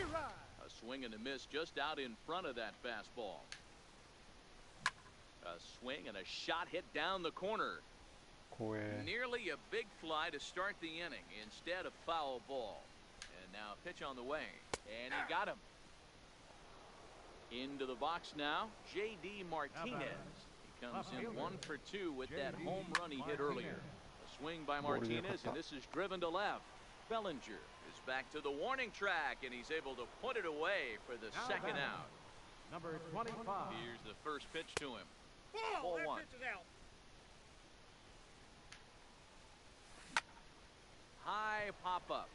A swing and a miss just out in front of that fastball. A swing and a shot hit down the corner. Nearly a big fly to start the inning. Instead, a foul ball. And now a pitch on the way. And he got him. Into the box now, J.D. Martinez. He comes in 1 for 2 with that home run he hit earlier. A swing by Martinez, and this is driven to left. Bellinger is back to the warning track, and he's able to put it away for the second out. Number 25. Here's the first pitch to him. Ball 1. pitch is out. High pop-up.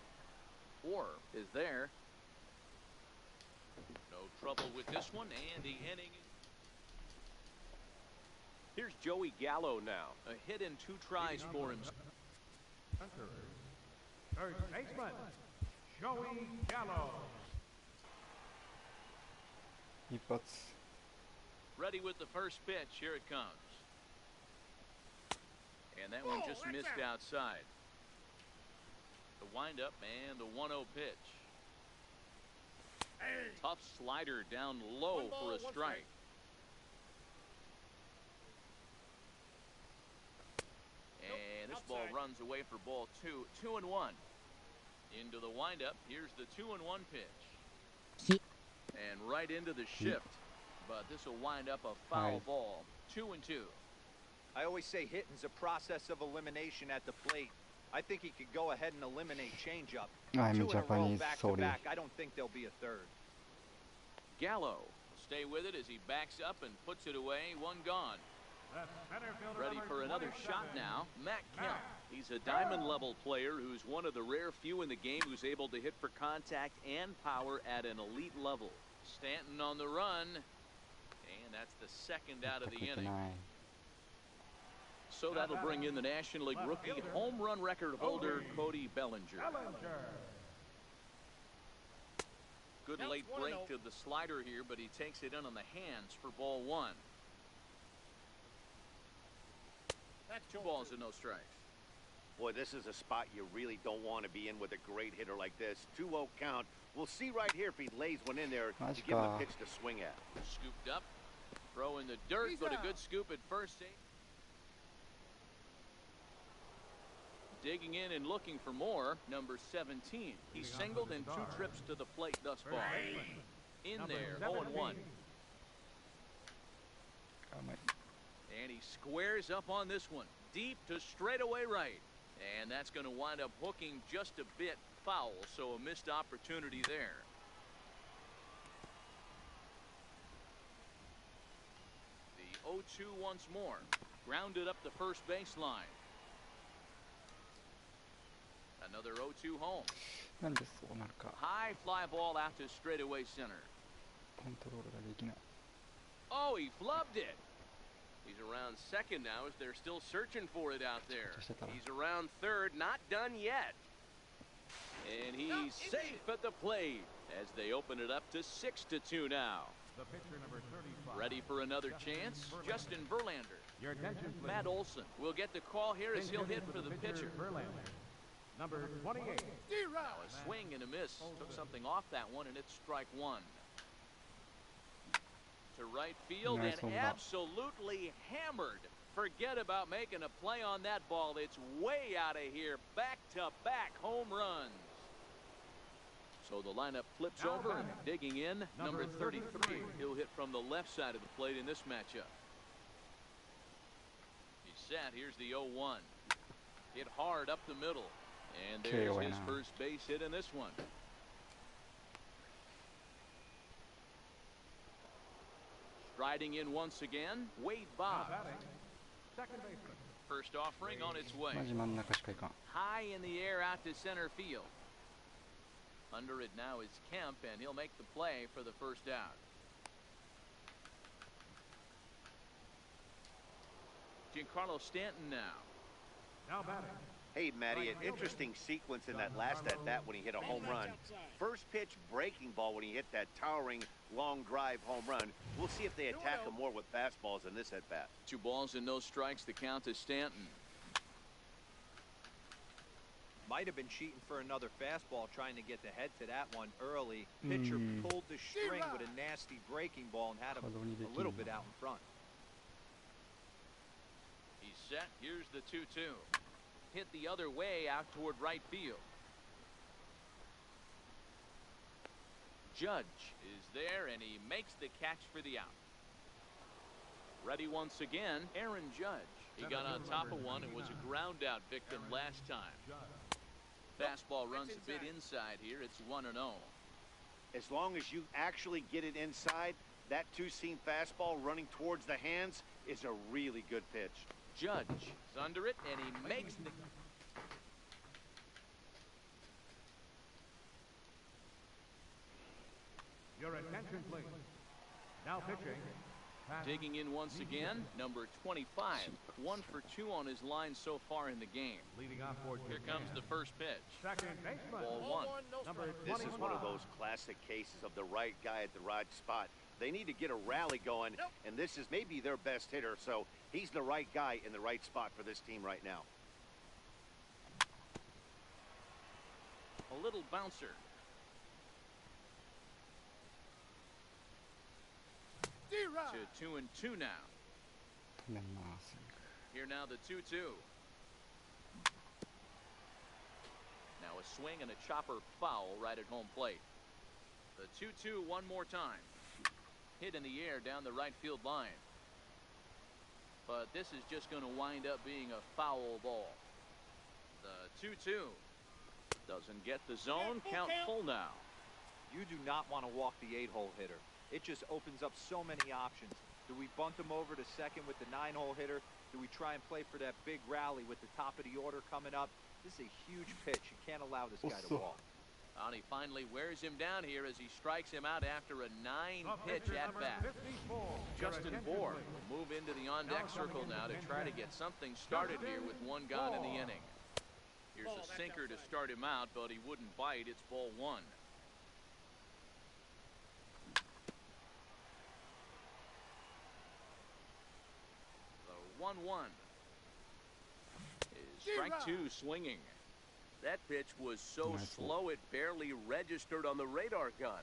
Orr is there. No trouble with this one, and the inning. Here's Joey Gallo now. A hit in 2 tries for him. Third baseman, Joey Gallo. Ready with the first pitch. Here it comes. And that one just missed outside. The windup and the 1-0 pitch. Tough slider down low for a strike. And this ball runs away for ball 2. 2-1. Into the windup. Here's the 2-1 pitch. And right into the shift. But this will wind up a foul ball. 2-2. I always say hitting's a process of elimination at the plate. I think he could go ahead and eliminate changeup. 2 in a row back to back. I don't think there'll be a third. Gallo will stay with it as he backs up and puts it away. 1 gone. Ready for another shot now. Matt Kemp. He's a diamond level player who's one of the rare few in the game who's able to hit for contact and power at an elite level. Stanton on the run. And that's the second out of the inning. So that'll bring in the National League rookie home run record holder, Cody Bellinger. Good late break to the slider here, but he takes it in on the hands for ball one. That's 2 balls and no strikes. Boy, this is a spot you really don't want to be in with a great hitter like this. 2-0 count. We'll see right here if he lays one in there to give him a pitch to swing at. Scooped up, throw in the dirt, but a good scoop at first. Digging in and looking for more, number 17. He singled in 2 trips to the plate thus far. In there, 0-1. And he squares up on this one, deep to straightaway right. And that's going to wind up hooking just a bit foul, so a missed opportunity there. The 0-2 once more. Grounded up the first baseline. Another 0-2 home. なんでそうなるか。 High fly ball out to straightaway center. コントロールができない。 Oh, he flubbed it. He's around second now as they're still searching for it out there. He's around third, not done yet. And he's safe at the plate as they open it up to 6-2 now. The pitcher number 35. Ready for another chance? Justin Verlander. Your attention, please. Matt Olson will get the call here as he'll hit for the pitcher. Verlander. Number 28. Now a swing and a miss. Took something off that one, and it's strike one. To right field and absolutely hammered. Forget about making a play on that ball. It's way out of here. Back-to-back home runs. So the lineup flips over and digging in, number 33. He'll hit from the left side of the plate in this matchup. He's set. Here's the 0-1. Hit hard up the middle. And there's his first base hit in this one. Striding in once again, Wade Bob. Second baseman. First offering on its way. マジ真ん中しかいかん。 High in the air out to center field. Under it now is Kemp, and he'll make the play for the first out. Giancarlo Stanton now. Now batting. Hey, Matty, an interesting sequence in that last at-bat when he hit a home run. First pitch breaking ball when he hit that towering long drive home run. We'll see if they attack him more with fastballs in this at-bat. 2 balls and no strikes. The count is Stanton. Might have been cheating for another fastball, trying to get the head to that one early. Pitcher pulled the string with a nasty breaking ball and had him a little bit out in front. He's set. Here's the 2-2. Hit the other way out toward right field. Judge is there, and he makes the catch for the out. Ready once again, Aaron Judge. He got on top of one and was a ground out victim last time. Fastball runs a bit inside here. It's 1-0. As long as you actually get it inside, that two-seam fastball running towards the hands is a really good pitch. Judge is under it, and he makes the... Your attention, please. Now pitching. Digging in once again, number 25. 1 for 2 on his line so far in the game. Leading off for Here comes the first pitch. second baseman. Ball 1. Number 25. This is one of those classic cases of the right guy at the right spot. They need to get a rally going, and this is maybe their best hitter, so he's the right guy in the right spot for this team right now. A little bouncer. To 2-2 now. 止めます。 Here now the 2-2. Now a swing and a chopper foul right at home plate. The 2-2 one more time. Hit in the air down the right field line. But this is just going to wind up being a foul ball. The 2-2 doesn't get the zone. Count full now. You do not want to walk the 8-hole hitter. It just opens up so many options. Do we bunt him over to second with the 9-hole hitter? Do we try and play for that big rally with the top of the order coming up? This is a huge pitch. You can't allow this guy to walk. And he finally wears him down here as he strikes him out after a 9-pitch at bat. Justin Bohr will move into the on-deck circle now to try to get something started here with one gone in the inning. Here's a sinker to start him out, but he wouldn't bite. It's ball one. The 1-1 is strike two swinging. That pitch was so slow it barely registered on the radar gun.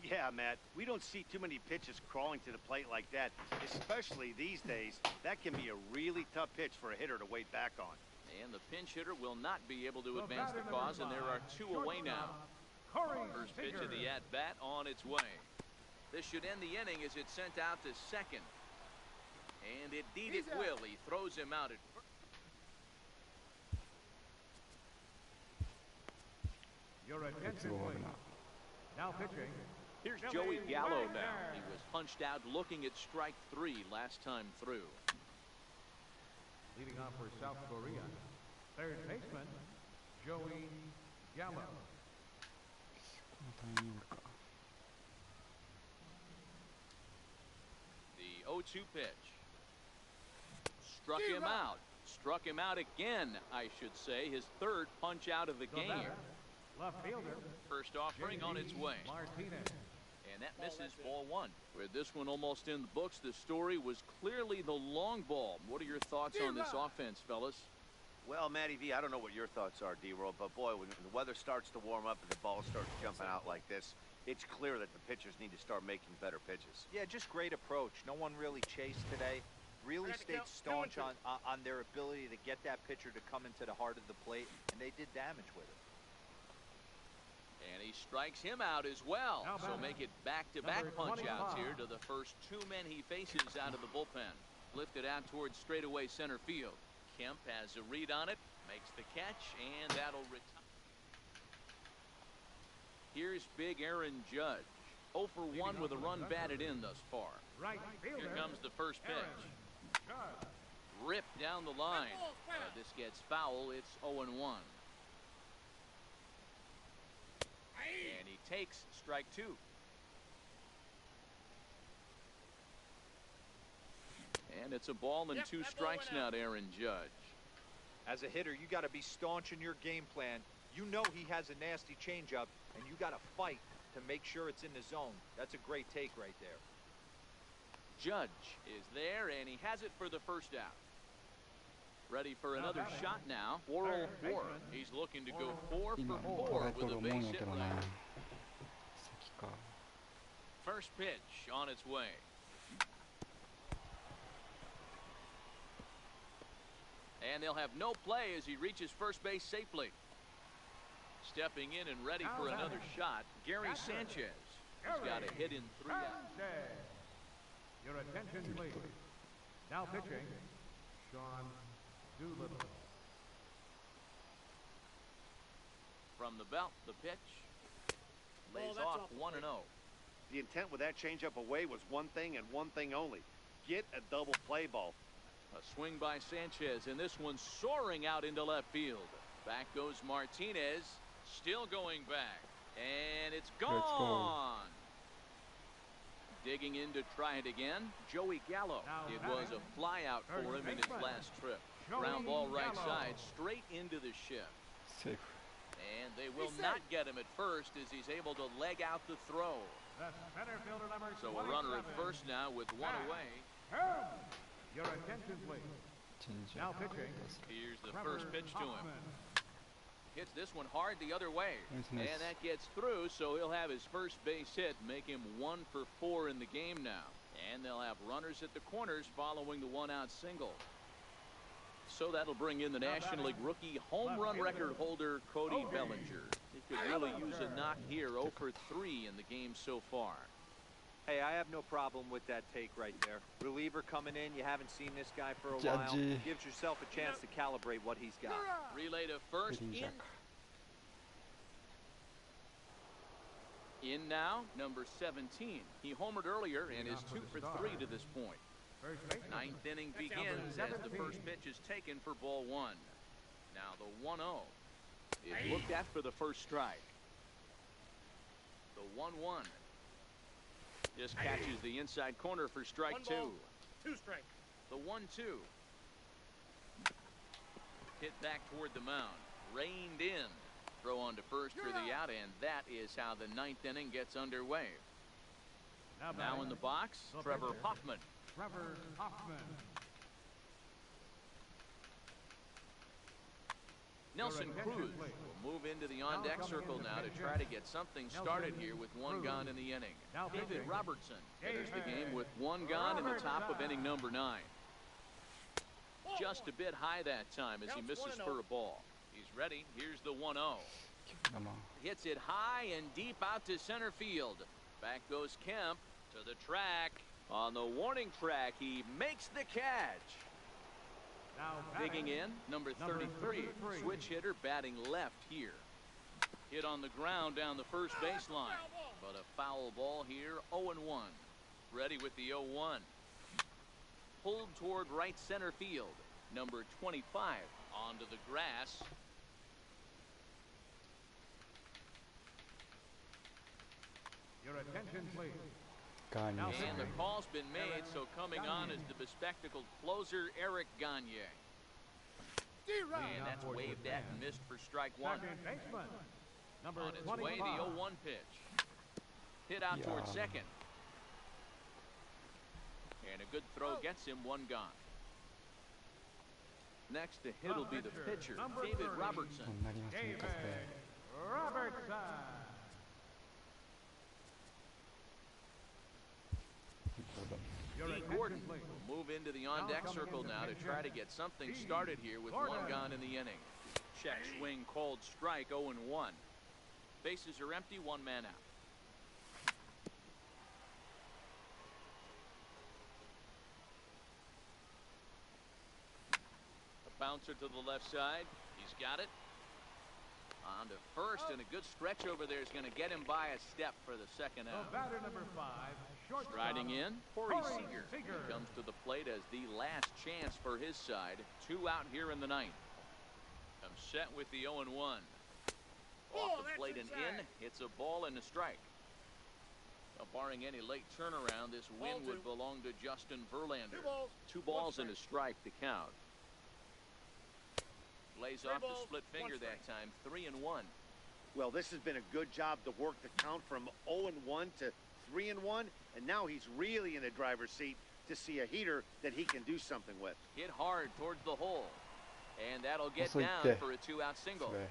Yeah, Matt, we don't see too many pitches crawling to the plate like that, especially these days. That can be a really tough pitch for a hitter to wait back on. And the pinch hitter will not be able to advance the cause, and there are two away now. First pitch of the at-bat on its way. This should end the inning as it's sent out to second. And indeed it will. He throws him out at first. Your attention, please. Now pitching. Here's Joey Gallo now. He was punched out looking at strike three last time through. Leading off for South Korea, third baseman, Joey Gallo. The 0-2 pitch. Struck him out. Struck him out again, I should say. His third punch out of the game. Left fielder. First offering on its way. Martinez. And that misses ball one. With this one almost in the books, the story was clearly the long ball. What are your thoughts on this offense, fellas? Well, Matty V, I don't know what your thoughts are, D-Roll, but boy, when the weather starts to warm up and the ball starts jumping out like this, it's clear that the pitchers need to start making better pitches. Yeah, just great approach. No one really chased today. Really stayed staunch on their ability to get that pitcher to come into the heart of the plate, and they did damage with it. And he strikes him out as well. So make it back-to-back punch-outs here to the first two men he faces out of the bullpen. Lifted out towards straightaway center field. Kemp has a read on it, makes the catch, and that'll retire. Here's big Aaron Judge. 0 for 1 with a run batted in thus far. Here comes the first pitch. Ripped down the line. This gets foul. It's 0-1. And he takes strike two. And it's a ball and two strikes now to Aaron Judge. As a hitter, you got to be staunch in your game plan. You know he has a nasty changeup, and you got to fight to make sure it's in the zone. That's a great take right there. Judge is there, and he has it for the first out. Ready for another shot now. 4-0-4. He's looking to go 4 for 4 with a base hit left. First pitch on its way. And they'll have no play as he reaches first base safely. Stepping in and ready for another shot, Gary Sanchez. He's got a hit in 3 outs. Your attention, please. Now pitching, Sean Doolittle. From the belt, the pitch. Lays off 1-0. The intent with that changeup away was one thing and one thing only. Get a double play ball. A swing by Sanchez, and this one soaring out into left field. Back goes Martinez, still going back, and it's gone. Digging in to try it again, Joey Gallo. It was a fly out for him in his last trip. Ground ball right side, straight into the shift. And they will not get him at first as he's able to leg out the throw. So a runner at first now with one away. Your attention, please. Now pitching. Here's the first pitch to him. Hits this one hard the other way. And that gets through, so he'll have his first base hit, make him 1 for 4 in the game now. And they'll have runners at the corners following the one-out single. So that'll bring in the National League rookie home run record holder, Cody Bellinger. He could really use a knock here, 0 for 3 in the game so far. Hey, I have no problem with that take right there. Reliever coming in, you haven't seen this guy for a while. Gives yourself a chance to calibrate what he's got. Relay to first, in now, number 17. He homered earlier and is 2 for 3 to this point. Ninth inning begins as the first pitch is taken for ball one. Now the 1-0 is looked at for the first strike. The 1-1. Just catches the inside corner for strike 2. 2 strikes. The 1-2. Hit back toward the mound. Reined in. Throw on to first for the out, and that is how the 9th inning gets underway. Now in the box, Trevor Hoffman. Trevor Hoffman. Nelson Cruz will move into the on-deck circle now to try to get something started here with 1 gone in the inning. David Robertson enters the game with 1 gone in the top of inning number 9. Just a bit high that time as he misses for a ball. He's ready. Here's the 1-0. Hits it high and deep out to center field. Back goes Kemp to the track. On the warning track, he makes the catch. Digging in, number 33, switch hitter batting left here. Hit on the ground down the first baseline, but a foul ball here, 0-1. Ready with the 0-1. Pulled toward right center field, number 25 onto the grass. Your attention, please. Gagne. And the call's been made, so coming on is the bespectacled closer, Eric Gagne. And that's waved at and missed for strike 1. Second baseman, number On its 25. way, the 0-1 pitch. Hit out toward second. And a good throw gets him 1 gone. Next to hit will be the pitcher, David Robertson. なりますね、カスペ。 Robertson. Lee Gordon will move into the on-deck circle now to try to get something started here with 1 gone in the inning. Check swing called strike, 0-1. Bases are empty, 1 man out. A bouncer to the left side. He's got it. On to first, and a good stretch over there is going to get him by a step for the second out. The batter, number 5, shortstop. Striding in, Corey Seager. Seager. He comes to the plate as the last chance for his side. 2 out here in the 9th. I'm set with the 0-1. Off the plate and in, hits a ball and a strike. Now, barring any late turnaround, this win would belong to Justin Verlander. 2 balls and a strike to count. Lays off the split finger that time, 3-1. Well, this has been a good job to work the count from 0-1 to 3-1, and now he's really in the driver's seat to see a heater that he can do something with. Hit hard towards the hole, and that'll get Also down there. for a 2-out single. There.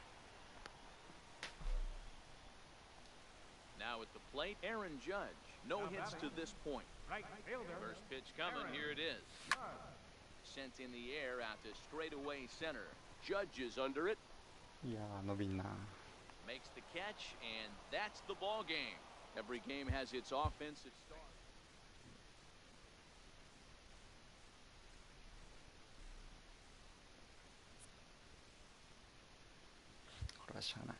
Now at the plate, Aaron Judge. No hits to this point. Right fielder. First pitch coming, here it is. Sent in the air out to straightaway center. Judge is under it. いやー、伸びんな。 Makes the catch, and that's the ball game. Every game has its offensive start. これはしゃあない。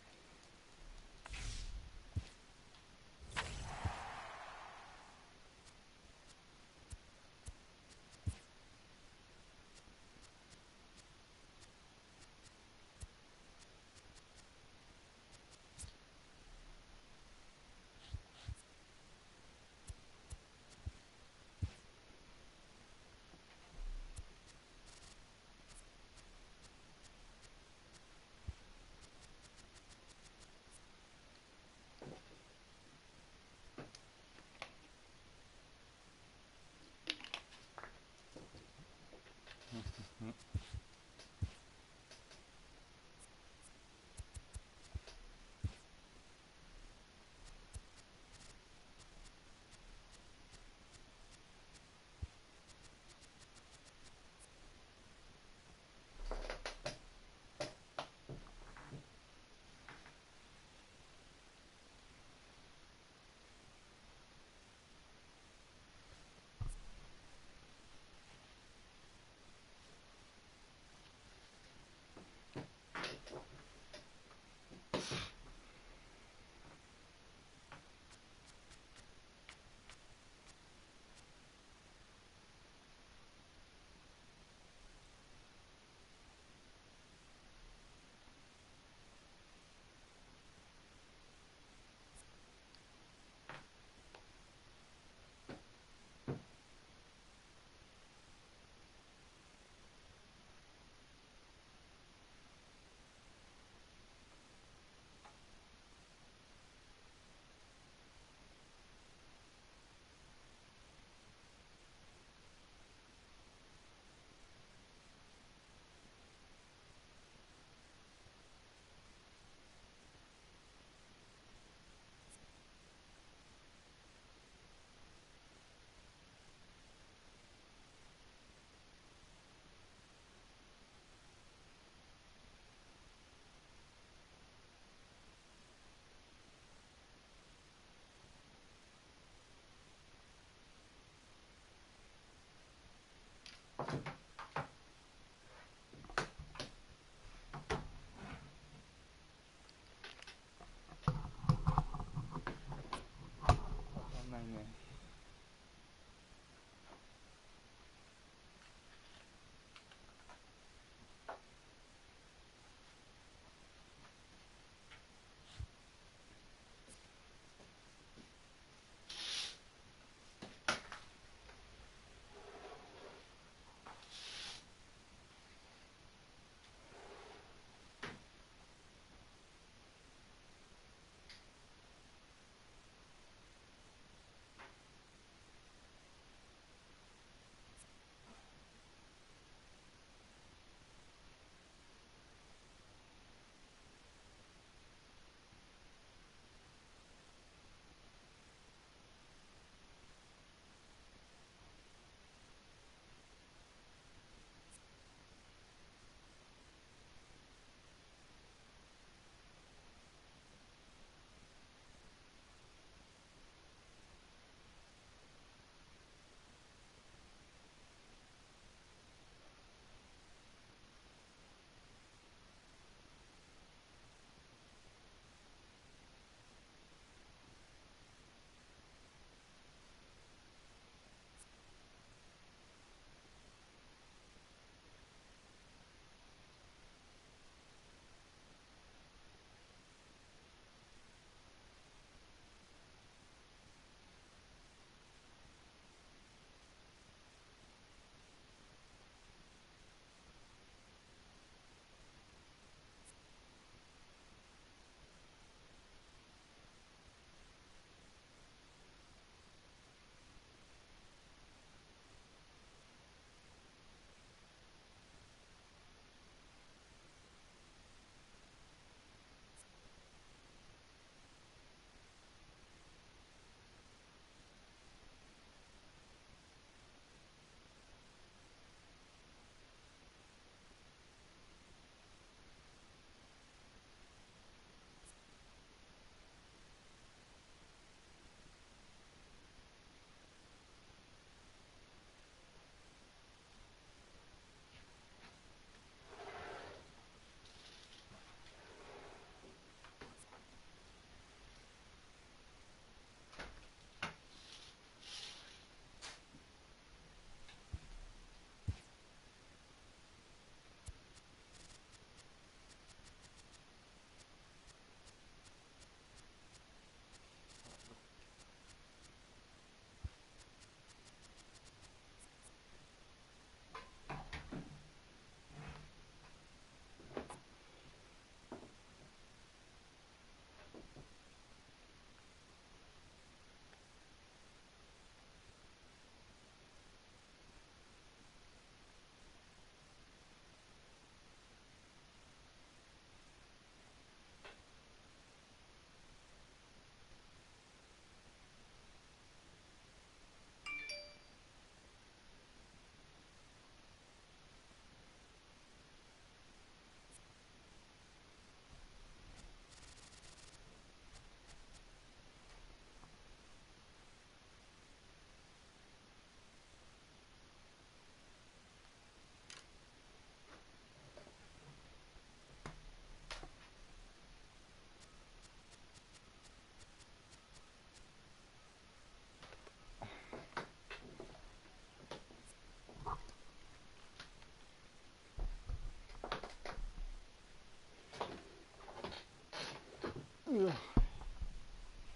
うわ、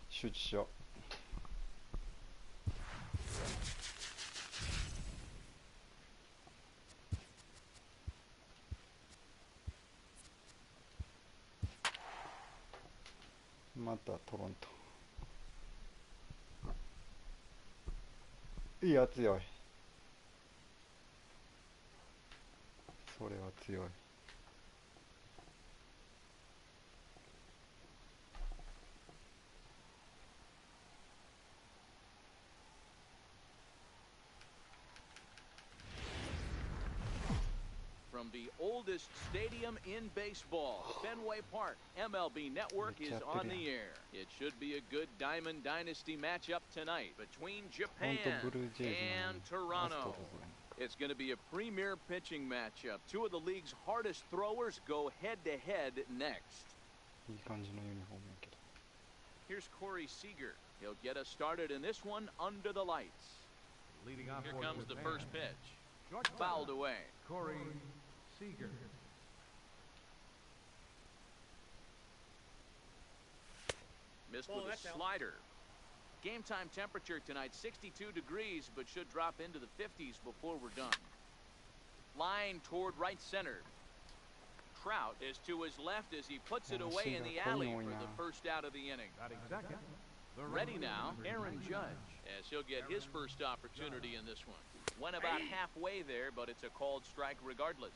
集中しよう。またトロント。いや、強い。それは強い。From the oldest stadium in baseball, Fenway Park, MLB Network is on the air. It should be a good Diamond Dynasty matchup tonight between Japan and Toronto. It's going to be a premier pitching matchup. Two of the league's hardest throwers go head-to-head next. いい感じのユニフォームやけど。 Here's Corey Seager. He'll get us started in this one under the lights. Leading off Here for comes the Japan. first pitch. Shortstop, Fouled away. Corey Seager. Missed with a slider. Game time temperature tonight 62 degrees, but should drop into the 50s before we're done. Line toward right center. Trout is to his left as he puts it away in the alley for the first out of the inning. Batting second. Ready now, Aaron Judge, as he'll get his first opportunity in this one. Went about halfway there, but it's a called strike regardless.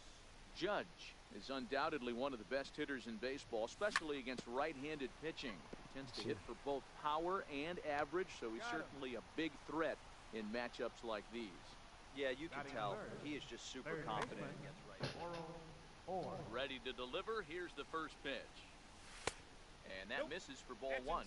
Judge is undoubtedly one of the best hitters in baseball, especially against right-handed pitching. Tends to hit for both power and average, so he's certainly a big threat in matchups like these. Yeah, you can tell. He is just super confident against right. Ready to deliver, here's the first pitch. And that misses for ball one.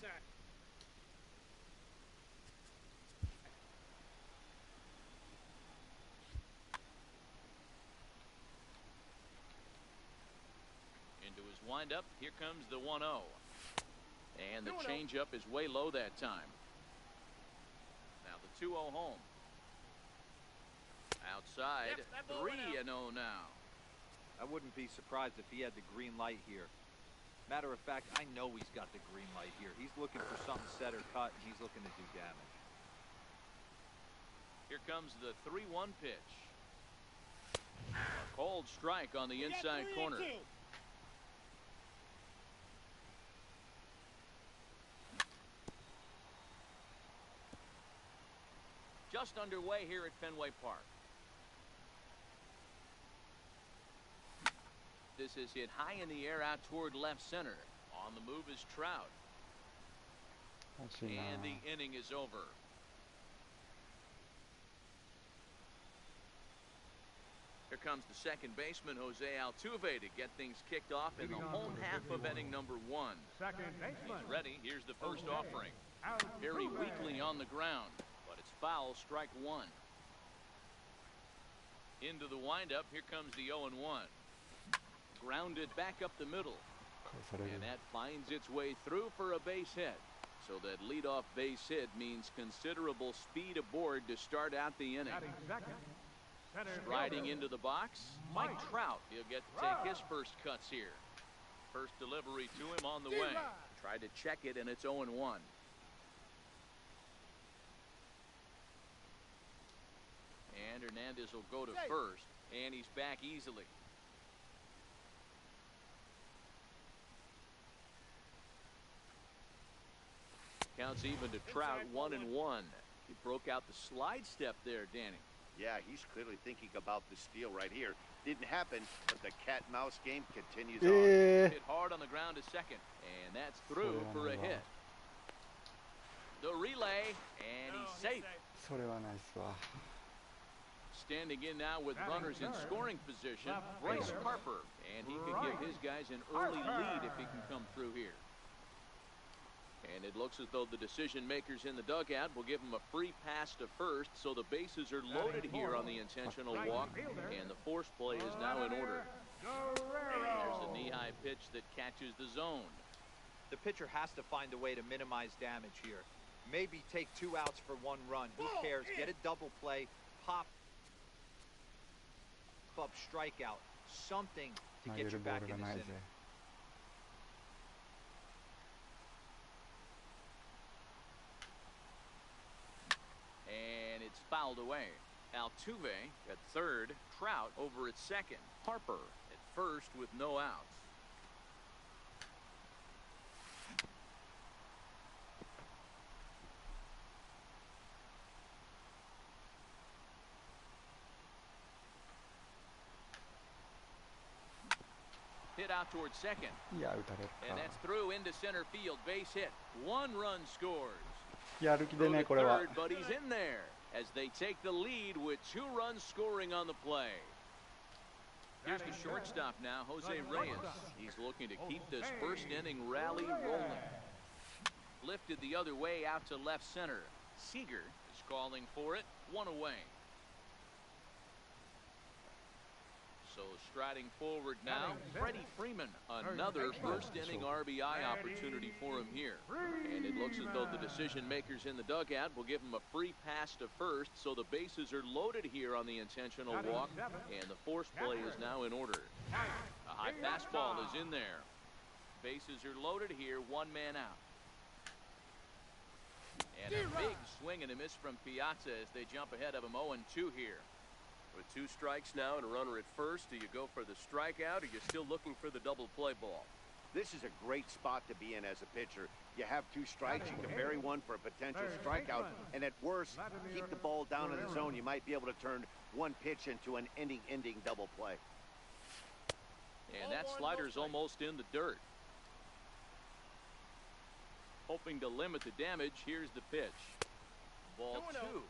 Into his windup, here comes the 1-0. And the changeup is way low that time. Now the 2-0 home. Outside, 3-0 now. I wouldn't be surprised if he had the green light here. Matter of fact, I know he's got the green light here. He's looking for something set or cut, and he's looking to do damage. Here comes the 3-1 pitch. A cold strike on the inside corner. Just underway here at Fenway Park. This is hit high in the air out toward left center. On the move is Trout. And the inning is over. Here comes the second baseman, Jose Altuve, to get things kicked off in the home half of inning number 1. Second baseman. He's ready. Here's the first offering. Very weakly on the ground, but it's foul, strike 1. Into the windup, here comes the 0-1. Grounded back up the middle. And that finds its way through for a base hit. So that leadoff base hit means considerable speed aboard to start out the inning. Striding into the box, Mike Trout. He'll get to take his first cuts here. First delivery to him on the way. Tried to check it, and it's 0-1. And Hernandez will go to first, and he's back easily. Counts even to Trout, 1-1. He broke out the slide step there, Danny. Yeah, he's clearly thinking about the steal right here. Didn't happen, but the cat-mouse game continues on. Hit hard on the ground to second, and that's through for a hit. The relay, and he's safe. Standing in now with runners in scoring position, Bryce Harper, and he could give his guys an early lead if he can come through here. And it looks as though the decision makers in the dugout will give him a free pass to first, so the bases are loaded here on the intentional walk, and the force play is now in order. There's a knee-high pitch that catches the zone. The pitcher has to find a way to minimize damage here. Maybe take 2 outs for 1 run. Who cares? Get a double play, pop up, strikeout, something to get you back in this inning. fouled away. Altuve at third, Trout over at second, Harper at first with no outs. Hit out towards second. いや、打たれる And か。 that's through into center field. Base hit. One run scores. やる気で Throw ね、 to これは。 third, but he's in there as they take the lead with 2 runs scoring on the play. Here's the shortstop now, Jose Reyes. He's looking to keep this first inning rally rolling. Lifted the other way out to left center. Seager is calling for it. 1 away. So striding forward now, Freddie Freeman. Another first inning RBI opportunity for him here. And it looks as though the decision makers in the dugout will give him a free pass to first, so the bases are loaded here on the intentional walk, and the force play is now in order. A high fastball is in there. Bases are loaded here, 1 man out. And a big swing and a miss from Piazza as they jump ahead of him 0-2 here. With 2 strikes now and a runner at first, do you go for the strikeout or are you still looking for the double play ball? This is a great spot to be in as a pitcher. You have 2 strikes, you can bury one for a potential strikeout, and at worst, keep the ball down in the zone. You might be able to turn 1 pitch into an ending double play. And that slider's almost in the dirt. Hoping to limit the damage, here's the pitch. Ball 2.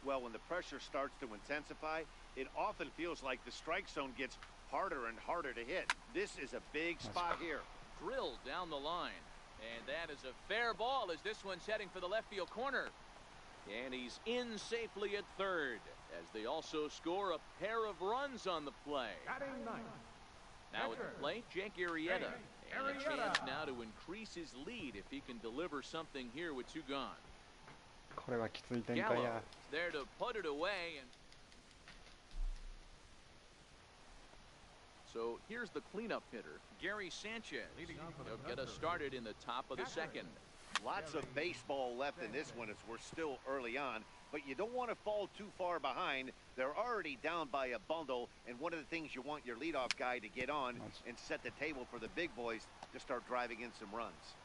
Well, when the pressure starts to intensify, it often feels like the strike zone gets harder and harder to hit. This is a big spot here. Drilled down the line. And that is a fair ball as this one's heading for the left field corner. And he's in safely at third as they also score a pair of runs on the play. Now at the plate, Jake Arrieta. And a chance now to increase his lead if he can deliver something here with 2 gone. これはきつい展開 Gallo や。 there to put it away. And so here's the cleanup hitter, Gary Sanchez. He'll get us started in the top of the second. Lots of baseball left in this one as we're still early on, but you don't want to fall too far behind. They're already down by a bundle, and one of the things you want your leadoff guy to get on and set the table for the big boys to start driving in some runs.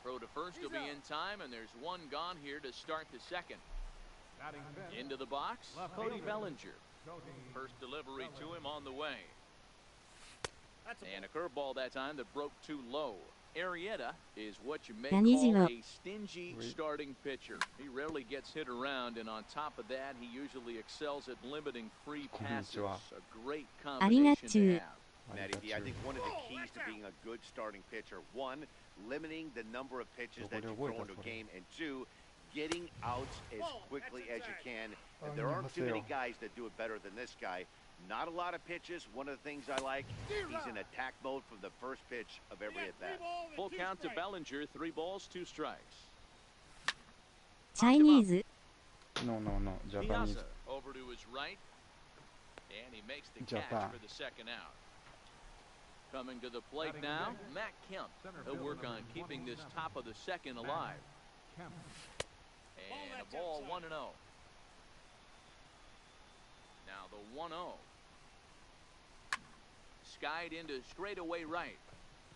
Throw to first will be in time, and there's 1 gone here to start the second. Into the box, Cody Bellinger. First delivery to him on the way. And a curveball that time that broke too low. Arrieta is what you may call a stingy starting pitcher. He rarely gets hit around, and on top of that, he usually excels at limiting free passes. A great combination to have. Matty, I think one of the keys to being a good starting pitcher, 1, limiting the number of pitches that you throw into a game, and 2, getting outs as quickly as you can. And there aren't too many guys that do it better than this guy. Not a lot of pitches. One of the things I like, he's in attack mode from the first pitch of every at-bat. Full count to Bellinger, 3 balls, 2 strikes. Chinese. No, Japanese. Piazza over to his right, and he makes the catch for the second out. Coming to the plate now, Matt Kemp. He'll work on keeping this top of the second alive. And a ball 1-0. Now the 1-0. Skied into straightaway right.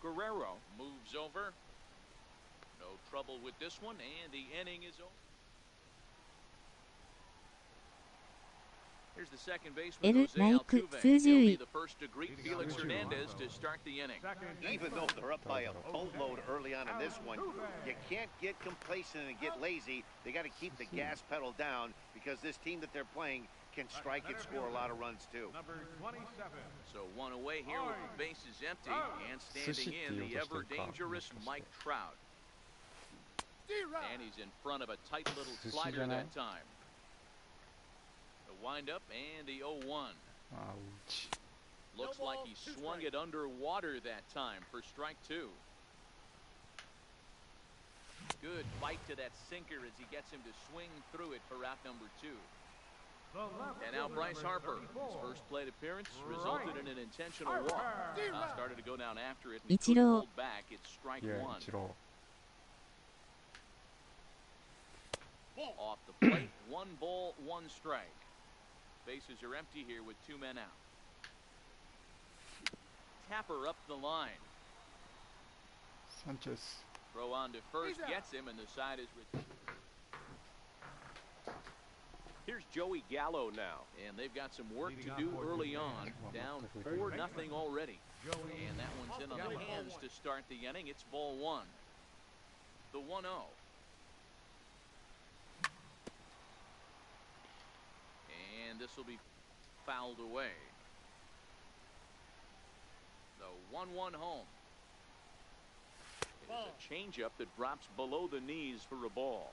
Guerrero moves over. No trouble with this one, and the inning is over. Here's the second baseman, Jose Altuve. He'll be the first to greet Felix Hernandez to start the inning. Even though they're up by a boatload early on in this one, you can't get complacent and get lazy. They got to keep the gas pedal down because this team that they're playing can strike and score a lot of runs too. So 1 away here with the bases empty, and standing in the ever dangerous Mike Trout. And he's in front of a tight little slider that time. The windup and the 0-1. Ouch. Looks like he swung it underwater that time for strike 2. Good bite to that sinker as he gets him to swing through it for out number 2. And now Bryce Harper, his first plate appearance resulted in an intentional walk. Started to go down after it and pulled back. It's strike 1. Off the plate, 1 ball, 1 strike. Bases are empty here with 2 men out. Tapper up the line. Sanchez. Throw on to first, gets him, and the side is retired. Here's Joey Gallo now. And they've got some work to do early on. Down 4-0 already. And that one's in on the hands to start the inning. It's ball 1. The 1-0. And this will be fouled away. The 1-1 home. It is a changeup that drops below the knees for a ball.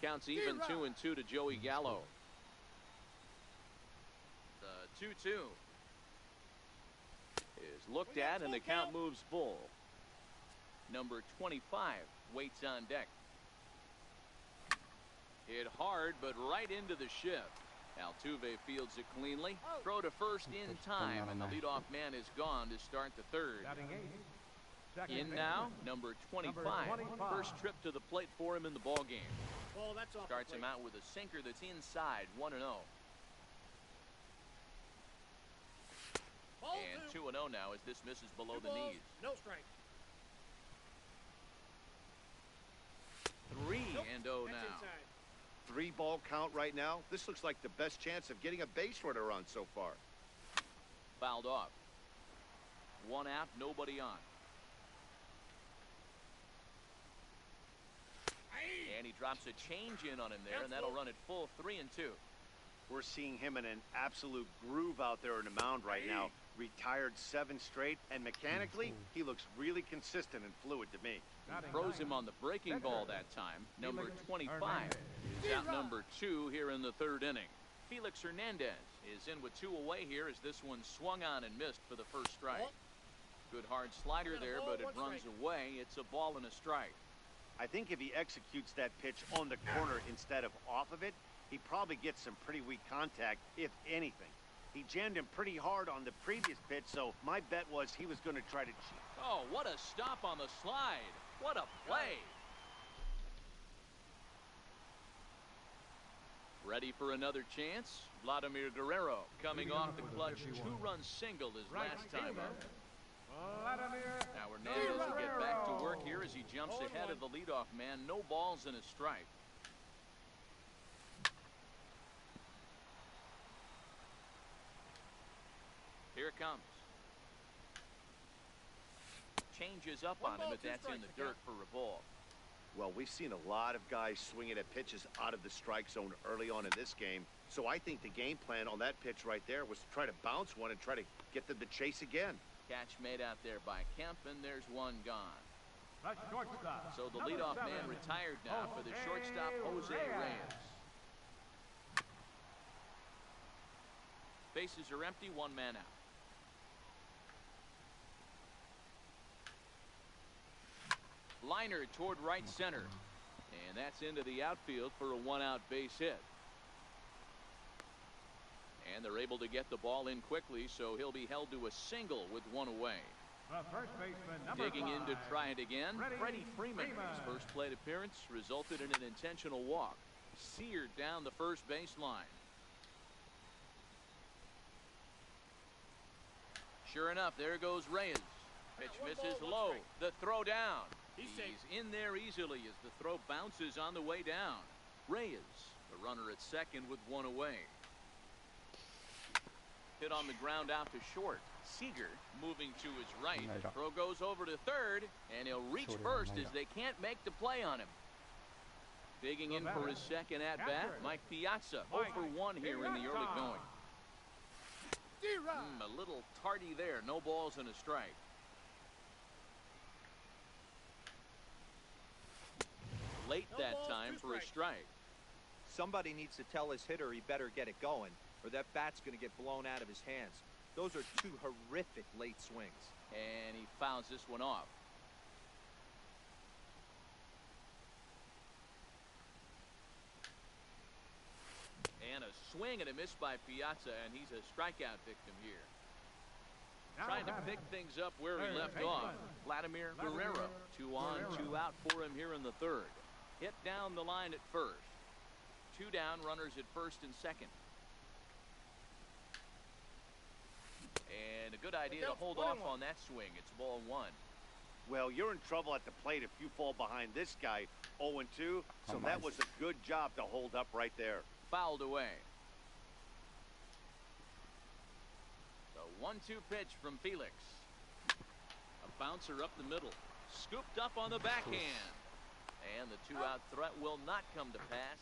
Counts even 2-2 to Joey Gallo. The 2-2 is looked at, and the count moves full. Number 25 waits on deck. Hit hard, but right into the shift. Altuve fields it cleanly. Throw to first in time, and the leadoff man is gone to start the third. In now, number 25. First trip to the plate for him in the ballgame. Starts him out with a sinker that's inside, 1-0. And 2-0 now as this misses below the knees. No strike. 3-0 now. 3-ball count right now. This looks like the best chance of getting a base runner on so far. Fouled off. 1 out, nobody on. And he drops a change in on him there, and that'll run it full 3-2. We're seeing him in an absolute groove out there in the mound right now. Retired 7 straight, and mechanically, he looks really consistent and fluid to me. Throws him on the breaking ball that time. Number 25 is out number 2 here in the third inning. Felix Hernandez is in with 2 away here as this one swung on and missed for the first strike. Good hard slider there, but it runs away. It's a ball and a strike. I think if he executes that pitch on the corner instead of off of it, he probably gets some pretty weak contact, if anything. He jammed him pretty hard on the previous pitch, so my bet was he was going to try to cheat. Oh, what a stop on the slide. What a play. Ready for another chance? Vladimir Guerrero coming off the clutch 2-run single his last time up. Now Hernandez will get back to work here as he jumps ahead of the leadoff man. No balls and a strike. Here it comes. Changes up on him, but that's in the dirt for a ball. Well, we've seen a lot of guys swinging at pitches out of the strike zone early on in this game. So I think the game plan on that pitch right there was to try to bounce one and try to get them to chase again. Catch made out there by Kemp, and there's one gone. So the leadoff man retired now for the shortstop, Jose Reyes. Bases are empty, 1 man out. Liner toward right center, and that's into the outfield for a 1-out base hit. And they're able to get the ball in quickly, so he'll be held to a single with 1 away. Digging in to try it again, Freddie Freeman. His first plate appearance resulted in an intentional walk. Seared down the first baseline. Sure enough, there goes Reyes. Pitch misses low. The throw down. He's in there easily as the throw bounces on the way down. Reyes, the runner at second with 1 away. Hit on the ground out to short. Seager moving to his right. Throw goes over to third, and he'll reach first as they can't make the play on him. Digging in for his second at-bat, Mike Piazza, 0 for 1 here in the early going. A little tardy there. No balls and a strike. Late that time for a strike. Somebody needs to tell his hitter he better get it going, or that bat's going to get blown out of his hands. Those are 2 horrific late swings. And he fouls this one off. And a swing and a miss by Piazza, and he's a strikeout victim here. Trying to pick things up where he left off. Vladimir Guerrero, 2 on, 2 out for him here in the third. Hit down the line at first. 2 down, runners at first and second. And a good idea to hold off on that swing. It's ball 1. Well, you're in trouble at the plate if you fall behind this guy 0-2, so that was a good job to hold up right there. Fouled away. The 1-2 pitch from Felix. A bouncer up the middle. Scooped up on the backhand. And the 2-out threat will not come to pass.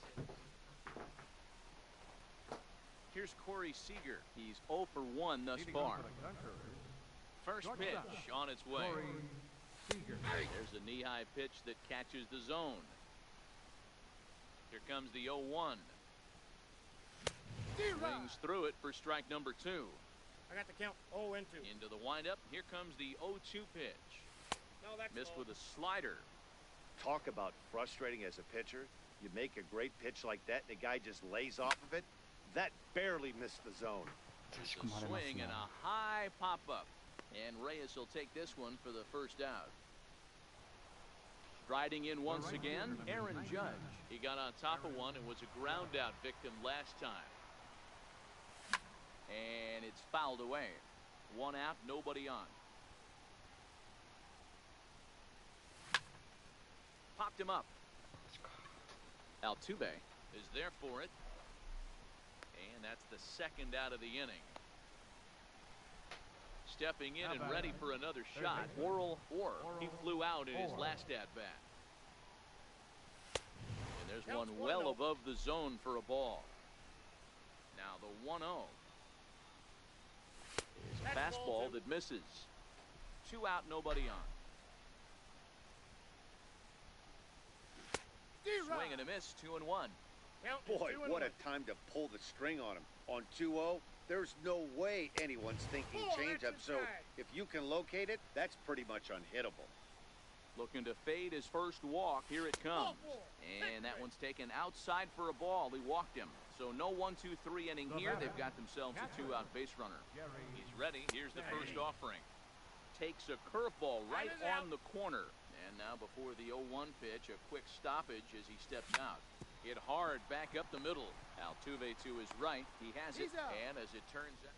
Here's Corey Seager. He's 0 for 1 thus far. First pitch on its way. There's a knee-high pitch that catches the zone. Here comes the 0-1. Swings through it for strike number 2. I got the count 0-2. Into the windup. Here comes the 0-2 pitch. No, that's Missed with a slider. Talk about frustrating as a pitcher. You make a great pitch like that, and the guy just lays off of it. That barely missed the zone. There's a swing and a high pop-up. And Reyes will take this one for the first out. Striding in once again, Aaron Judge. He got on top of one and was a ground-out victim last time. And it's fouled away. 1 out, nobody on. Popped him up. Altuve is there for it. And that's the second out of the inning. Stepping in and ready for another shot. Oral Orr. He flew out in his last at-bat. And there's one well above the zone for a ball. Now the 1-0. Is a fastball that misses. 2 out, nobody on. Swing and a miss, 2-1. Boy, what a time to pull the string on him. On 2-0, there's no way anyone's thinking changeup, so if you can locate it, that's pretty much unhittable. Looking to fade his first walk. Here it comes. And that one's taken outside for a ball. He walked him. So no 1-2-3 inning here. They've got themselves a 2-out base runner. He's ready. Here's the first offering. Takes a curveball right on the corner. And now before the 0-1 pitch, a quick stoppage as he steps out. Hit hard back up the middle. Altuve to his right. He has it. And as it turns out.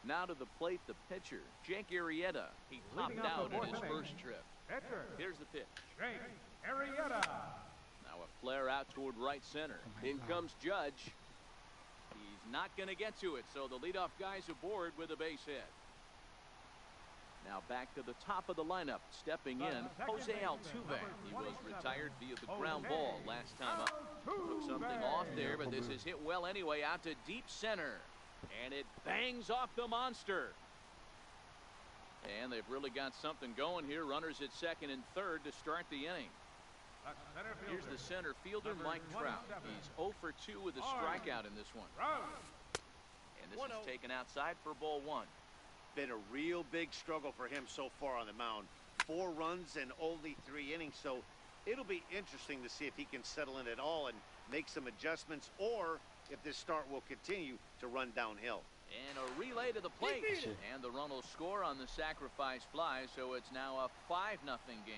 Now to the plate, the pitcher, Jake Arrieta. He popped out in his first trip. Here's the pitch. Jake Arrieta. Now a flare out toward right center. In comes Judge. He's not going to get to it, so the leadoff guy's aboard with a base hit. Now back to the top of the lineup. Stepping in, Jose Altuve. He was retired via the ground ball last time up. Took something off there, but this is hit well anyway out to deep center. And it bangs off the monster. And they've really got something going here. Runners at second and third to start the inning. Here's the center fielder, Mike Trout. He's 0 for 2 with a strikeout in this one. And this is taken outside for ball 1. Been a real big struggle for him so far on the mound. 4 runs and only 3 innings, so it'll be interesting to see if he can settle in at all and make some adjustments, or if this start will continue to run downhill. And a relay to the plate. And the run will score on the sacrifice fly, so it's now a 5-0 game.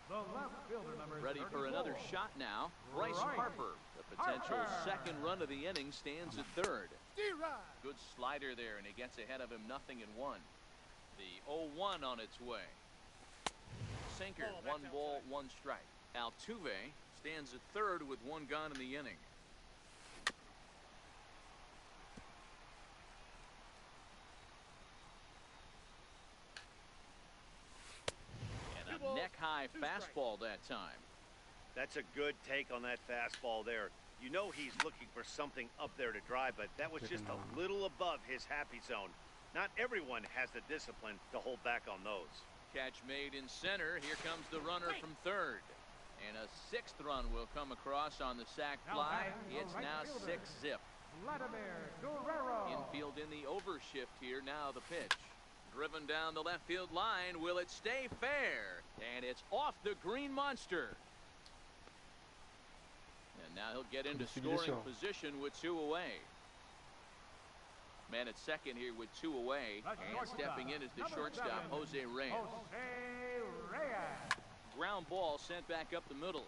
The left fielder, number Ready for another shot now. Bryce Harper. The potential second run of the inning stands at third. Good slider there, and he gets ahead of him 0-1. The 0-1 on its way. Sinker, 1 ball, 1 strike. Altuve stands at third with 1 gone in the inning. And a neck-high fastball that time. That's a good take on that fastball there. You know he's looking for something up there to drive, but that was just a little above his happy zone. Not everyone has the discipline to hold back on those. Catch made in center. Here comes the runner from third. And a 6th run will come across on the sac fly. It's now 6-zip. Vladimir Guerrero. Infield in the overshift here. Now the pitch. Driven down the left field line. Will it stay fair? And it's off the green monster. And now he'll get into scoring position with 2 away. Man at second here with 2 away. And stepping in is the shortstop, Jose Reyes. Ground ball sent back up the middle.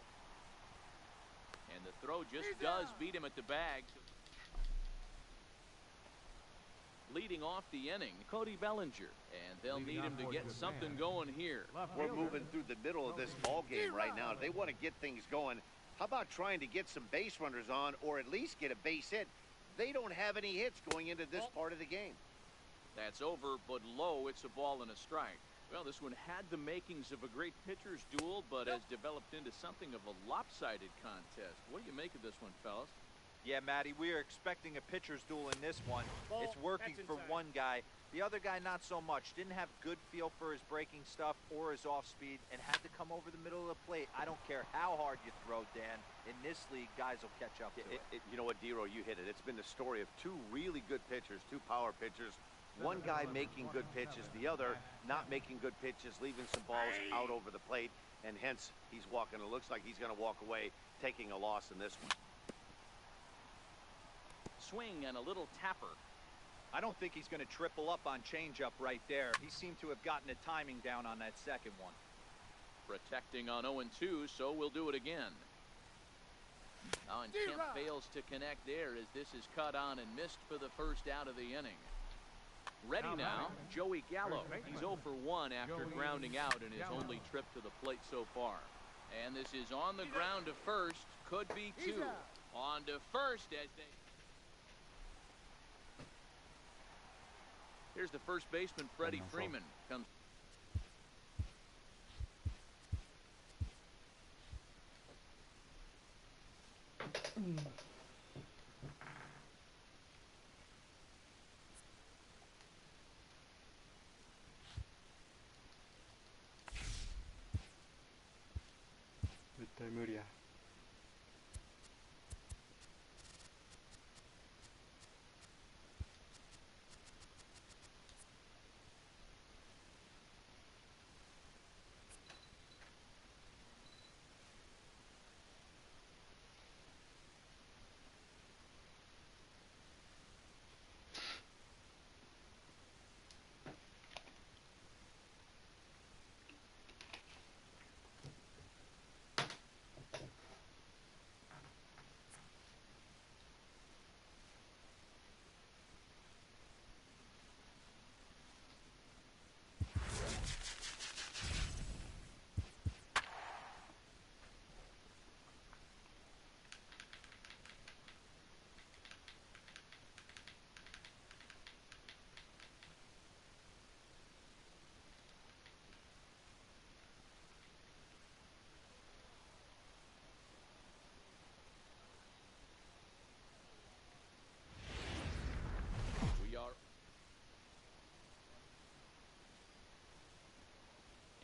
And the throw just does beat him at the bag. Leading off the inning, Cody Bellinger. And they'll need him to get something going here. We're moving through the middle of this ball game right now. They want to get things going. How about trying to get some base runners on, or at least get a base hit? They don't have any hits going into this part of the game. That's over, but low. It's a ball and a strike. Well, this one had the makings of a great pitcher's duel, but has developed into something of a lopsided contest. What do you make of this one, fellas? Yeah, Matty, we are expecting a pitcher's duel in this one. It's working for one guy. The other guy, not so much. Didn't have good feel for his breaking stuff or his off speed and had to come over the middle of the plate. I don't care how hard you throw, Dan. In this league, guys will catch up to it. You know what, Dero, you hit it. It's been the story of 2 really good pitchers, 2 power pitchers. One guy making good pitches, the other not making good pitches, leaving some balls out over the plate, and hence he's walking. It looks like he's going to walk away, taking a loss in this one. Swing and a little tapper. I don't think he's going to triple up on changeup right there. He seemed to have gotten the timing down on that second one. Protecting on 0-2, so we'll do it again. Oh, and Kemp fails to connect there as this is cut on and missed for the first out of the inning. Ready now, Joey Gallo. He's 0 for 1 after grounding out in his only trip to the plate so far. And this is on the ground to first. Could be 2. On to first as they... Here's the first baseman, Freddie Freeman. Comes. 무리야.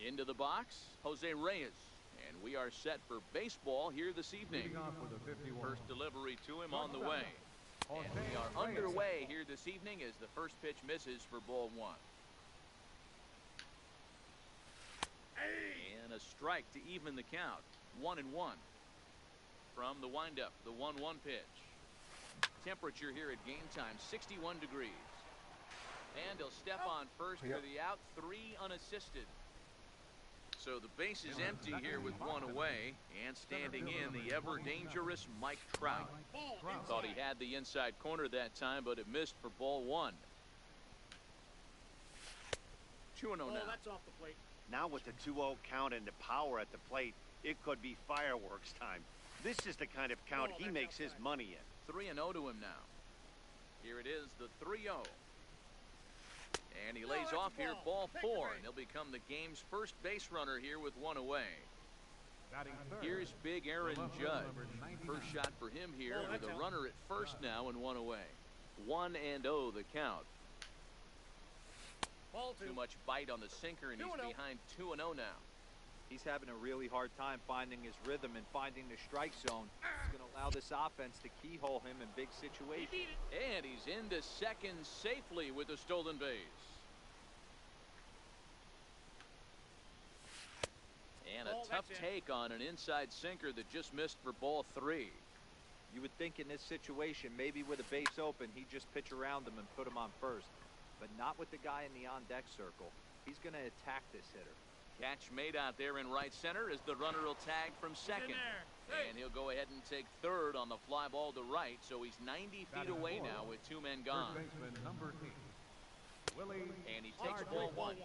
Into the box, Jose Reyes. And we are set for baseball here this evening. First delivery to him on the way. And we are underway here this evening as the first pitch misses for ball 1. And a strike to even the count. 1-1. From the windup, the 1-1 pitch. Temperature here at game time, 61 degrees. And he'll step on first for the out, 3 unassisted. So the base is empty here with 1 away, and standing in the ever-dangerous Mike Trout. Thought he had the inside corner that time, but it missed for ball 1. 2-0 now. That's off the plate. Now with the 2-0 count and the power at the plate, it could be fireworks time. This is the kind of count he makes his money in. 3-0 to him now. Here it is, the 3-0. And he lays off here, ball 4, and he'll become the game's first base runner here with 1 away. Here's big Aaron Judge. First shot for him here with a runner at first now and 1 away. 1-0 the count. Too much bite on the sinker, and he's behind 2-0 now. He's having a really hard time finding his rhythm and finding the strike zone. It's going to allow this offense to keyhole him in big situations. And he's into second safely with a stolen base. And a tough take on an inside sinker that just missed for ball 3. You would think in this situation, maybe with a base open, he'd just pitch around him and put him on first. But not with the guy in the on-deck circle. He's going to attack this hitter. Catch made out there in right center as the runner will tag from second. And he'll go ahead and take third on the fly ball to right, so he's 90 feet away now with 2 men gone. And he takes ball 1.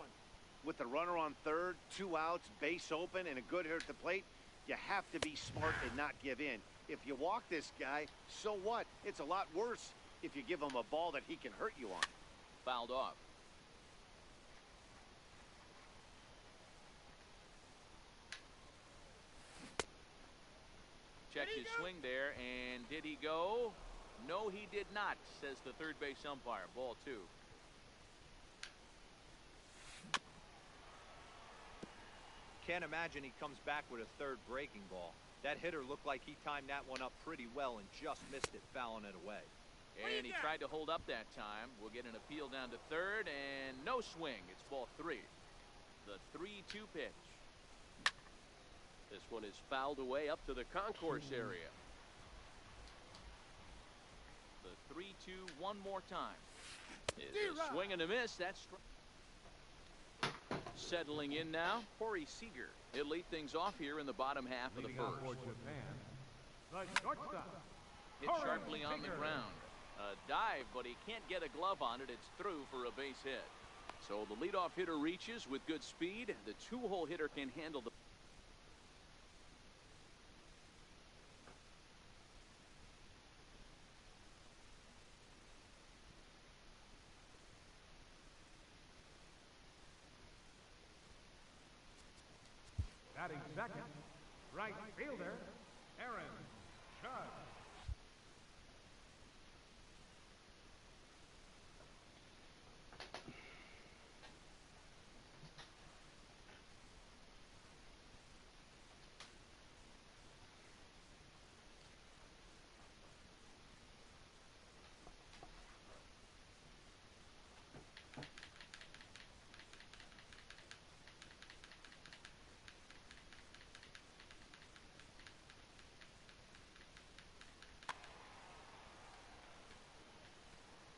With the runner on third, 2 outs, base open, and a good hitter at the plate, you have to be smart and not give in. If you walk this guy, so what? It's a lot worse if you give him a ball that he can hurt you on. Fouled off. Checked his swing there, and did he go? No, he did not, says the third base umpire. Ball 2. Can't imagine he comes back with a third breaking ball. That hitter looked like he timed that one up pretty well and just missed it, fouling it away. And he tried to hold up that time. We'll get an appeal down to third, and no swing. It's ball 3. The 3-2 pitch. This one is fouled away up to the concourse area. The 3-2 one more time. Is a swing and a miss. That's settling in now, Corey Seager. He'll lead things off here in the bottom half of the first. Hit sharply on the ground. A dive, but he can't get a glove on it. It's through for a base hit. So the leadoff hitter reaches with good speed. The 2-hole hitter can handle the... Batting second, right fielder, Aaron Judge.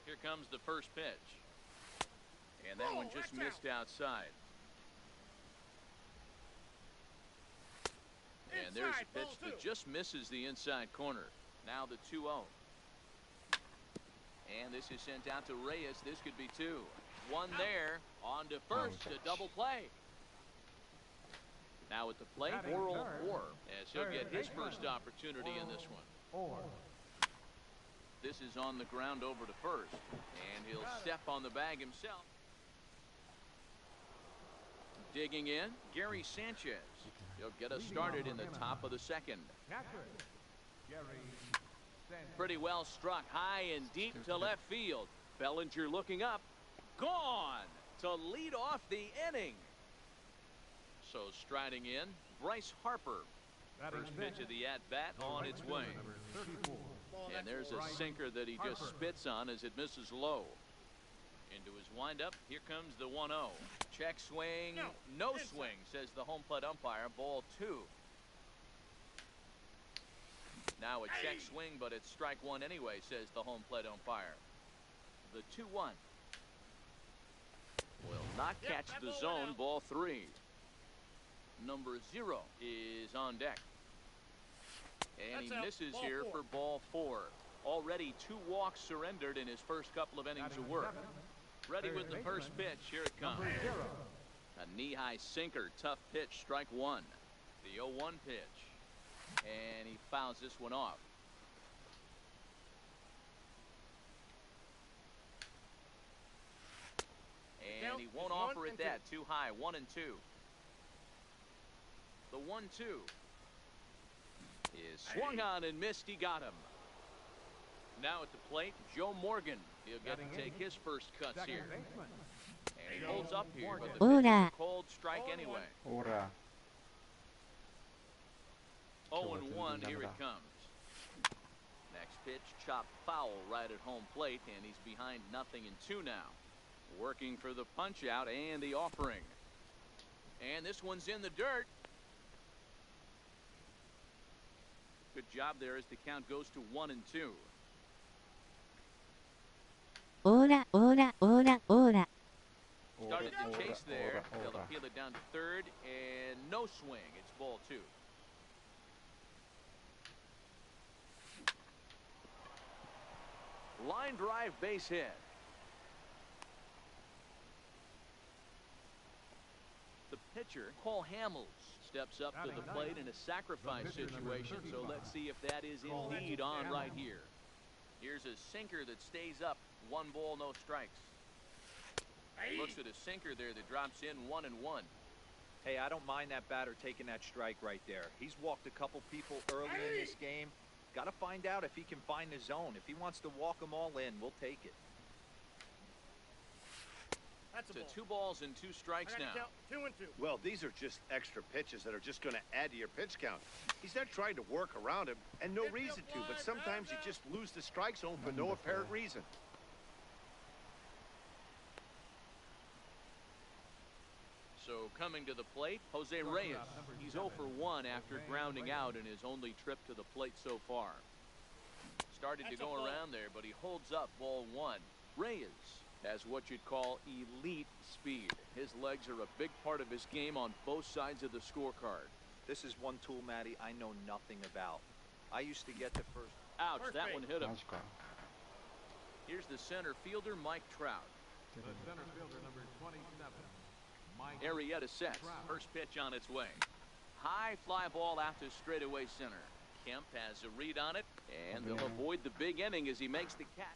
Here comes the first pitch. And that one just missed outside. And there's a pitch that just misses the inside corner. Now the 2-0. And this is sent out to Reyes. This could be 2. 1 there. On to first. A double play. Now at the plate, Oral Orr, as he'll get his first opportunity in this one. This is on the ground over to first, and he'll step on the bag himself. Digging in, Gary Sanchez. He'll get us started in the top of the second. Pretty well struck high and deep to left field. Bellinger looking up. Gone to lead off the inning. So striding in, Bryce Harper. First pitch of the at-bat on its way. And there's a sinker that he just spits on as it misses low. Into his windup, here comes the 1-0. Check swing, no swing, says the home plate umpire. Ball 2. Now a check swing, but it's strike 1 anyway, says the home plate umpire. The 2-1. Will not catch the zone. Ball 3. Number 0 is on deck. And he misses here for ball 4. Already 2 walks surrendered in his first couple of innings of work. Ready with the first pitch. Here it comes. A knee-high sinker. Tough pitch. Strike 1. The 0-1 pitch. And he fouls this one off. And he won't offer it that. Too high. 1-2. The 1-2 is swung on and missed. He got him. Now at the plate, Joe Morgan. He'll get to take his first cuts here. And he holds up here, but the pitch is a cold strike anyway. 0-1, here it comes. Next pitch, chopped foul right at home plate, and he's behind 0-2 now. Working for the punch out and the offering. And this one's in the dirt. Good job there as the count goes to 1-2. オーラ、オーラ、オーラ、オーラ。Started to chase there. They'll オーラ appeal it down to third, and no swing. It's ball 2. Line drive base hit. The pitcher, Cole Hamels, steps up to the plate in a sacrifice situation. So let's see if that is indeed on right here. Here's a sinker that stays up. 1 ball, no strikes. Looks at a sinker there that drops in 1-1. Hey, I don't mind that batter taking that strike right there. He's walked a couple people early in this game. Got to find out if he can find the zone. If he wants to walk them all in, we'll take it. That's a To ball. 2 balls and 2 strikes I got now. to count 2-2. Well, these are just extra pitches that are just going to add to your pitch count. He's not trying to work around him, and no reason to, but sometimes you just lose the strike zone for no apparent reason. So coming to the plate, Jose Reyes. He's 0 for 1 after grounding out in his only trip to the plate so far. Started to go around there, but he holds up ball 1. Reyes has what you'd call elite speed. His legs are a big part of his game on both sides of the scorecard. This is one tool, Matty, I know nothing about. I used to get to first. Ouch, that one hit him. マジか Here's the center fielder, Mike Trout. The center fielder, number 27, Mike Arrieta sets. First pitch on its way. High fly ball out to straightaway center. Kemp has a read on it, and they'll avoid the big inning as he makes the catch.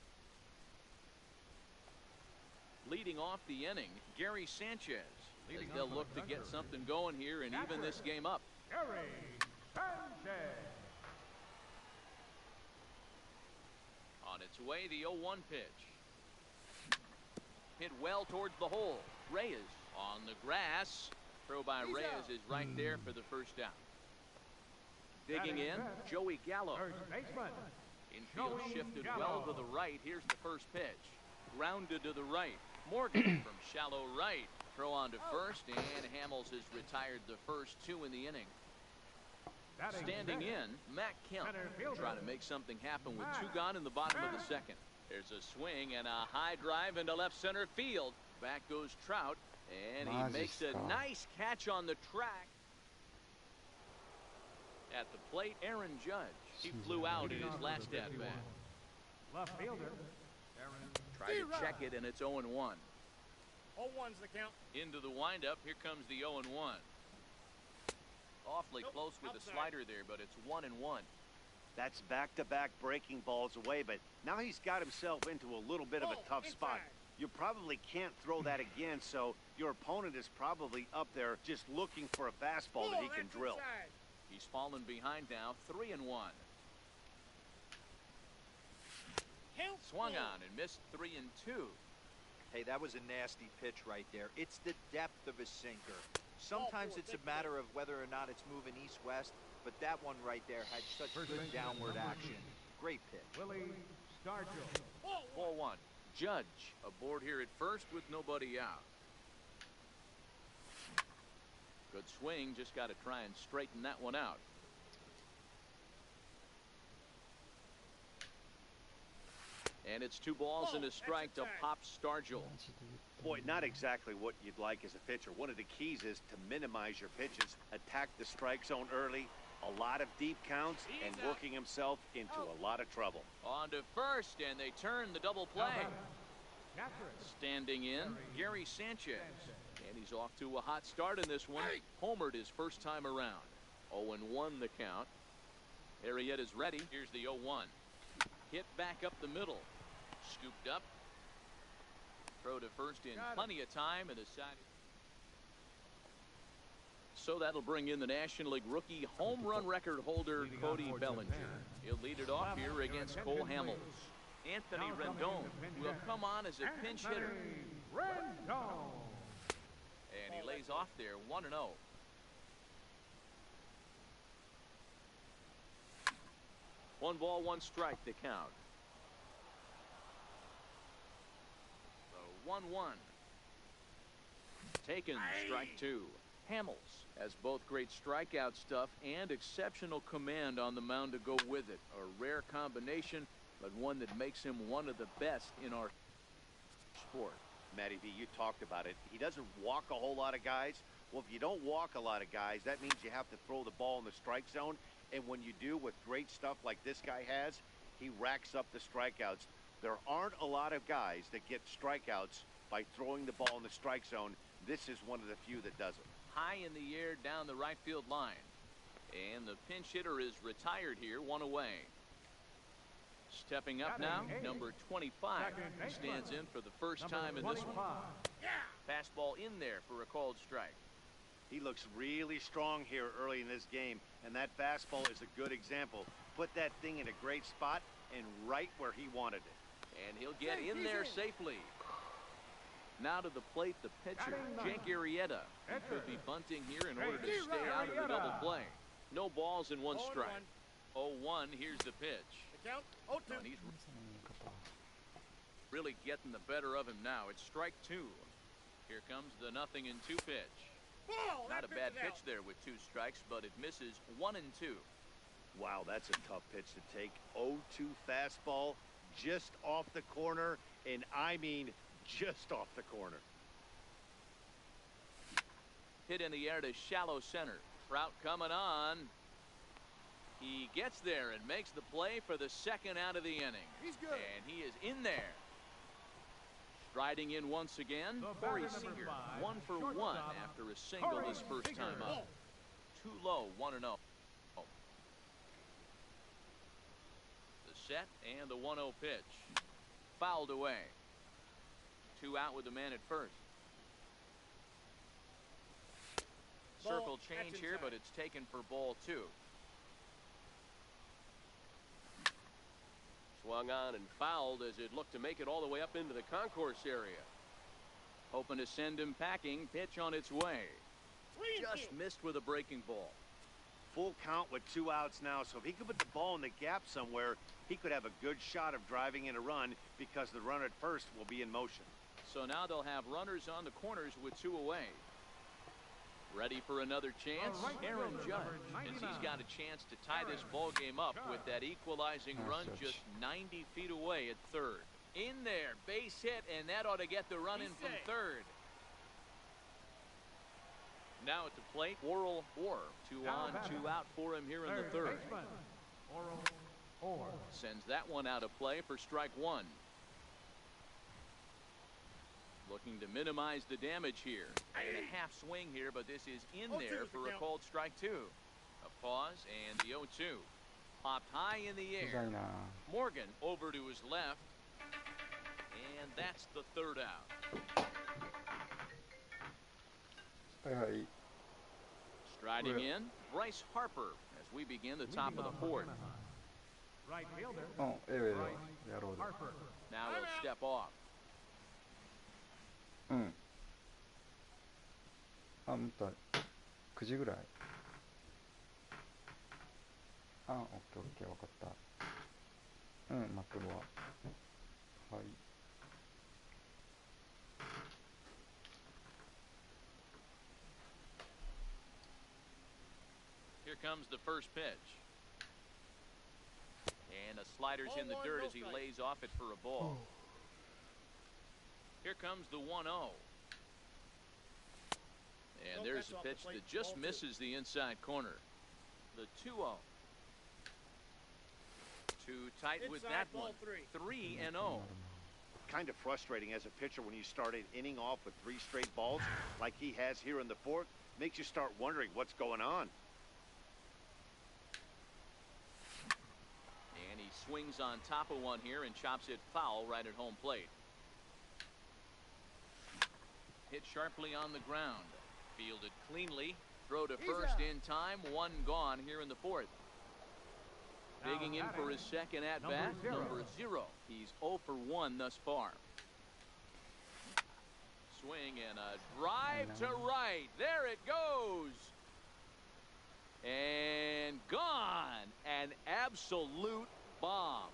Leading off the inning, Gary Sanchez. As they'll look to get something going here and even this game up. Gary Sanchez. On its way, the 0-1 pitch. Hit well towards the hole. Reyes on the grass. Throw by Reyes is right there for the first down. Digging in, Joey Gallo. First baseman. Infield Joey shifted Gallo. well to the right. Here's the first pitch. Grounded to the right. Morgan from shallow right. Throw on to first, and Hamels has retired the first 2 in the inning. Standing in, Matt Kemp trying to make something happen with 2 gone in the bottom of the second. There's a swing and a high drive into left center field. Back goes Trout, and he makes a nice catch on the track. At the plate, Aaron Judge. He flew out in his last at-bat. Left fielder, Aaron. Try to check it, and it's 0-1. 0-1's the count. Into the windup, here comes the 0-1. Awfully close with the slider there, but it's 1-1. That's back-to-back breaking balls away, but now he's got himself into a little bit of a tough spot. You probably can't throw that again, so your opponent is probably up there just looking for a fastball that he can drill. He's fallen behind now, 3-1. Swung on and missed 3-2. Hey, that was a nasty pitch right there. It's the depth of his sinker. Sometimes it's a matter of whether or not it's moving east-west, but that one right there had such good downward action. Great pitch. Willie Stargell. Ball 1. Judge aboard here at first with nobody out. Good swing, just got to try and straighten that one out. And it's 2 balls and a strike to Pop Stargell. Boy, not exactly what you'd like as a pitcher. One of the keys is to minimize your pitches, attack the strike zone early, a lot of deep counts, and working himself into a lot of trouble. On to first, and they turn the double play. Standing in, Gary Sanchez. And he's off to a hot start in this one. Homered his first time around. 0-1 the count. Arrieta's ready. Here's the 0-1. Hit back up the middle. Scooped up. Throw to first in plenty of time, and the side. So that'll bring in the National League rookie home run record holder, Cody Bellinger. He'll lead it off here against Cole Hamels. Anthony Rendon will come on as a pinch hitter. And he lays off there 1-0. 1 ball, 1 strike to count. So 1-1. Taken, strike 2. Hamels has both great strikeout stuff and exceptional command on the mound to go with it. A rare combination, but one that makes him one of the best in our sport. Matty V, you talked about it. He doesn't walk a whole lot of guys. Well, if you don't walk a lot of guys, that means you have to throw the ball in the strike zone. And when you do with great stuff like this guy has, he racks up the strikeouts. There aren't a lot of guys that get strikeouts by throwing the ball in the strike zone. This is one of the few that does it. High in the air down the right field line. And the pinch hitter is retired here, one away. Stepping up now, number 25 stands in for the first time in this one. Fastball in there for a called strike. He looks really strong here early in this game, and that fastball is a good example. Put that thing in a great spot and right where he wanted it. And he'll get in there safely. Now to the plate, the pitcher, Jake Arrieta. He could be bunting here in order to stay out of the double play. No balls and one strike. 0-1, here's the pitch. Count 0-2. And he's really getting the better of him now. It's strike two. Here comes the 0-2 pitch. Not a bad pitch there with two strikes, but it misses 1-2. Wow, that's a tough pitch to take. 0-2 fastball just off the corner, and I mean just off the corner. Hit in the air to shallow center. Trout coming on. He gets there and makes the play for the second out of the inning. He's good. And he is in there. Striding in once again, Corey Seager, 1 for 1 after a single his first time up. Too low, 1-0. The set and the 1-0 pitch. Fouled away. 2 out with the man at first. Circle change here, but it's taken for ball 2. Swung on and fouled as it looked to make it all the way up into the concourse area. Hoping to send him packing. Pitch on its way. Just missed with a breaking ball. Full count with 2 outs now, so if he could put the ball in the gap somewhere, he could have a good shot of driving in a run because the runner at first will be in motion. So now they'll have runners on the corners with 2 away. Ready for another chance, Aaron Judge, as he's got a chance to tie this ball game up with that equalizing run just 90 feet away at third. In there, base hit, and that ought to get the run in from third. Now at the plate, Oral Orr. 2 on, 2 out for him here in the third. Sends that one out of play for strike 1. Looking to minimize the damage here. And a half swing here, but this is in there for a called strike 2. A pause and the 0-2. Popped high in the air. Morgan over to his left. And that's the third out. Striding in, Bryce Harper as we begin the top of the fourth. Right fielder. Now he'll step off. また9時ぐらい。オッケーオッケー、分かった。待っとるわ。はい。Here comes the first pitch. And a slider's in the dirt as he lays off it for a ball. Here comes the 1-0. And there's a pitch that just misses the inside corner. The 2-0. Too tight with that one. 3-0. Kind of frustrating as a pitcher when you start an inning off with 3 straight balls like he has here in the fourth. Makes you start wondering what's going on. And he swings on top of one here and chops it foul right at home plate. Hit sharply on the ground. Fielded cleanly. Throw to first in time. 1 gone here in the fourth. Digging in for his second at-bat, number 0. He's 0 for 1 thus far. Swing and a drive to right. There it goes. And gone. An absolute bomb.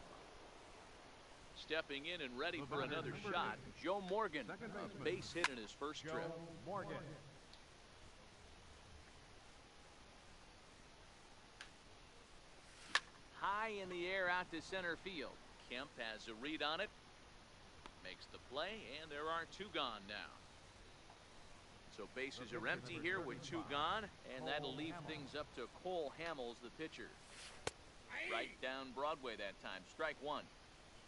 Stepping in and ready for another shot, Joe Morgan, a base hit in his first trip. high in the air out to center field. Kemp has a read on it. Makes the play, and there are two gone now. So bases are empty here with two gone, and that'll leave things up to Cole Hamels, the pitcher. Right down Broadway that time. Strike one.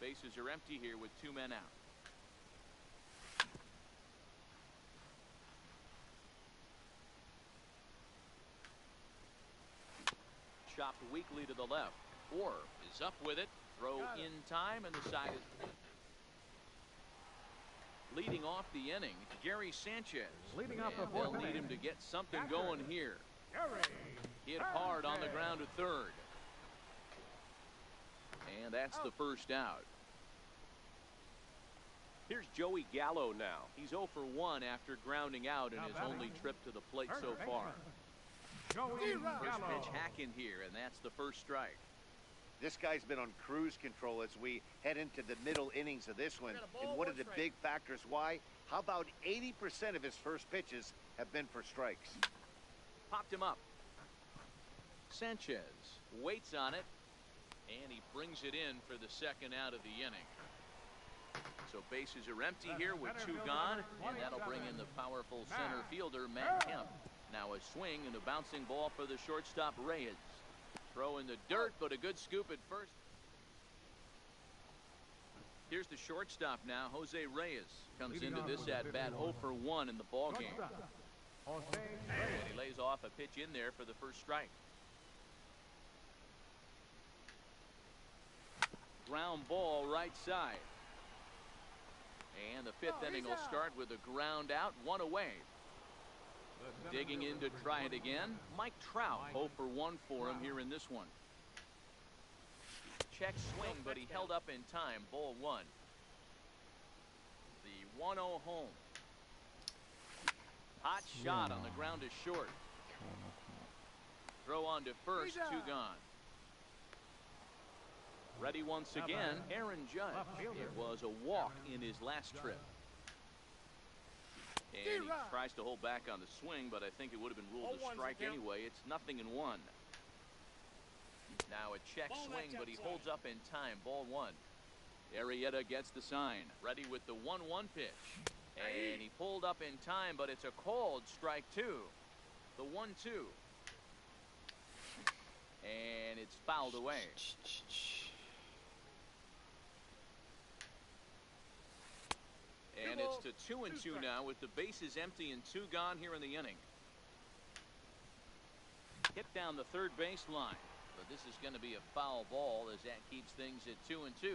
Bases are empty here with two men out. Chopped weakly to the left. Orr is up with it. Throw in time, and the side is... Leading off the inning, Gary Sanchez. Leading off the They'll fourth need inning. him to get something going here. Hit hard on the ground to third. And that's the first out. Here's Joey Gallo now. He's 0 for 1 after grounding out in his only trip to the plate so far. First pitch hack in here, and that's the first strike. This guy's been on cruise control as we head into the middle innings of this one. And one of the big factors why, how about 80% of his first pitches have been for strikes? Popped him up. Sanchez waits on it, and he brings it in for the second out of the inning. So bases are empty here with two gone, and that'll bring in the powerful center fielder, Matt Kemp. Now a swing and a bouncing ball for the shortstop, Reyes. Throw in the dirt, but a good scoop at first. Here's the shortstop now, Jose Reyes. Comes into this at-bat 0 for 1 in the ballgame. And he lays off a pitch in there for the first strike. Ground ball right side. And the fifth inning will start with a ground out, one away. Digging in to try it again, Mike Trout. 0 for 1 for him here in this one. Check swing, but he held up in time. Ball one. The 1-0 home. Hot shot on the ground is short. Throw on to first, two gone. Ready once again, Aaron Judge. It was a walk in his last trip. And he tries to hold back on the swing, but I think it would have been ruled a strike anyway. It's 0-1. Now a check swing, but he holds up in time. Ball one. Arrieta gets the sign. Ready with the 1-1 pitch. And he pulled up in time, but it's a called strike two. The 1-2. And it's fouled away. And it's to 2-2 now with the bases empty and two gone here in the inning. Hit down the third baseline, but this is going to be a foul ball as that keeps things at 2-2.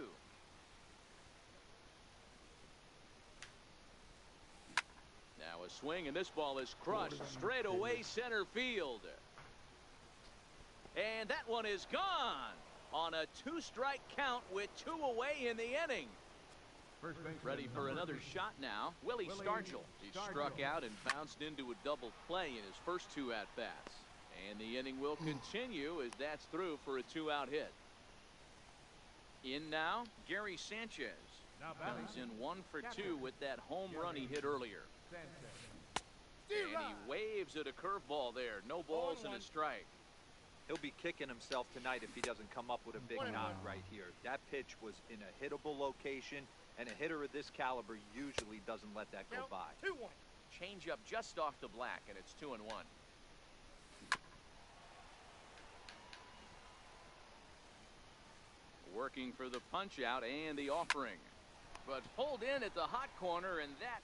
Now a swing, and this ball is crushed straight away center field. And that one is gone on a two-strike count with two away in the inning. Ready for another shot now, Willie Stargell. He struck out and bounced into a double play in his first two at-bats. And the inning will continue as that's through for a two-out hit. In now, Gary Sanchez. Comes in 1 for 2 with that home run he hit earlier. And he waves at a curveball there. No balls and a strike. He'll be kicking himself tonight if he doesn't come up with a big knock right here. That pitch was in a hittable location, and a hitter of this caliber usually doesn't let that go by. 2-1. Change up just off the black, and it's 2-1. Working for the punch out and the offering, but pulled in at the hot corner, and that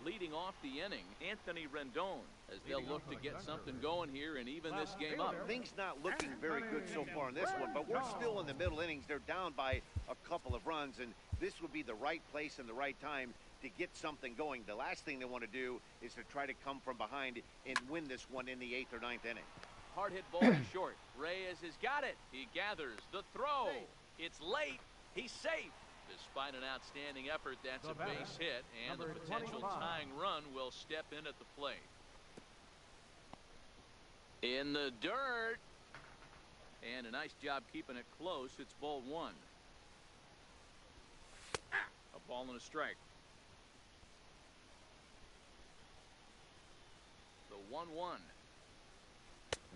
leading off the inning, Anthony Rendon, as they'll look to get something going here and even this game up. Things not looking very good so far in this one, but we're still in the middle innings. They're down by a couple of runs, and this would be the right place and the right time to get something going. The last thing they want to do is to try to come from behind and win this one in the 8th or 9th inning. Hard hit ball to short. Reyes has got it. He gathers the throw. It's late. He's safe. Despite an outstanding effort, that's a base hit, and the potential tying run will step in at the plate. In the dirt. And a nice job keeping it close. It's ball one. A ball and a strike. The 1-1.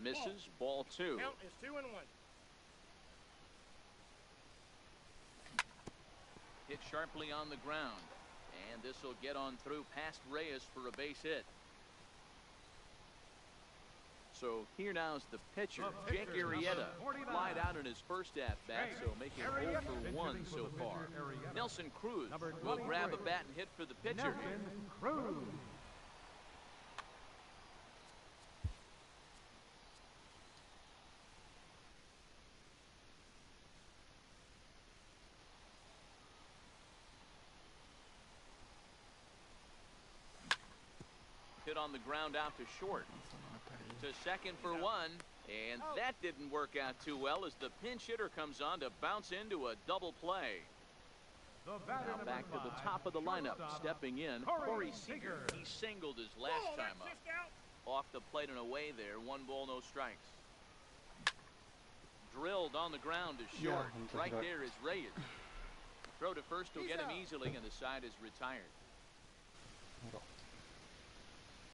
Misses, ball 2. Count is 2-1. Hit sharply on the ground. And this will get on through past Reyes for a base hit. So here now is the pitcher, Jake Arrieta. Flied out in his first at-bat, so making 0 for 1 so far. Nelson Cruz will grab a bat and hit for the pitcher here. Hit on the ground out to short. To second for 1, and that didn't work out too well as the pinch hitter comes on to bounce into a double play. Now back to the top of the lineup, stepping in, Corey Seager. He singled his last time up. Off the plate and away there, 1 ball, no strikes. Drilled on the ground to short. Right there is Reyes. Throw to first will get him easily, and the side is retired.